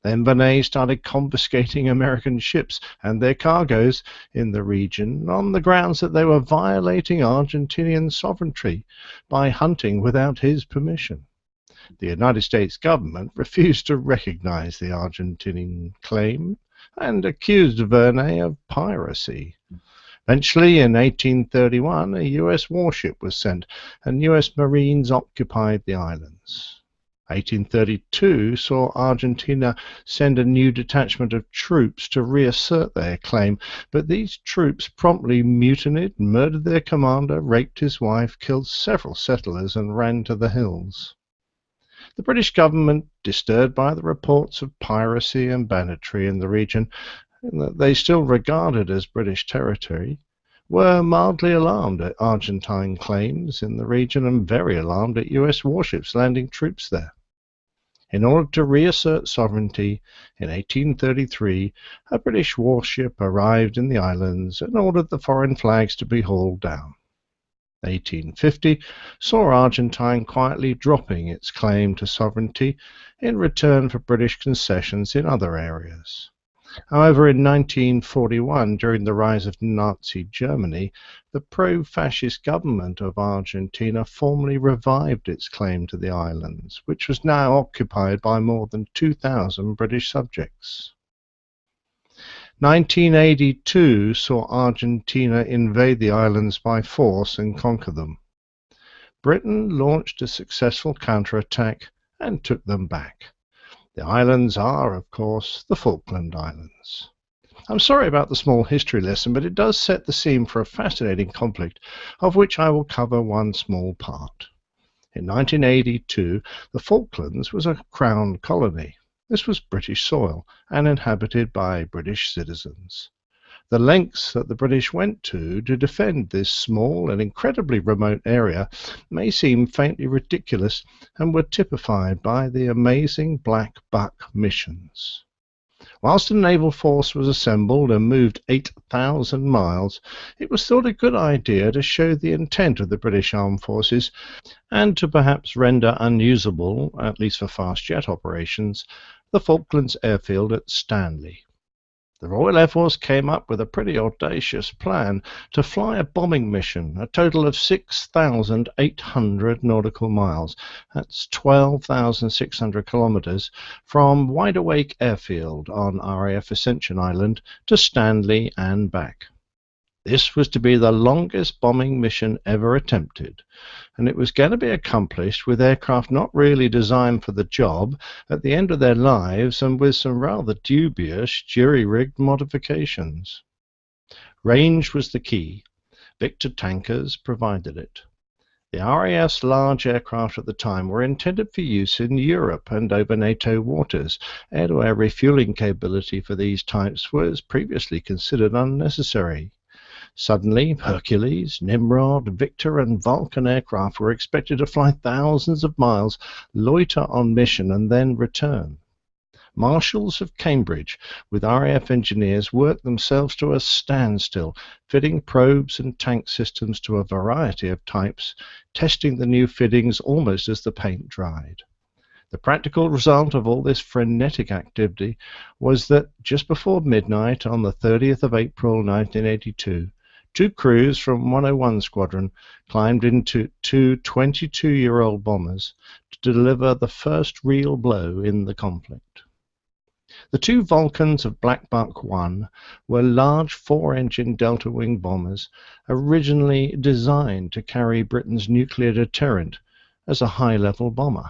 Then Vernet started confiscating American ships and their cargoes in the region on the grounds that they were violating Argentinian sovereignty by hunting without his permission. The United States government refused to recognize the Argentinian claim and accused Vernet of piracy. Eventually, in 1831, a U.S. warship was sent, and U.S. Marines occupied the islands. 1832 saw Argentina send a new detachment of troops to reassert their claim, but these troops promptly mutinied, murdered their commander, raped his wife, killed several settlers, and ran to the hills. The British government, disturbed by the reports of piracy and banditry in the region that they still regarded as British territory, were mildly alarmed at Argentine claims in the region and very alarmed at U.S. warships landing troops there. In order to reassert sovereignty, in 1833, a British warship arrived in the islands and ordered the foreign flags to be hauled down. 1850 saw Argentine quietly dropping its claim to sovereignty in return for British concessions in other areas. However, in 1941, during the rise of Nazi Germany, the pro-fascist government of Argentina formally revived its claim to the islands, which was now occupied by more than 2,000 British subjects. 1982 saw Argentina invade the islands by force and conquer them. Britain launched a successful counterattack and took them back. The islands are, of course, the Falkland Islands. I'm sorry about the small history lesson, but it does set the scene for a fascinating conflict, of which I will cover one small part. In 1982, the Falklands was a crown colony. This was British soil and inhabited by British citizens. The lengths that the British went to defend this small and incredibly remote area may seem faintly ridiculous and were typified by the amazing Black Buck missions. Whilst a naval force was assembled and moved 8,000 miles, it was thought a good idea to show the intent of the British Armed Forces and to perhaps render unusable, at least for fast jet operations, the Falklands airfield at Stanley. The Royal Air Force came up with a pretty audacious plan to fly a bombing mission, a total of 6,800 nautical miles, that's 12,600 kilometers, from Wide Awake Airfield on RAF Ascension Island to Stanley and back. This was to be the longest bombing mission ever attempted, and it was going to be accomplished with aircraft not really designed for the job at the end of their lives and with some rather dubious jury-rigged modifications. Range was the key. Victor tankers provided it. The RAF's large aircraft at the time were intended for use in Europe and over NATO waters. Air-to-air refueling capability for these types was previously considered unnecessary. Suddenly, Hercules, Nimrod, Victor and Vulcan aircraft were expected to fly thousands of miles, loiter on mission and then return. Marshals of Cambridge, with RAF engineers, worked themselves to a standstill, fitting probes and tank systems to a variety of types, testing the new fittings almost as the paint dried. The practical result of all this frenetic activity was that just before midnight on the 30th of April 1982, two crews from 101 Squadron climbed into two 22-year-old bombers to deliver the first real blow in the conflict. The two Vulcans of Black Buck 1 were large four-engine delta-wing bombers originally designed to carry Britain's nuclear deterrent as a high-level bomber.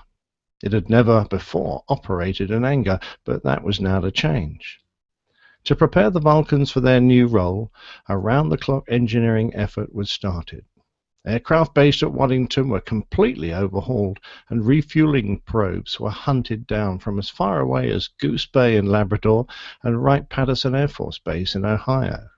It had never before operated in anger, but that was now to change. To prepare the Vulcans for their new role, a round-the-clock engineering effort was started. Aircraft based at Waddington were completely overhauled, and refueling probes were hunted down from as far away as Goose Bay in Labrador and Wright-Patterson Air Force Base in Ohio.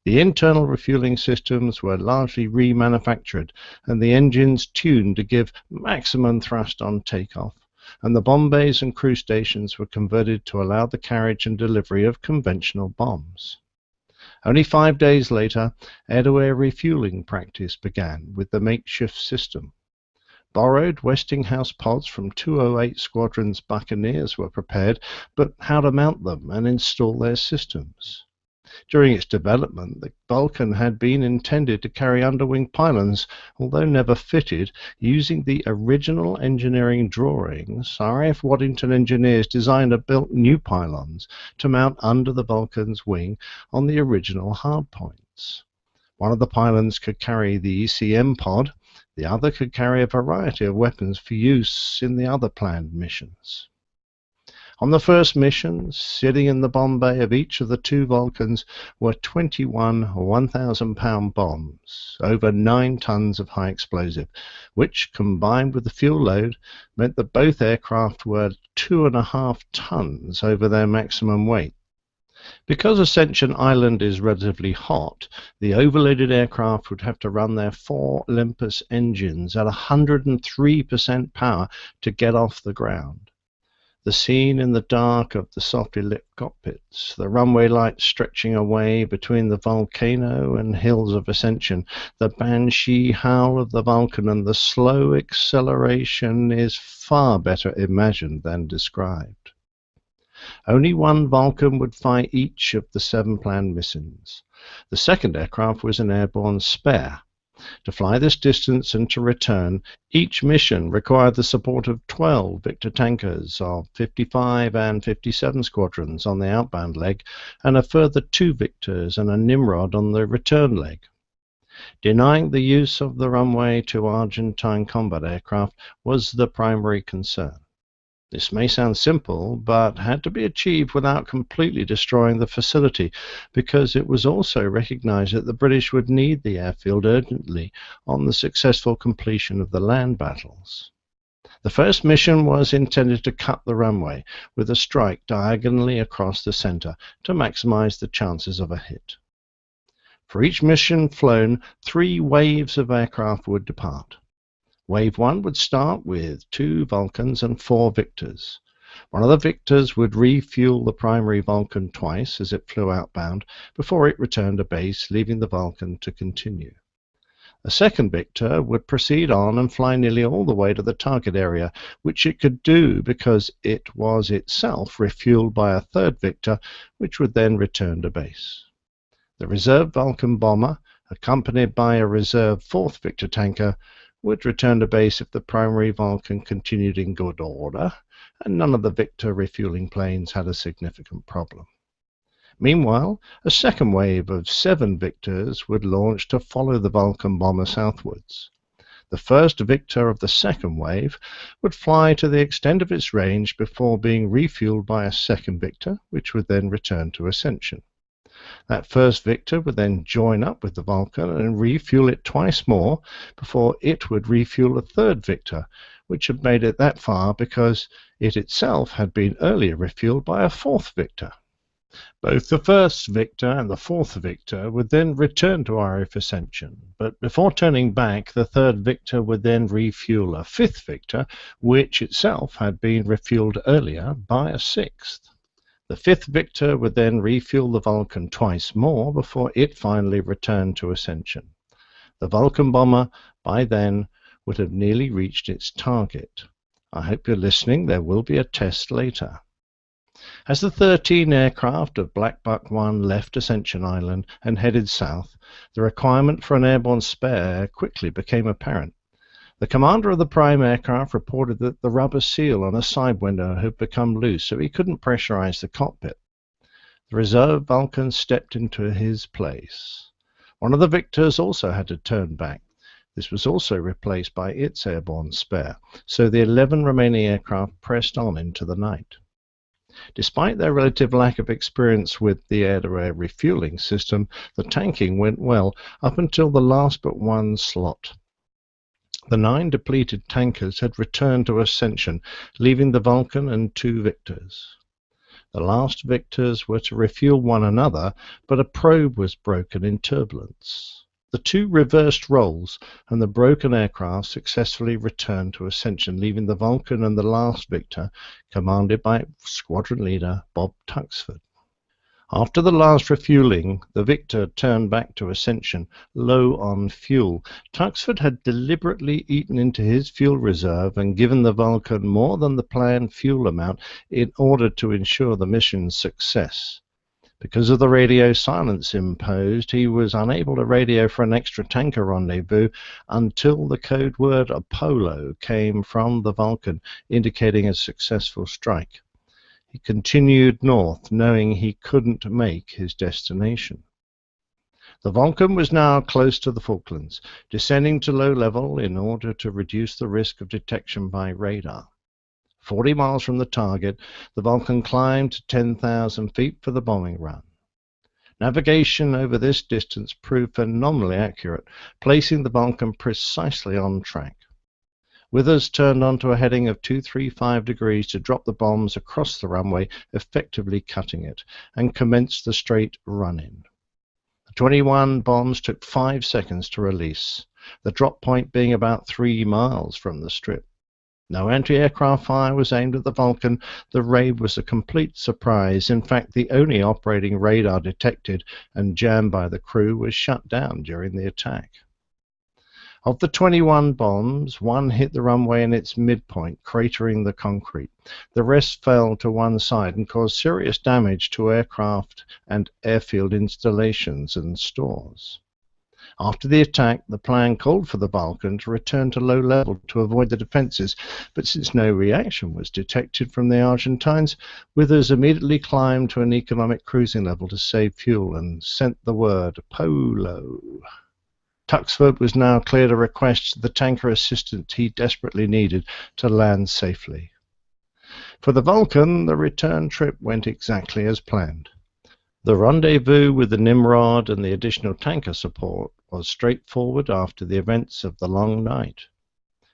The internal refueling systems were largely remanufactured, and the engines tuned to give maximum thrust on takeoff, and the bomb bays and crew stations were converted to allow the carriage and delivery of conventional bombs. Only 5 days later, air-to-air refueling practice began with the makeshift system. Borrowed Westinghouse pods from 208 Squadron's Buccaneers were prepared, but how to mount them and install their systems? During its development, the Vulcan had been intended to carry underwing pylons, although never fitted. Using the original engineering drawings, RAF Waddington engineers designed and built new pylons to mount under the Vulcan's wing on the original hardpoints. One of the pylons could carry the ECM pod, the other could carry a variety of weapons for use in the other planned missions. On the first mission, sitting in the bomb bay of each of the two Vulcans were 21 1,000-pound bombs, over 9 tons of high explosive, which, combined with the fuel load, meant that both aircraft were 2.5 tons over their maximum weight. Because Ascension Island is relatively hot, the overloaded aircraft would have to run their 4 Olympus engines at 103% power to get off the ground. The scene in the dark of the softly lit cockpits, the runway lights stretching away between the volcano and hills of Ascension, the banshee howl of the Vulcan, and the slow acceleration is far better imagined than described. Only one Vulcan would fly each of the 7 planned missions. The second aircraft was an airborne spare. To fly this distance and to return, each mission required the support of 12 Victor tankers of 55 and 57 squadrons on the outbound leg, and a further 2 Victors and a Nimrod on the return leg. Denying the use of the runway to Argentine combat aircraft was the primary concern. This may sound simple, but had to be achieved without completely destroying the facility, because it was also recognized that the British would need the airfield urgently on the successful completion of the land battles. The first mission was intended to cut the runway with a strike diagonally across the center to maximize the chances of a hit. For each mission flown, 3 waves of aircraft would depart. Wave 1 would start with 2 Vulcans and 4 Victors. One of the Victors would refuel the primary Vulcan twice as it flew outbound before it returned to base, leaving the Vulcan to continue. A second Victor would proceed on and fly nearly all the way to the target area, which it could do because it was itself refueled by a third Victor, which would then return to base. The reserve Vulcan bomber, accompanied by a reserve fourth Victor tanker, would return to base if the primary Vulcan continued in good order, and none of the Victor refueling planes had a significant problem. Meanwhile, a second wave of 7 Victors would launch to follow the Vulcan bomber southwards. The first Victor of the second wave would fly to the extent of its range before being refueled by a second Victor, which would then return to Ascension. That first Victor would then join up with the Vulcan and refuel it twice more before it would refuel a third Victor, which had made it that far because it itself had been earlier refueled by a fourth Victor. Both the first Victor and the fourth Victor would then return to RF Ascension, but before turning back, the third Victor would then refuel a fifth Victor, which itself had been refueled earlier by a sixth. The fifth Victor would then refuel the Vulcan twice more before it finally returned to Ascension. The Vulcan bomber, by then, would have nearly reached its target. I hope you're listening. There will be a test later. As the 13 aircraft of Black Buck 1 left Ascension Island and headed south, the requirement for an airborne spare quickly became apparent. The commander of the prime aircraft reported that the rubber seal on a side window had become loose, so he couldn't pressurize the cockpit. The reserve Vulcan stepped into his place. One of the Victors also had to turn back. This was also replaced by its airborne spare, so the 11 remaining aircraft pressed on into the night. Despite their relative lack of experience with the air-to-air refueling system, the tanking went well up until the last but one slot. The 9 depleted tankers had returned to Ascension, leaving the Vulcan and 2 Victors. The last Victors were to refuel one another, but a probe was broken in turbulence. The 2 reversed roles, and the broken aircraft successfully returned to Ascension, leaving the Vulcan and the last Victor, commanded by squadron leader Bob Tuxford. After the last refueling, the Victor turned back to Ascension, low on fuel. Tuxford had deliberately eaten into his fuel reserve and given the Vulcan more than the planned fuel amount in order to ensure the mission's success. Because of the radio silence imposed, he was unable to radio for an extra tanker rendezvous until the code word Apollo came from the Vulcan, indicating a successful strike. He continued north, knowing he couldn't make his destination. The Vulcan was now close to the Falklands, descending to low level in order to reduce the risk of detection by radar. 40 miles from the target, the Vulcan climbed to 10,000 feet for the bombing run. Navigation over this distance proved phenomenally accurate, placing the Vulcan precisely on track. Withers turned onto a heading of 235 degrees to drop the bombs across the runway, effectively cutting it, and commenced the straight run-in. The 21 bombs took 5 seconds to release, the drop point being about 3 miles from the strip. No anti-aircraft fire was aimed at the Vulcan. The raid was a complete surprise. In fact, the only operating radar detected and jammed by the crew was shut down during the attack. Of the 21 bombs, 1 hit the runway in its midpoint, cratering the concrete. The rest fell to one side and caused serious damage to aircraft and airfield installations and stores. After the attack, the plan called for the Vulcan to return to low level to avoid the defences, but since no reaction was detected from the Argentines, Withers immediately climbed to an economic cruising level to save fuel and sent the word Polo. Tuxford was now clear to request the tanker assistance he desperately needed to land safely. For the Vulcan, the return trip went exactly as planned. The rendezvous with the Nimrod and the additional tanker support was straightforward after the events of the long night.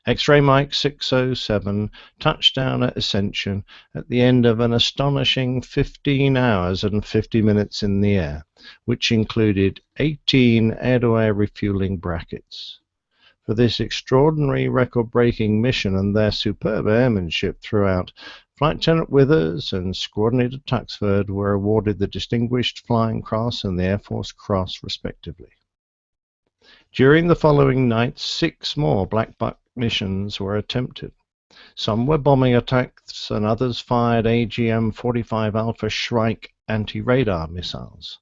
X-ray Mike 607 touched down at Ascension at the end of an astonishing 15 hours and 50 minutes in the air, which included 18 air-to-air refueling brackets. For this extraordinary record-breaking mission and their superb airmanship throughout, Flight Lieutenant Withers and Squadron Leader Tuxford were awarded the Distinguished Flying Cross and the Air Force Cross, respectively. During the following night, 6 more Black Buck missions were attempted. Some were bombing attacks and others fired AGM-45 Alpha Shrike anti-radar missiles.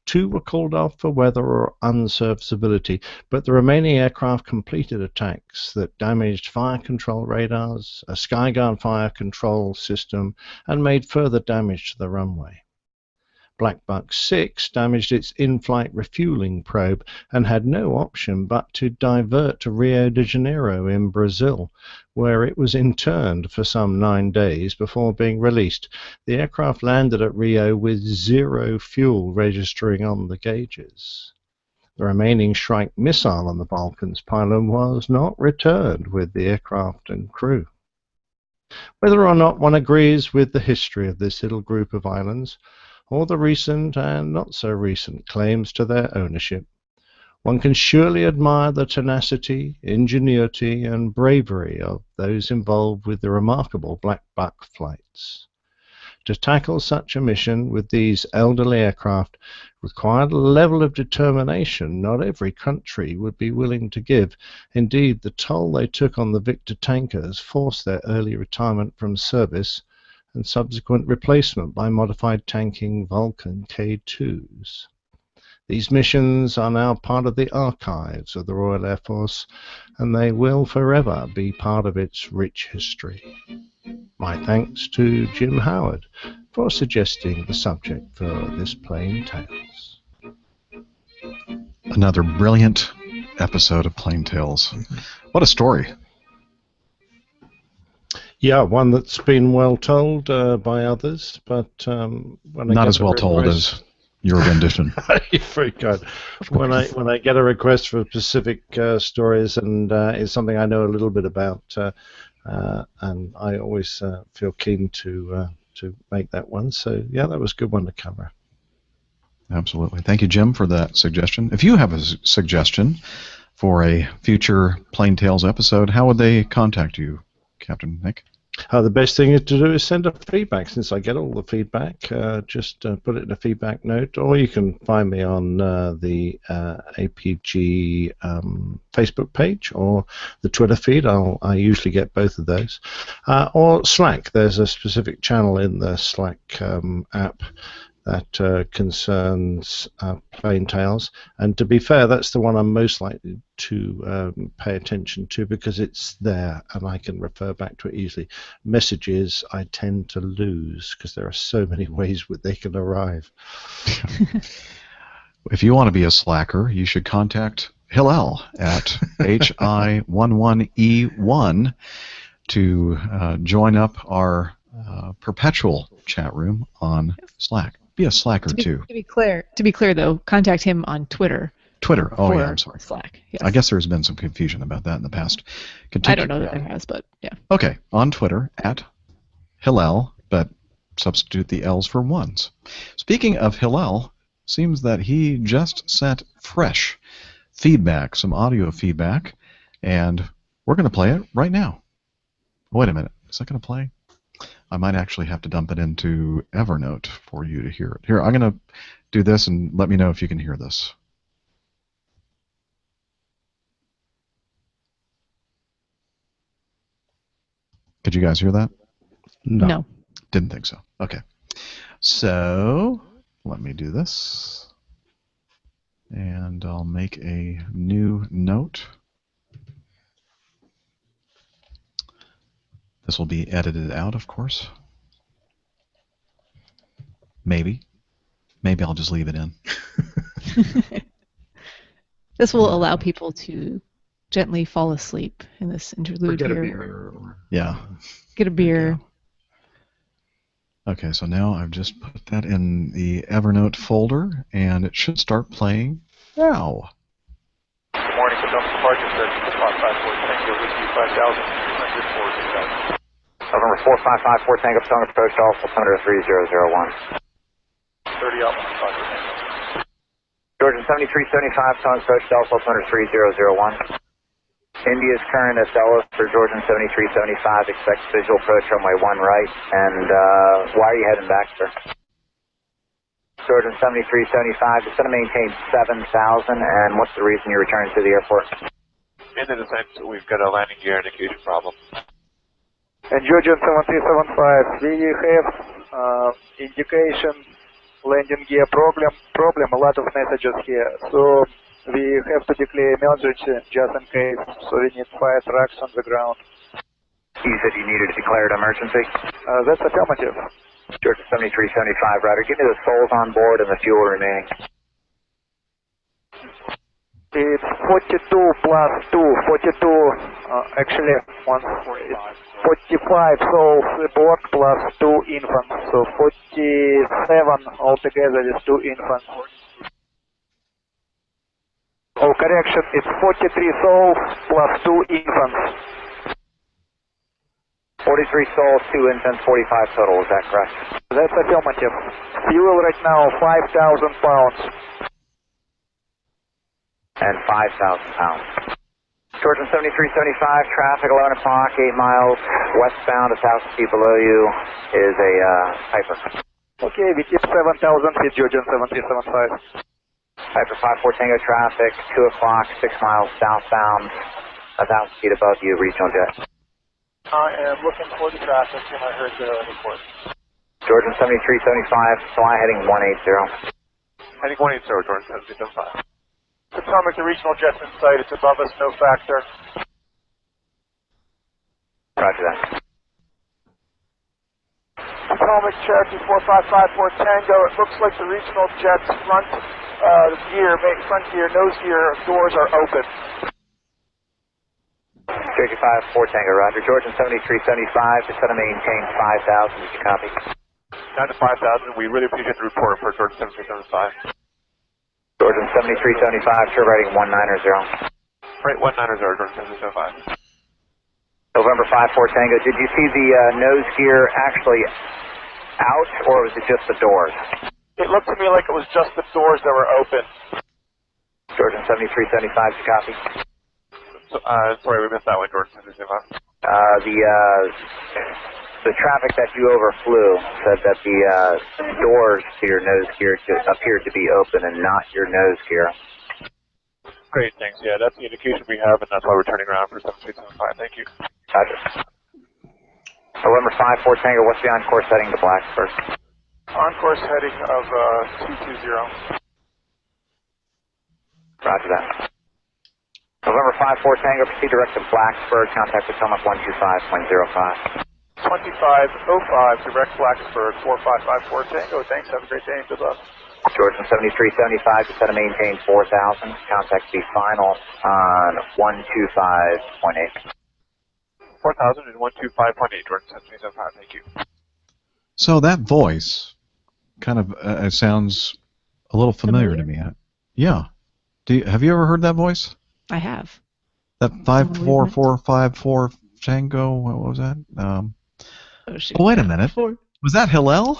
2 were called off for weather or unserviceability, but the remaining aircraft completed attacks that damaged fire control radars, a Skyguard fire control system, and made further damage to the runway. Black Buck 6 damaged its in-flight refueling probe and had no option but to divert to Rio de Janeiro in Brazil, where it was interned for some 9 days before being released. The aircraft landed at Rio with 0 fuel registering on the gauges. The remaining Shrike missile on the Vulcan's pylon was not returned with the aircraft and crew. Whether or not one agrees with the history of this little group of islands, or the recent and not so recent claims to their ownership, one can surely admire the tenacity, ingenuity, and bravery of those involved with the remarkable Black Buck flights. To tackle such a mission with these elderly aircraft required a level of determination not every country would be willing to give. Indeed, the toll they took on the Victor tankers forced their early retirement from service and subsequent replacement by modified tanking Vulcan K2s. These missions are now part of the archives of the Royal Air Force, and they will forever be part of its rich history. My thanks to Jim Howard for suggesting the subject for this Plain Tales. Another brilliant episode of Plain Tales. What a story. Yeah, one that's been well told by others, but when I not get as well told as your rendition. You're very good. When I get a request for specific stories and it's something I know a little bit about, and I always feel keen to make that one. So yeah, that was a good one to cover. Absolutely. Thank you, Jim, for that suggestion. If you have a suggestion for a future Plain Tales episode, how would they contact you, Captain Nick? The best thing to do is send a feedback. Since I get all the feedback, just put it in a feedback note, or you can find me on the APG Facebook page or the Twitter feed. I usually get both of those. Or Slack. There's a specific channel in the Slack app that concerns Plain Tales, and to be fair, that's the one I'm most likely to pay attention to because it's there and I can refer back to it easily. Messages I tend to lose because there are so many ways they can arrive. If you want to be a slacker, you should contact Hillel at HI11E1 to join up our perpetual chat room on Slack. Be a slacker too. To be clear though, contact him on Twitter. Twitter. Oh yeah, I'm sorry. Slack. Yes. I guess there's been some confusion about that in the past. I don't know that there has, but yeah. Okay, on Twitter at Hillel, but substitute the L's for ones. Speaking of Hillel, seems that he just sent fresh feedback, some audio feedback, and we're going to play it right now. Wait a minute, is that going to play? I might actually have to dump it into Evernote for you to hear it. Here, I'm going to do this and let me know if you can hear this. Could you guys hear that? No. Didn't think so. Okay. So, let me do this. And I'll make a new note. This will be edited out, of course. Maybe. Maybe I'll just leave it in. This will allow people to gently fall asleep in this interlude Get here. a beer. Yeah. Get a beer. Okay, so now I've just put that in the Evernote folder, and it should start playing now. Good morning, Potomac departure, sir. Spot 546. whiskey 5,200 for you. November 4554 Tango Pacific approach altimeter 3001. 30 out 15. Georgia 7375 Tongue approach altimeter 3001. India's current SLS for Georgia 7375, expect visual approach runway 1 right, and why are you heading back, sir? Georgia 7375, just going to maintain 7,000, and what's the reason you're returning to the airport? In the descent, we've got a landing gear indication problem. And Georgia 7375, we have indication landing gear problem, a lot of messages here, so we have to declare emergency just in case, so we need 5 trucks on the ground. You said you needed a declared emergency? That's affirmative. Georgia 7375, Ryder, give me the souls on board and the fuel remaining. It's 42 plus 2, 42, actually, 45 souls aboard plus 2 infants, so 47 altogether with 2 infants. Oh, correction, it's 43 souls plus 2 infants. 43 souls, 2 infants, 45 total, is that correct? That's affirmative. Fuel right now, 5,000 pounds. And 5,000 pounds. Georgia 7375, traffic 11 o'clock, 8 miles westbound, 1,000 feet below you is a Piper. Okay, we keep 7,000 feet, Georgia 7375. Piper 54 Tango traffic, 2 o'clock, 6 miles southbound, 1,000 feet above you, regional jet. I am looking for the traffic, and I heard the report. Georgia 7375, fly heading 180. Heading 180, Georgia 7375. Potomac, the regional jet's in sight. It's above us, no factor. Roger that. Potomac, Cherokee 4554 Tango. It looks like the regional jet's front gear, nose gear doors are open. Cherokee 54 Tango, Roger. Georgia 7375, just going to maintain 5,000. Did you copy? Down to 5,000. We really appreciate the report for Georgia 7375. Georgia 7375, turbo rating 190. Right, 190, Georgia 7375. November 54 Tango, did you see the nose gear actually out, or was it just the doors? It looked to me like it was just the doors that were open. Georgia 7375, did you copy? So, sorry, we missed that one, Georgia 7375. The traffic that you overflew said that the doors to your nose gear appeared to be open and not your nose gear. Great, thanks. Yeah, that's the indication we have, and that's why we're turning around for 7375. Thank you. Roger. November 54 Tango, what's the on-course heading to Blacksburg? On-course heading of 220. Roger that. November 54 Tango, proceed direct to Blacksburg, contact Potomac 125.05. 2505, direct Blacksburg, 4554 Tango. Thanks, have a great day, good luck. Georgia 7375, just set to maintain 4,000. Contact be final on 125.8. 4,000 and 125.8, Georgia 7375, thank you. So that voice kind of sounds a little familiar to me. Yeah. Have you ever heard that voice? I have. That 54454 Tango, what was that? Oh, wait a minute. Was that Hillel?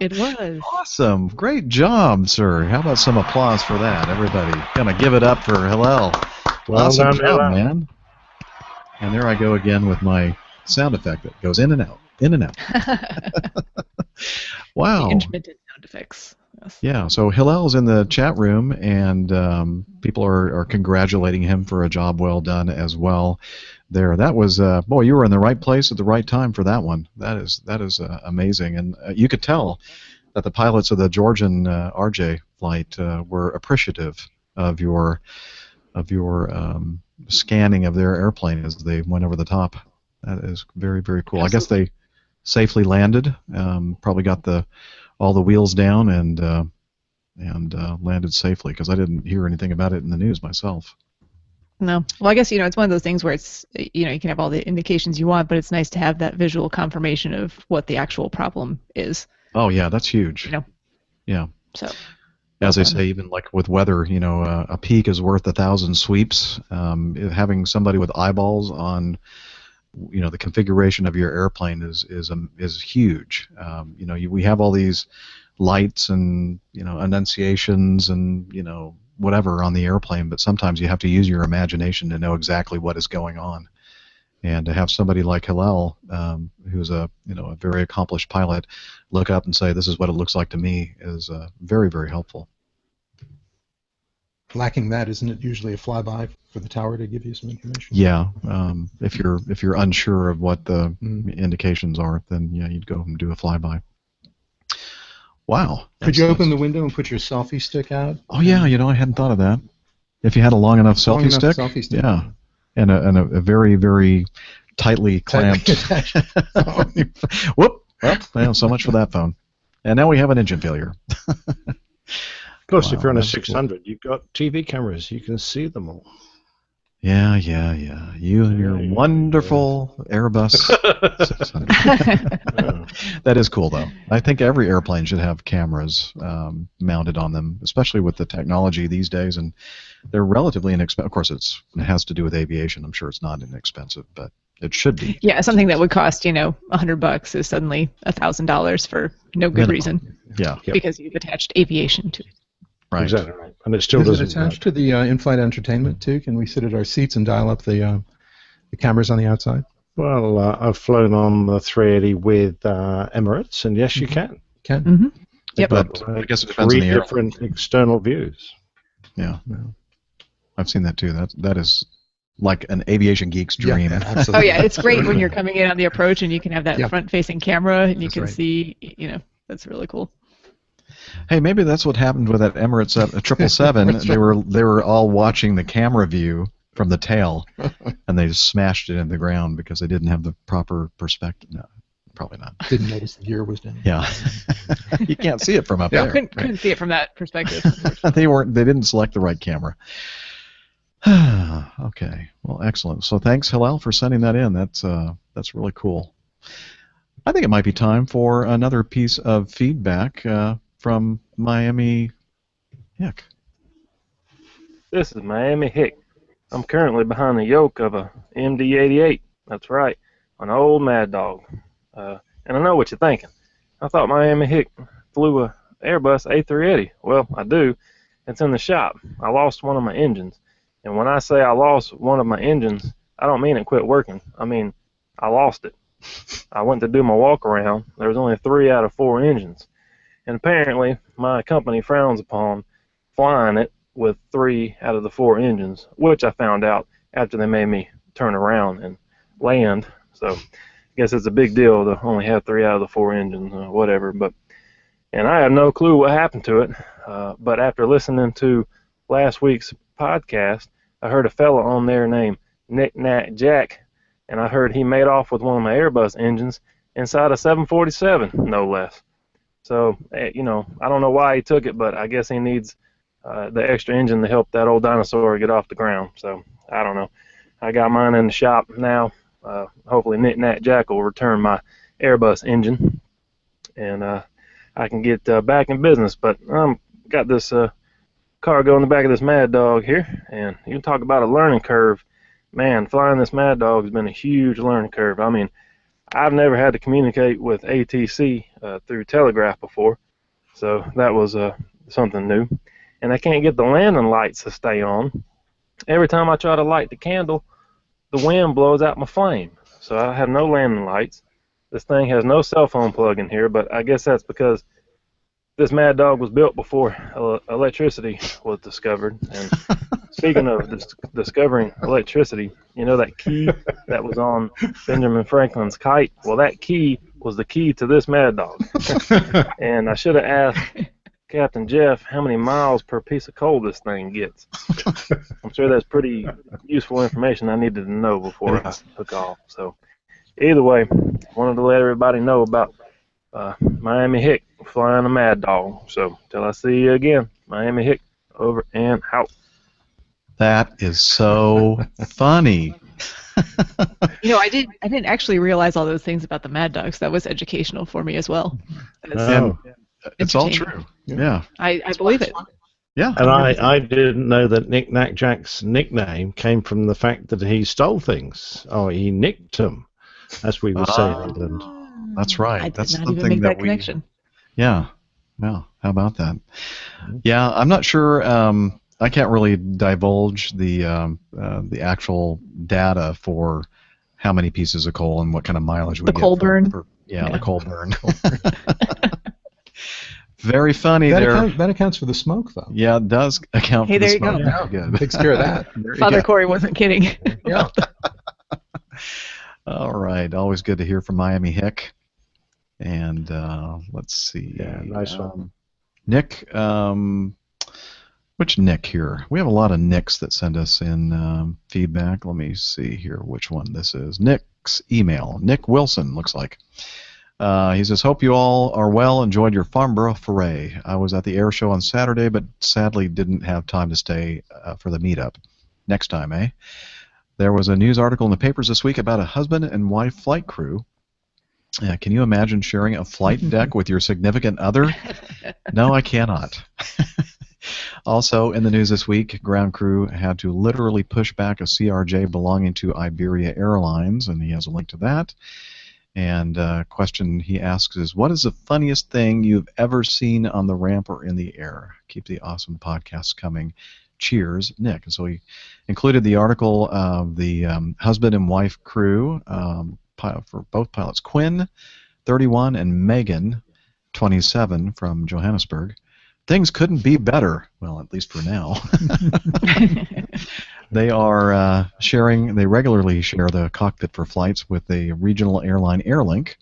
It was. Awesome. Great job, sir. How about some applause for that, everybody? Gonna give it up for Hillel. Well awesome done, job, Hillel. man. And there I go again with my sound effect that goes in and out, in and out. Wow. The intermittent sound effects. Yes. Yeah, so Hillel's in the chat room, and people are congratulating him for a job well done as well. There, that was boy, you were in the right place at the right time for that one. That is amazing, and you could tell that the pilots of the Georgian RJ flight were appreciative of your scanning of their airplane as they went over the top. That is very, very cool. Absolutely. I guess they safely landed, probably got all the wheels down and landed safely, because I didn't hear anything about it in the news myself. No. Well, I guess, it's one of those things where it's, you can have all the indications you want, but it's nice to have that visual confirmation of what the actual problem is. Oh, yeah, that's huge. Yeah. So. As they say, even like with weather, a peek is worth 1,000 sweeps. Having somebody with eyeballs on, the configuration of your airplane is huge. We have all these lights and annunciations and whatever on the airplane, but sometimes you have to use your imagination to know exactly what is going on. And to have somebody like Hillel, who's a very accomplished pilot, look up and say, "This is what it looks like to me," is very, very helpful. Lacking that, isn't it usually a flyby for the tower to give you some information? Yeah, if you're unsure of what the indications are, then yeah, you'd go and do a flyby. Wow. Could you open the window and put your selfie stick out? Oh yeah, I hadn't thought of that. If you had a long enough selfie stick, yeah, and a very, very tightly clamped. Whoop! Well, so much for that phone. And now we have an engine failure. Of course, if you're on a 600, you've got TV cameras. You can see them all. Yeah. You and your wonderful Airbus 600. That is cool, though. I think every airplane should have cameras mounted on them, especially with the technology these days. And they're relatively inexpensive. Of course, it has to do with aviation. I'm sure it's not inexpensive, but it should be. Yeah, something that would cost, $100 is suddenly $1,000 for no good reason. Yeah. Because you've attached aviation to it. Right. Exactly right. And it still doesn't. Is it attached to the in-flight entertainment too? Can we sit at our seats and dial up the cameras on the outside? Well, I've flown on the 380 with Emirates, and yes, you can. Can. Mm-hmm. Yep. But I guess it depends on the airplane. 3 different external views. Yeah. I've seen that too. That is like an aviation geek's dream. Yeah, absolutely. Oh yeah, it's great when you're coming in on the approach and you can have that front-facing camera and you can see. That's really cool. Hey, maybe that's what happened with that Emirates 777. They were all watching the camera view from the tail, and they just smashed it in the ground because they didn't have the proper perspective. No, probably not. Didn't notice the gear was down. Yeah, you can't see it from up there. Couldn't see it from that perspective. They didn't select the right camera. Okay, well, excellent. So thanks, Hillel, for sending that in. That's really cool. I think it might be time for another piece of feedback from Miami Hick. This is Miami Hick. I'm currently behind the yoke of a MD-88. That's right, an old Mad Dog. And I know what you're thinking. I thought Miami Hick flew a Airbus A380. Well, I do. It's in the shop. I lost one of my engines. And when I say I lost one of my engines, I don't mean it quit working. I mean, I lost it. I went to do my walk around. There was only 3 out of 4 engines. And apparently, my company frowns upon flying it with 3 out of the 4 engines, which I found out after they made me turn around and land. So I guess it's a big deal to only have 3 out of the 4 engines, whatever. And I have no clue what happened to it. But after listening to last week's podcast, I heard a fella on there named Nick Nat Jack, and I heard he made off with one of my Airbus engines inside a 747, no less. So, I don't know why he took it, but I guess he needs the extra engine to help that old dinosaur get off the ground. So, I don't know. I got mine in the shop now. Hopefully Nick Nat Jack will return my Airbus engine, and I can get back in business. But got this cargo in the back of this Mad Dog here, and you can talk about a learning curve. Man, flying this Mad Dog has been a huge learning curve. I mean, I've never had to communicate with ATC through telegraph before, so that was something new. And I can't get the landing lights to stay on. Every time I try to light the candle, the wind blows out my flame. So I have no landing lights. This thing has no cell phone plug in here, but I guess that's because this Mad Dog was built before electricity was discovered. And speaking of discovering electricity, that key that was on Benjamin Franklin's kite? Well, that key was the key to this Mad Dog. And I should have asked Captain Jeff how many miles per piece of coal this thing gets. I'm sure that's pretty useful information I needed to know before I took off. So either way, wanted to let everybody know about Miami Hick flying a Mad Dog. So till I see you again, Miami Hick, over and out. That is so funny. I didn't actually realize all those things about the Mad Dogs. That was educational for me as well. It's all entertaining. true. Yeah. I believe it. Yeah. And I didn't know that Nick Nack Jack's nickname came from the fact that he stole things. Oh, he nicked them, as we would say in England. That's right. I did That's not something even make that we. connection. Yeah. Well, how about that? Yeah, I'm not sure. I can't really divulge the actual data for how many pieces of coal and what kind of mileage we The get. coal burn. The coal burn. Very funny that there. That accounts for the smoke, though. Yeah, it does account Hey, for the there you smoke. go. Very good. Takes care of that. There you Father go. Corey wasn't kidding. Yeah. All right. Always good to hear from Miami Hick. And let's see. Yeah, nice one. Nick, which Nick here? We have a lot of Nicks that send us in feedback. Let me see here which one this is. Nick's email. Nick Wilson, looks like. He says, hope you all are well. Enjoyed your Farnborough foray. I was at the air show on Saturday, but sadly didn't have time to stay for the meetup. Next time, eh? There was a news article in the papers this week about a husband and wife flight crew. Can you imagine sharing a flight deck with your significant other? No, I cannot. Also, in the news this week, ground crew had to literally push back a CRJ belonging to Iberia Airlines, and he has a link to that. And question he asks is, what is the funniest thing you've ever seen on the ramp or in the air? Keep the awesome podcasts coming. Cheers, Nick. And so he included the article of the husband and wife crew for both pilots, Quinn, 31, and Megan, 27, from Johannesburg. Things couldn't be better. Well, at least for now. They are they regularly share the cockpit for flights with the regional airline Airlink,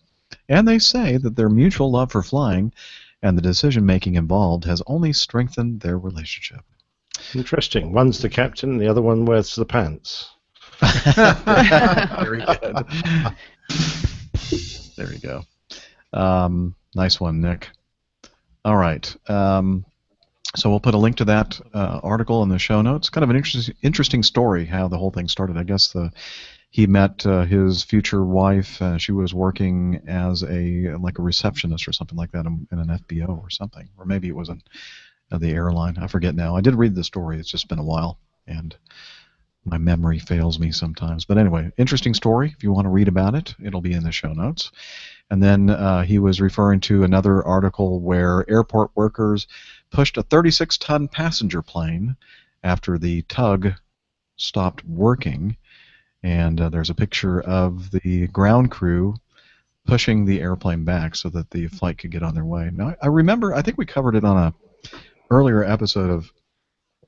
and they say that their mutual love for flying and the decision-making involved has only strengthened their relationship. Interesting. One's the captain, the other one wears the pants. Very good. There you go. Nice one, Nick. All right. So we'll put a link to that article in the show notes. Kind of an interesting story how the whole thing started. I guess he met his future wife. She was working as a receptionist or something like that in an FBO or something, or maybe it was in the airline. I forget now. I did read the story. It's just been a while, and my memory fails me sometimes. But anyway, interesting story. If you want to read about it, it'll be in the show notes. And then he was referring to another article where airport workers pushed a 36-ton passenger plane after the tug stopped working. And there's a picture of the ground crew pushing the airplane back so that the flight could get on their way. Now, I remember, I think we covered it on a earlier episode of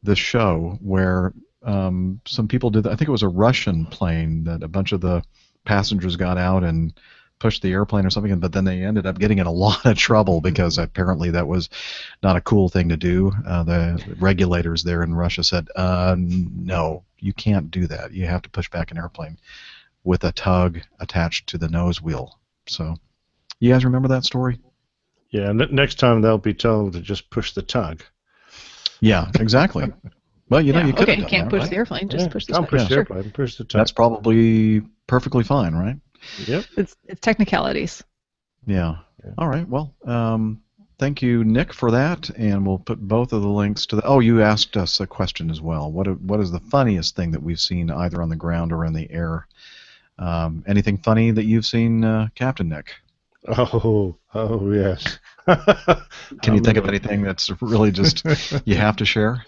this show where some people did that. I think it was a Russian plane that a bunch of the passengers got out and pushed the airplane or something, but then they ended up getting in a lot of trouble because apparently that was not a cool thing to do. The regulators there in Russia said, no, you can't do that. You have to push back an airplane with a tug attached to the nose wheel. So, you guys remember that story? Yeah, next time they'll be told to just push the tug. Yeah, exactly. Well, you know, you could have done can't that, push right? the airplane, just push the tug. Push the Sure. airplane, push the tug. That's probably perfectly fine, right? Yep. It's technicalities. Yeah. All right. Well, thank you, Nick, for that, and we'll put both of the links to the. Oh, you asked us a question as well. What is the funniest thing that we've seen either on the ground or in the air? Anything funny that you've seen, Captain Nick? Oh yes. Can you think of anything that's really just you have to share?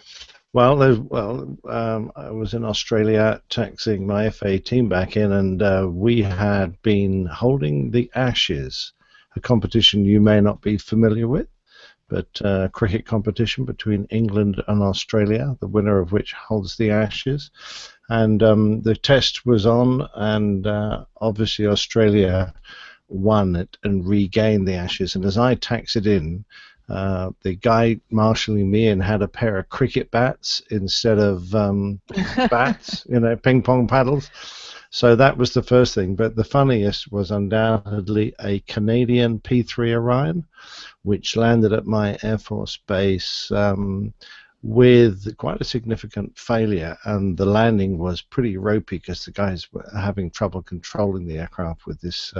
Well, I was in Australia taxiing my F-18 back in, and we had been holding the Ashes, a competition you may not be familiar with, but a cricket competition between England and Australia, the winner of which holds the Ashes. And the test was on, and obviously Australia won it and regained the Ashes. And as I taxied in, the guy marshalling me in had a pair of cricket bats instead of bats, ping pong paddles. So that was the first thing. But the funniest was undoubtedly a Canadian P-3 Orion, which landed at my Air Force base with quite a significant failure, and the landing was pretty ropey because the guys were having trouble controlling the aircraft with this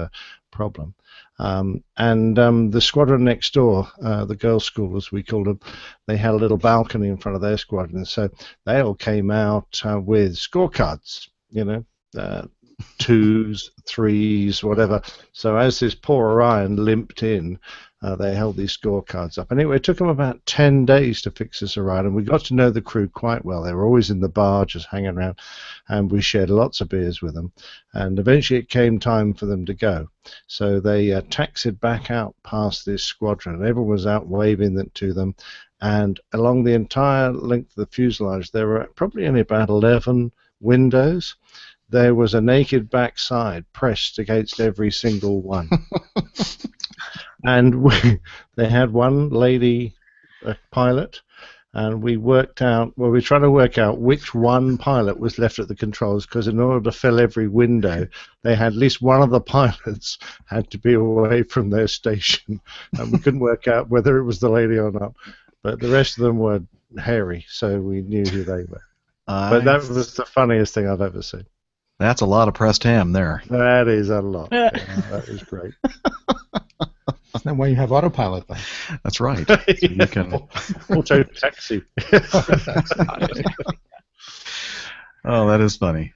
problem. The squadron next door, the girls' school as we called them, they had a little balcony in front of their squadron, so they all came out with scorecards, you know, 2s, 3s, whatever. So as this poor Orion limped in, they held these scorecards up. Anyway, it took them about 10 days to fix this Orion, and we got to know the crew quite well. They were always in the bar just hanging around, and we shared lots of beers with them. And eventually it came time for them to go. So they taxied back out past this squadron, and everyone was out waving to them. And along the entire length of the fuselage, there were probably only about 11 windows. There was a naked backside pressed against every single one. And they had one lady pilot, and we worked out, well, we were trying to work out which one pilot was left at the controls, because in order to fill every window, they had at least one of the pilots had to be away from their station, and we couldn't work out whether it was the lady or not. But the rest of them were hairy, so we knew who they were. But that was the funniest thing I've ever seen. That's a lot of pressed ham there. That is a lot. Yeah, that is great. Isn't that why you have autopilot, though? That's right. So you can auto taxi. Oh, that is funny.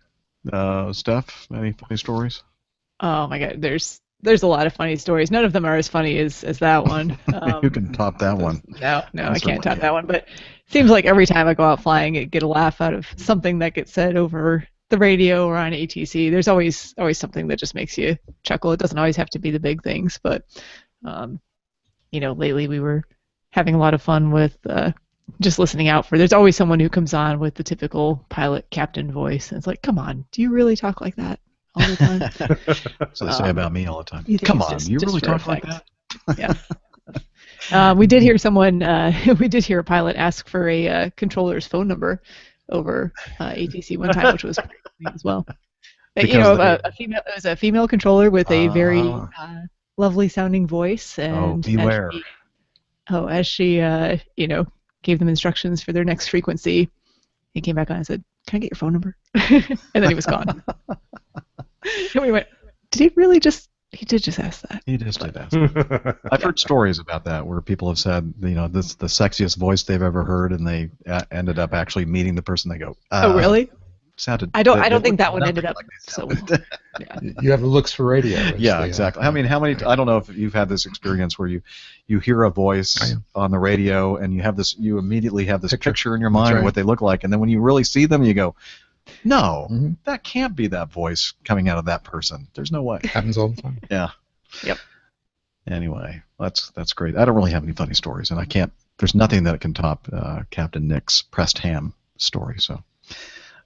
Steph, any funny stories? Oh my God, there's a lot of funny stories. None of them are as funny as that one. You can top that one. No, I can't top that one. But it seems like every time I go out flying, I get a laugh out of something that gets said over the radio or on ATC. There's always something that just makes you chuckle. It doesn't always have to be the big things, but lately we were having a lot of fun with just listening out for. There's always someone who comes on with the typical pilot captain voice, and it's like, come on, do you really talk like that all the time? So they say about me all the time. Come on, you really talk like that? Yeah. We did hear someone. We did hear a pilot ask for a controller's phone number over ATC one time, which was pretty funny as well. A female. It was a female controller with a very lovely sounding voice, and beware. As she gave them instructions for their next frequency, he came back on and said, "Can I get your phone number?" And then he was gone. And we went, "Did he really just? He did just ask that." He just did ask that. I've heard stories about that where people have said, this is the sexiest voice they've ever heard, and they ended up actually meeting the person. They go, "Oh, really?" Sounded. I don't think that one ended up so well. Yeah. You have the looks for radio. Yeah, exactly. I mean, how many? I don't know if you've had this experience where you hear a voice on the radio, and you immediately have this picture in your mind of what they look like, and then when you really see them, you go, "No, that can't be that voice coming out of that person. There's no way." Happens all the time. Yeah. Yep. Anyway, that's great. I don't really have any funny stories, and I can't. There's nothing that can top Captain Nick's pressed ham story, so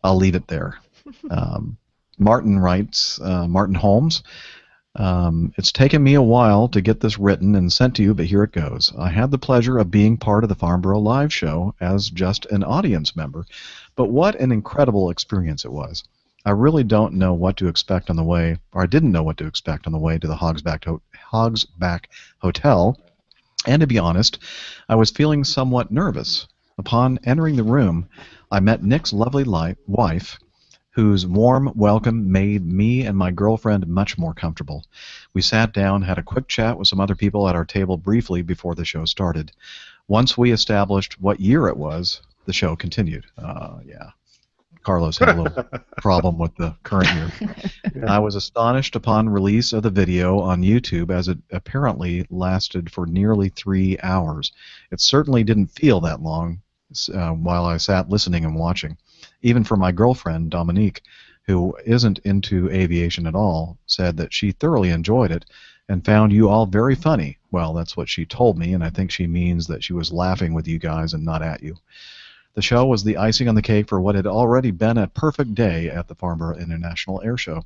I'll leave it there. Martin writes, Martin Holmes, it's taken me a while to get this written and sent to you, but here it goes. I had the pleasure of being part of the Farnborough Live show as just an audience member, but what an incredible experience it was. I really don't know what to expect on the way, or I didn't know what to expect on the way to the Hogsback Hotel, and to be honest, I was feeling somewhat nervous. Upon entering the room, I met Nick's lovely wife, whose warm welcome made me and my girlfriend much more comfortable. We sat down, had a quick chat with some other people at our table briefly before the show started. Once we established what year it was, the show continued. Carlos had a little problem with the current year. I was astonished upon release of the video on YouTube, as it apparently lasted for nearly 3 hours. It certainly didn't feel that long while I sat listening and watching. Even for my girlfriend, Dominique, who isn't into aviation at all, said that she thoroughly enjoyed it and found you all very funny. Well, that's what she told me, and I think she means that she was laughing with you guys and not at you. The show was the icing on the cake for what had already been a perfect day at the Farnborough International Air Show.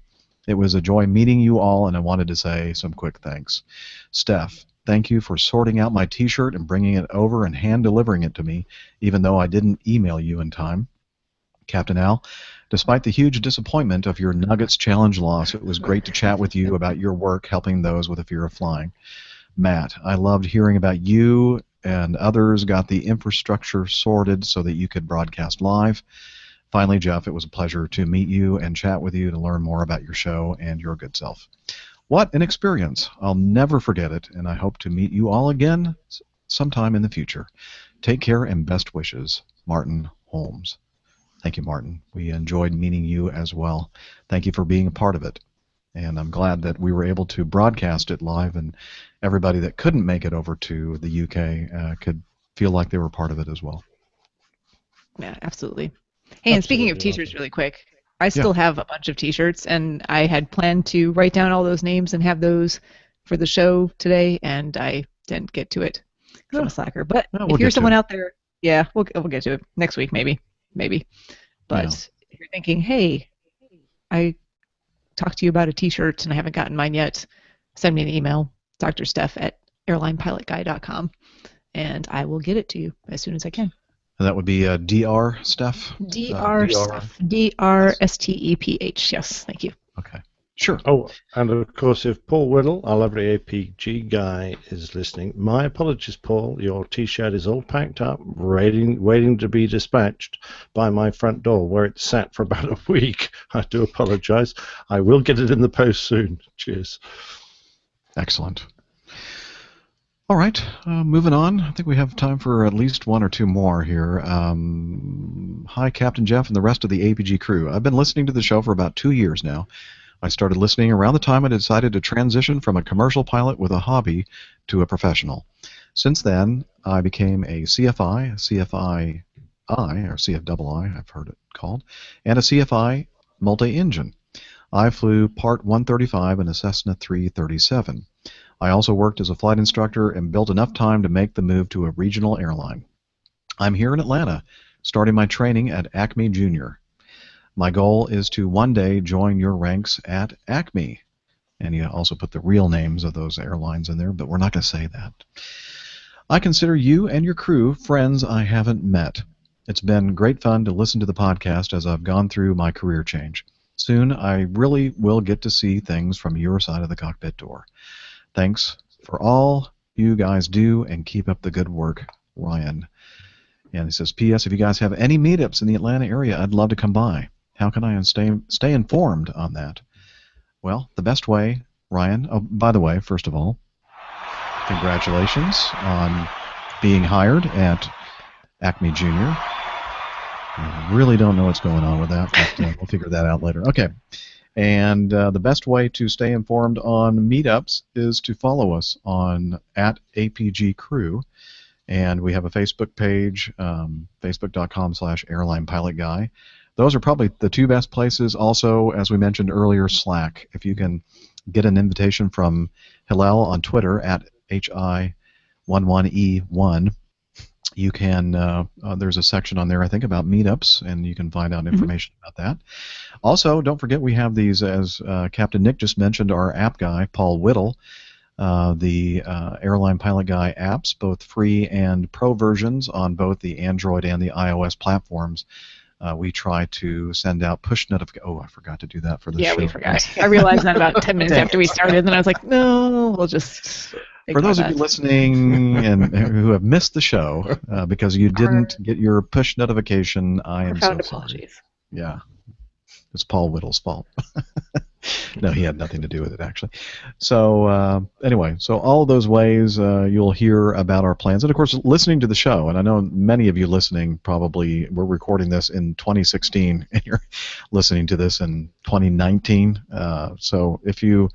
It was a joy meeting you all, and I wanted to say some quick thanks. Steph, thank you for sorting out my T-shirt and bringing it over and hand-delivering it to me, even though I didn't email you in time. Captain Al, despite the huge disappointment of your Nuggets Challenge loss, it was great to chat with you about your work helping those with a fear of flying. Matt, I loved hearing about you and others got the infrastructure sorted so that you could broadcast live. Finally, Jeff, it was a pleasure to meet you and chat with you to learn more about your show and your good self. What an experience. I'll never forget it, and I hope to meet you all again sometime in the future. Take care and best wishes, Martin Holmes. Thank you, Martin. We enjoyed meeting you as well. Thank you for being a part of it. And I'm glad that we were able to broadcast it live, and everybody that couldn't make it over to the UK could feel like they were part of it as well. Yeah, absolutely. Hey, and speaking of t-shirts really quick, I still have a bunch of t-shirts, and I had planned to write down all those names and have those for the show today, and I didn't get to it because I'm a slacker. But if you're someone out there, we'll get to it next week, maybe. But if you're thinking, hey, I talked to you about a t-shirt and I haven't gotten mine yet, send me an email, drsteph@airlinepilotguy.com, and I will get it to you as soon as I can. And that would be Dr. Steph? Drsteph. Yes, thank you. Okay. Sure. Oh, and of course, if Paul Whittle, our lovely APG guy, is listening, my apologies, Paul. Your T-shirt is all packed up, waiting to be dispatched by my front door, where it sat for about a week. I do apologize. I will get it in the post soon. Cheers. Excellent. All right, moving on. I think we have time for at least one or two more here. Hi, Captain Jeff and the rest of the APG crew. I've been listening to the show for about 2 years now. I started listening around the time I decided to transition from a commercial pilot with a hobby to a professional. Since then, I became a CFI, CFI-I, or CFII, I've heard it called, and a CFI multi-engine. I flew Part 135 in a Cessna 337. I also worked as a flight instructor and built enough time to make the move to a regional airline. I'm here in Atlanta, starting my training at Acme Junior. My goal is to one day join your ranks at Acme. And you also put the real names of those airlines in there, but we're not going to say that. I consider you and your crew friends I haven't met. It's been great fun to listen to the podcast as I've gone through my career change. Soon I really will get to see things from your side of the cockpit door. Thanks for all you guys do and keep up the good work, Ryan. And he says, P.S. If you guys have any meetups in the Atlanta area, I'd love to come by. How can I stay informed on that? Well, the best way, Ryan, oh, by the way, first of all, congratulations on being hired at Acme Junior. I really don't know what's going on with that, but we'll figure that out later. Okay. And the best way to stay informed on meetups is to follow us on @APGCrew. And we have a Facebook page, facebook.com/airlinepilotguy. Those are probably the two best places. Also, as we mentioned earlier, Slack. If you can get an invitation from Hillel on Twitter @HI11E1, you can, there's a section on there, I think, about meetups, and you can find out information about that. Also, don't forget we have these, as Captain Nick just mentioned, our app guy, Paul Whittle, the Airline Pilot Guy apps, both free and pro versions on both the Android and the iOS platforms. We try to send out push notifications. Oh, I forgot to do that for the show. Yeah, we forgot. I realized that about 10 minutes after we started, and then I was like, no, we'll just... For those of you listening and who have missed the show because you didn't get your push notification, I am so sorry. Apologies. Yeah, it's Paul Whittle's fault. No, he had nothing to do with it, actually. So anyway, so all those ways you'll hear about our plans. And, of course, listening to the show, and I know many of you listening probably, we're recording this in 2016, and you're listening to this in 2019. So if you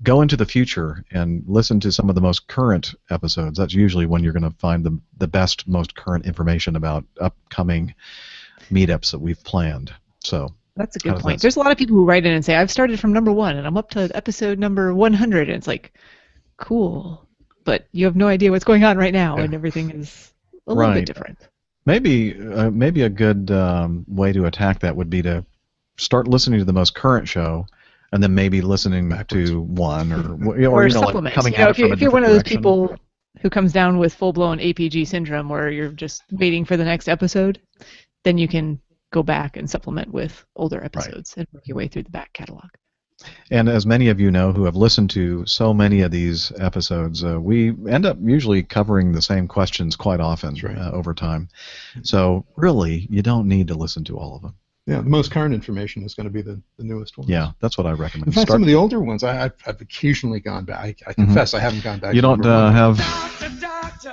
go into the future and listen to some of the most current episodes, that's usually when you're going to find the best, most current information about upcoming meetups that we've planned. So that's a good point. There's a lot of people who write in and say, I've started from number 1 and I'm up to episode number 100, and it's like, cool, but you have no idea what's going on right now, and everything is a little bit different. Maybe a good way to attack that would be to start listening to the most current show, and then maybe listening to one or supplement. Like coming out if you're one of those people who comes down with full-blown APG syndrome where you're just waiting for the next episode, then you can go back and supplement with older episodes and work your way through the back catalog. And as many of you know who have listened to so many of these episodes, we end up usually covering the same questions quite often over time. So really, you don't need to listen to all of them. Yeah, the most current information is going to be the newest ones. Yeah, that's what I recommend. In fact, some of the older ones, I've occasionally gone back. I confess I haven't gone back. You don't have...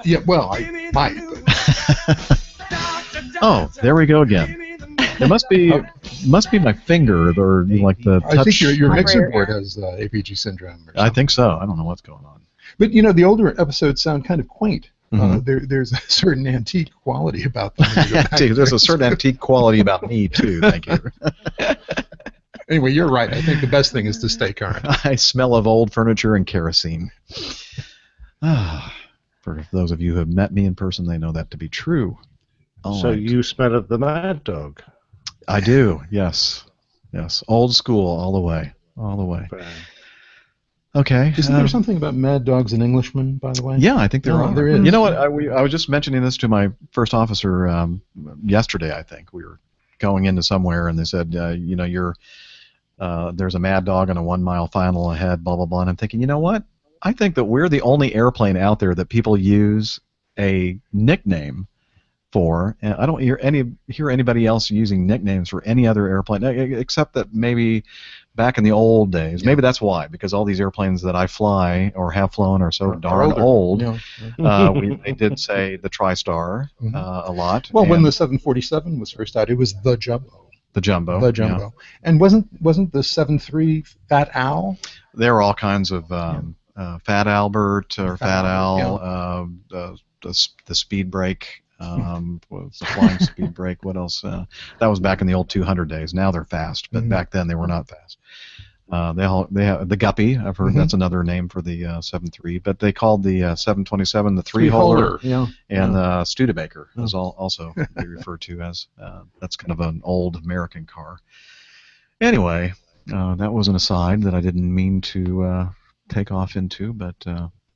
Yeah, well, I might. Oh, there we go again. It must be my finger or like the touch. I think your mixer board has APG syndrome. Or I think so. I don't know what's going on. But you know, the older episodes sound kind of quaint. Mm-hmm. There's a certain antique quality about them. There's a certain antique quality about me too. Thank you. Anyway, you're right. I think the best thing is to stay current. I smell of old furniture and kerosene. For those of you who have met me in person, they know that to be true. So you smell of the Mad Dog? I do, yes. Yes, old school all the way. All the way. Okay. Isn't there something about Mad Dogs and Englishmen, by the way? Yeah, I think there are. There is. You know what? I was just mentioning this to my first officer yesterday, I think. We were going into somewhere, and they said, you know, there's a Mad Dog on a 1 mile final ahead, blah, blah, blah. And I'm thinking, you know what? I think that we're the only airplane out there that people use a nickname for, and I don't hear anybody else using nicknames for any other airplane, except that maybe back in the old days. Maybe that's why, because all these airplanes that I fly or have flown are so darn old. They did say the TriStar a lot. Well, when the 747 was first out, it was the Jumbo. The Jumbo. The Jumbo. Yeah. And wasn't the 73 Fat Al? There were all kinds of Fat Albert or Fat Al, the speed brake. The flying speed brake. What else? That was back in the old 200 days. Now they're fast, but back then they were not fast. They have the Guppy. I've heard that's another name for the 7.3. But they called the 727 the three-holder. Yeah. And the Studebaker is also they refer to as. That's kind of an old American car. Anyway, that was an aside that I didn't mean to take off into, but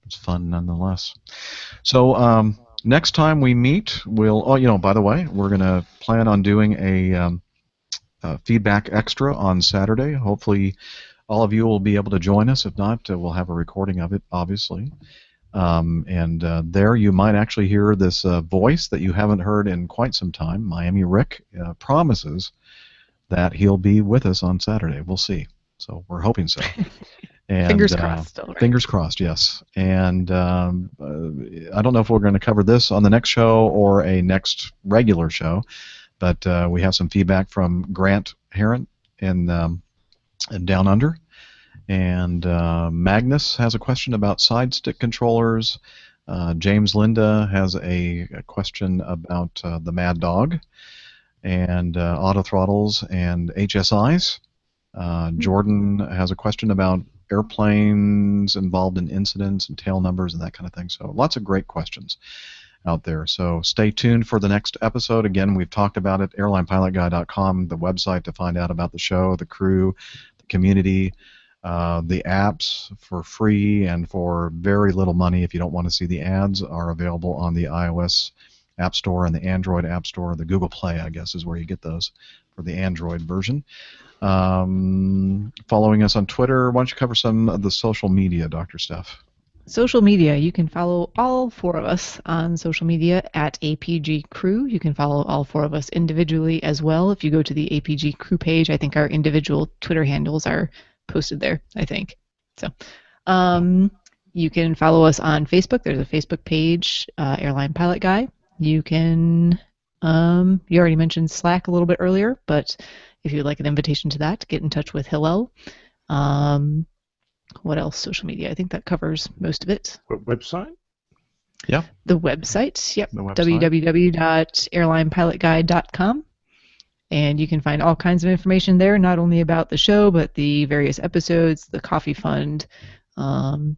it's fun nonetheless. So. Next time we meet, by the way, we're going to plan on doing a feedback extra on Saturday. Hopefully all of you will be able to join us. If not, we'll have a recording of it, obviously. And there you might actually hear this voice that you haven't heard in quite some time. Miami Rick promises that he'll be with us on Saturday. We'll see. So we're hoping so. And, fingers crossed. Still, right? Fingers crossed, yes. And I don't know if we're going to cover this on the next show or a next regular show, but we have some feedback from Grant Heron in Down Under. And Magnus has a question about side stick controllers. James Linda has a question about the Mad Dog and auto throttles and HSIs. Jordan has a question about airplanes involved in incidents and tail numbers and that kind of thing. So lots of great questions out there. So stay tuned for the next episode. Again, we've talked about it, airlinepilotguy.com, the website to find out about the show, the crew, the community, the apps for free and for very little money if you don't want to see the ads are available on the iOS App Store and the Android App Store. The Google Play, I guess, is where you get those for the Android version. Following us on Twitter, why don't you cover some of the social media, Dr. Steph? Social media. You can follow all four of us on social media at APG Crew. You can follow all four of us individually as well. If you go to the APG Crew page, I think our individual Twitter handles are posted there, I think. So you can follow us on Facebook. There's a Facebook page, Airline Pilot Guy. You can, you already mentioned Slack a little bit earlier, but if you'd like an invitation to that, get in touch with Hillel. What else? Social media. I think that covers most of it. Website? Yeah. The website. Yep. website. www.airlinepilotguide.com. And you can find all kinds of information there, not only about the show, but the various episodes, the coffee fund, and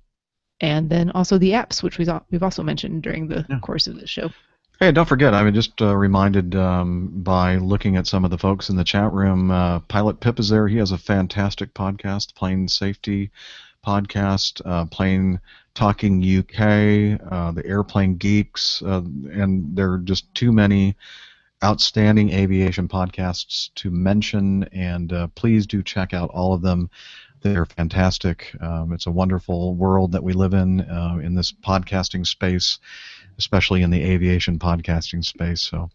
then also the apps, which we've also mentioned during the course of the show. Hey, don't forget, I was just reminded by looking at some of the folks in the chat room, Pilot Pip is there. He has a fantastic podcast, Plane Safety Podcast, Plane Talking UK, the Airplane Geeks, and there are just too many outstanding aviation podcasts to mention, and please do check out all of them. They're fantastic. It's a wonderful world that we live in this podcasting space, especially in the aviation podcasting space. So,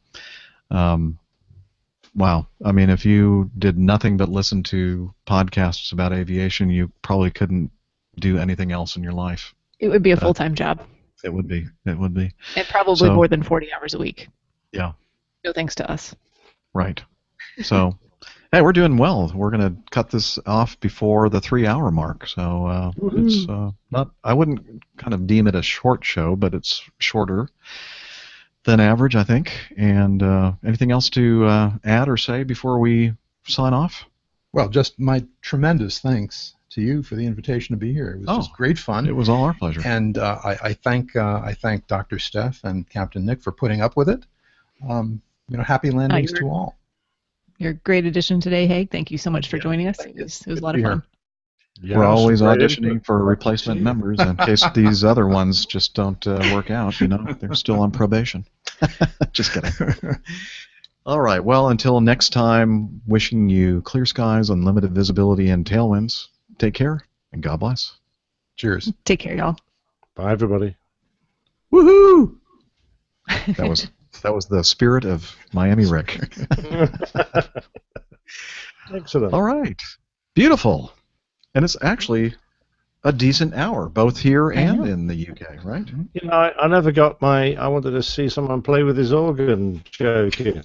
wow. I mean, if you did nothing but listen to podcasts about aviation, you probably couldn't do anything else in your life. It would be a full-time job. It would be. It would be. And probably more than 40 hours a week. Yeah. No thanks to us. Right. So, hey, we're doing well. We're going to cut this off before the 3-hour mark. So it's not. I wouldn't kind of deem it a short show, but it's shorter than average, I think. And anything else to add or say before we sign off? Well, just my tremendous thanks to you for the invitation to be here. It was just great fun. It was all our pleasure. And I thank Dr. Steph and Captain Nick for putting up with it. Happy landings to all. You're a great addition today, Haig. Thank you so much for joining us. It was a lot of fun. Yeah, we're always auditioning for replacement members in case these other ones just don't work out. They're still on probation. Just kidding. All right. Well, until next time, wishing you clear skies, unlimited visibility, and tailwinds. Take care, and God bless. Cheers. Take care, y'all. Bye, everybody. Woohoo! That was the spirit of Miami Rick. Excellent. All right. Beautiful. And it's actually a decent hour, both here and in the UK, right? I never got I wanted to see someone play with his organ joke here.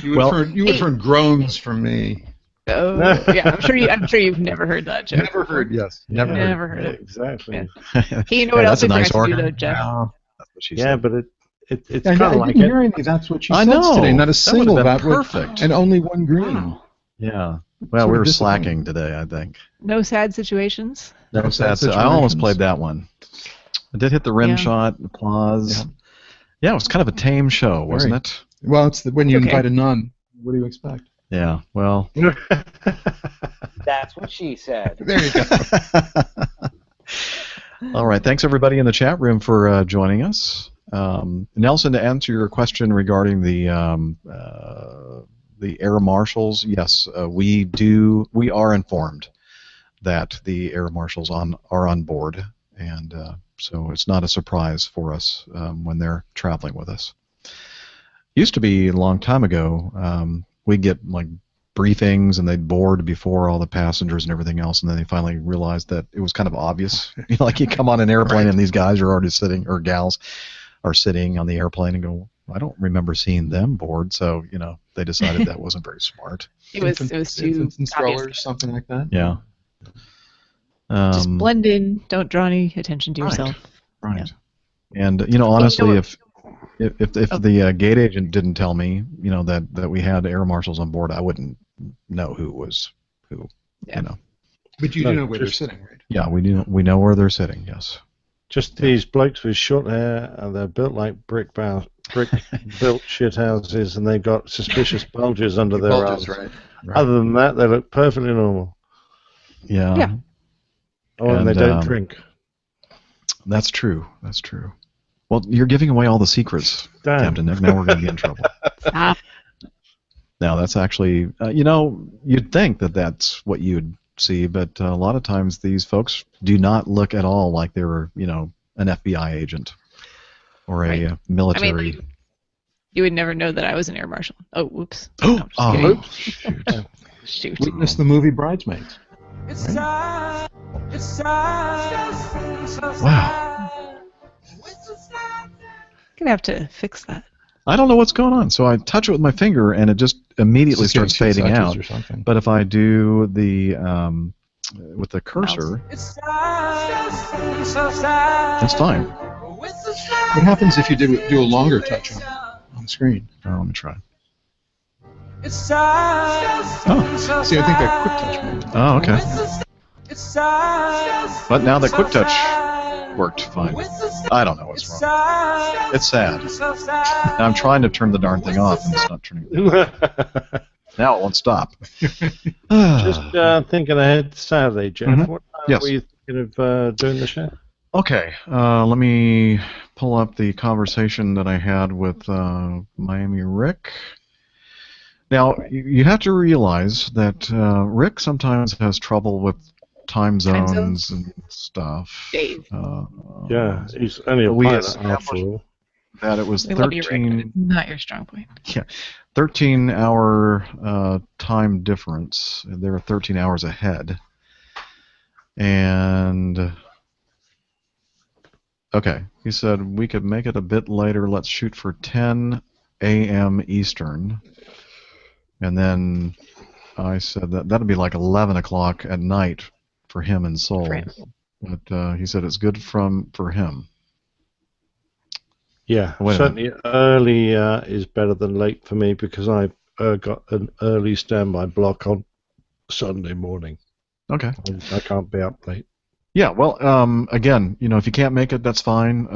You would turn groans from me. Oh, yeah, I'm sure you've never heard that joke. Never heard, yes. Never heard it. Exactly. Yeah. Hey, you know what else is nice to do, though, Jeff? That's what she said. But it's kind of like hearing that's what she said today. Not a single that perfect. And only one green. Wow. Yeah. Well, we were slacking today, I think. No sad situations? No sad situations. I almost played that one. I did hit the rim shot, applause. Yeah, it was kind of a tame show, wasn't it? Well, it's when you invite a nun. What do you expect? Yeah, well. That's what she said. There you go. All right, thanks everybody in the chat room for joining us. Nelson, to answer your question regarding the air marshals, yes, we are informed that the air marshals are on board, and so it's not a surprise for us when they're traveling with us. Used to be a long time ago, we'd get like briefings and they'd board before all the passengers and everything else, and then they finally realized that it was kind of obvious. Like you come on an airplane and these guys are already sitting, or gals are sitting on the airplane, and go, I don't remember seeing them board, so they decided that wasn't very smart. It was too strollers, something like that. Yeah. Just blend in. Don't draw any attention to yourself. Right. Yeah. And honestly, if the gate agent didn't tell me, that we had air marshals on board, I wouldn't know who was who. Yeah. But you do know where they're sitting, right? Yeah, we do. We know where they're sitting. Yes. Just these blokes with short hair, and they're built like brick-built shit houses, and they've got suspicious bulges under their arms. Right. Other than that, they look perfectly normal. Yeah. Yeah. Oh, and they don't drink. That's true. That's true. Well, you're giving away all the secrets, Captain Nick. Now we're going to get in trouble. Stop. Now, that's actually, you'd think that that's what you'd see, but a lot of times these folks do not look at all like they were, an FBI agent or a military. I mean, you would never know that I was an air marshal. Oh, whoops. Oh, no, shoot. Shoot. Witness the movie Bridesmaids. Wow. Gonna have to fix that. I don't know what's going on. So I touch it with my finger, and it just immediately starts fading out. But if I do the with the cursor, it's fine. What happens if you do a longer touch on screen? Oh, let me try. Oh, see, I think that quick touch moved. Oh, okay. But now the quick touch worked fine. I don't know what's wrong. It's sad. Now I'm trying to turn the darn thing off, and it's not turning. Now it won't stop. Just thinking ahead to Saturday, Jeff. Mm-hmm. What time were you thinking of doing the show? Okay, let me pull up the conversation that I had with Miami Rick. Now, you have to realize that Rick sometimes has trouble with time zones and stuff. Dave. Yeah, he's only a we pilot after all. That it was We love you, Rick, but 13. it's not your strong point. Yeah, 13-hour time difference. They're 13 hours ahead. And okay, he said we could make it a bit later. Let's shoot for 10 a.m. Eastern. And then I said that'd be like 11 o'clock at night for him in Seoul. But he said it's good for him. Yeah, certainly early is better than late for me because I've got an early standby block on Sunday morning. Okay. I can't be up late. Yeah, well, again, if you can't make it, that's fine.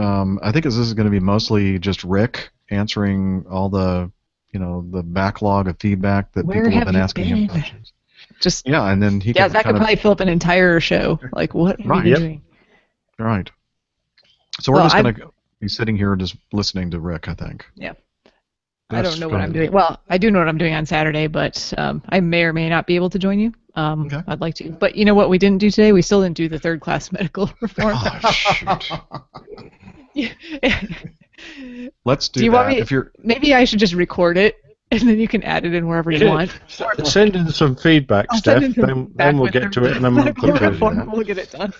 I think this is going to be mostly just Rick answering all the, the backlog of feedback that people have been asking him questions. Just and then he that could probably fill up an entire show. Like, what are you doing? Right. So we're just going to be sitting here just listening to Rick, I think. Yeah. I don't know what I'm doing. Well, I do know what I'm doing on Saturday, but I may or may not be able to join you. Okay. I'd like to. But you know what we didn't do today? We still didn't do the third-class medical reform. Oh, shoot. Let's do, you that. Want me, maybe I should just record it, and then you can add it in wherever you want. Send in some feedback, Steph. Then we'll get to it in a month or two. We'll get it done.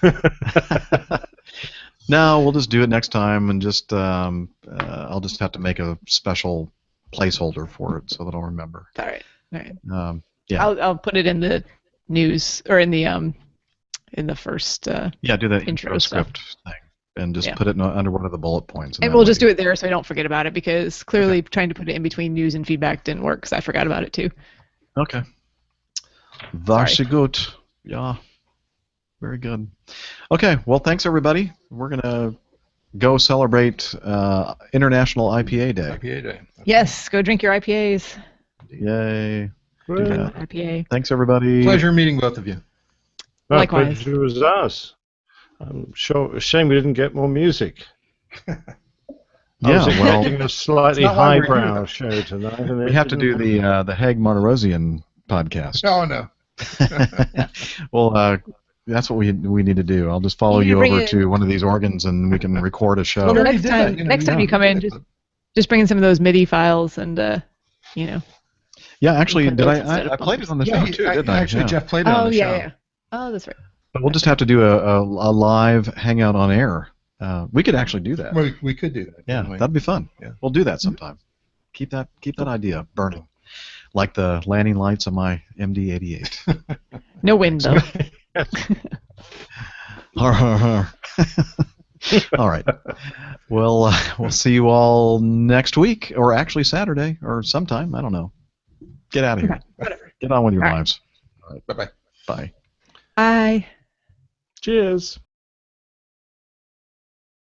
No, we'll just do it next time, and just I'll just have to make a special placeholder for it so that I'll remember. All right. Yeah. I'll put it in the news or in the first. Do the intro script thing, and just put it under one of the bullet points. And we'll just do it there so I don't forget about it, because clearly trying to put it in between news and feedback didn't work because I forgot about it too. Okay. Very good. Yeah. Very good. Okay, well, thanks, everybody. We're going to go celebrate International IPA Day. IPA Day. Yes, go drink your IPAs. Yay. IPA. Thanks, everybody. Pleasure meeting both of you. Likewise. Pleasure was us. I'm sure. A shame we didn't get more music. I was expecting a slightly highbrow show tonight. And we have to do the Hag Martirosian podcast. Oh, no. Well, that's what we need to do. I'll just follow you over to one of these organs, and we can record a show. Well, next time you come in, just bring in some of those MIDI files, and Yeah, actually, I played it on the show too, didn't I? Actually, Jeff played it on the show. Yeah. Oh, that's right. But we'll just have to do a live hangout on air. We could actually do that. We could do that. Yeah, that'd be fun. Yeah. We'll do that sometime. Keep that idea burning, like the landing lights on my MD-88. No wind though. All right. Well, we'll see you all next week, or actually Saturday, or sometime. I don't know. Get out of here. Whatever. Get on with your lives. All right. Bye-bye. Bye. Bye. Cheers.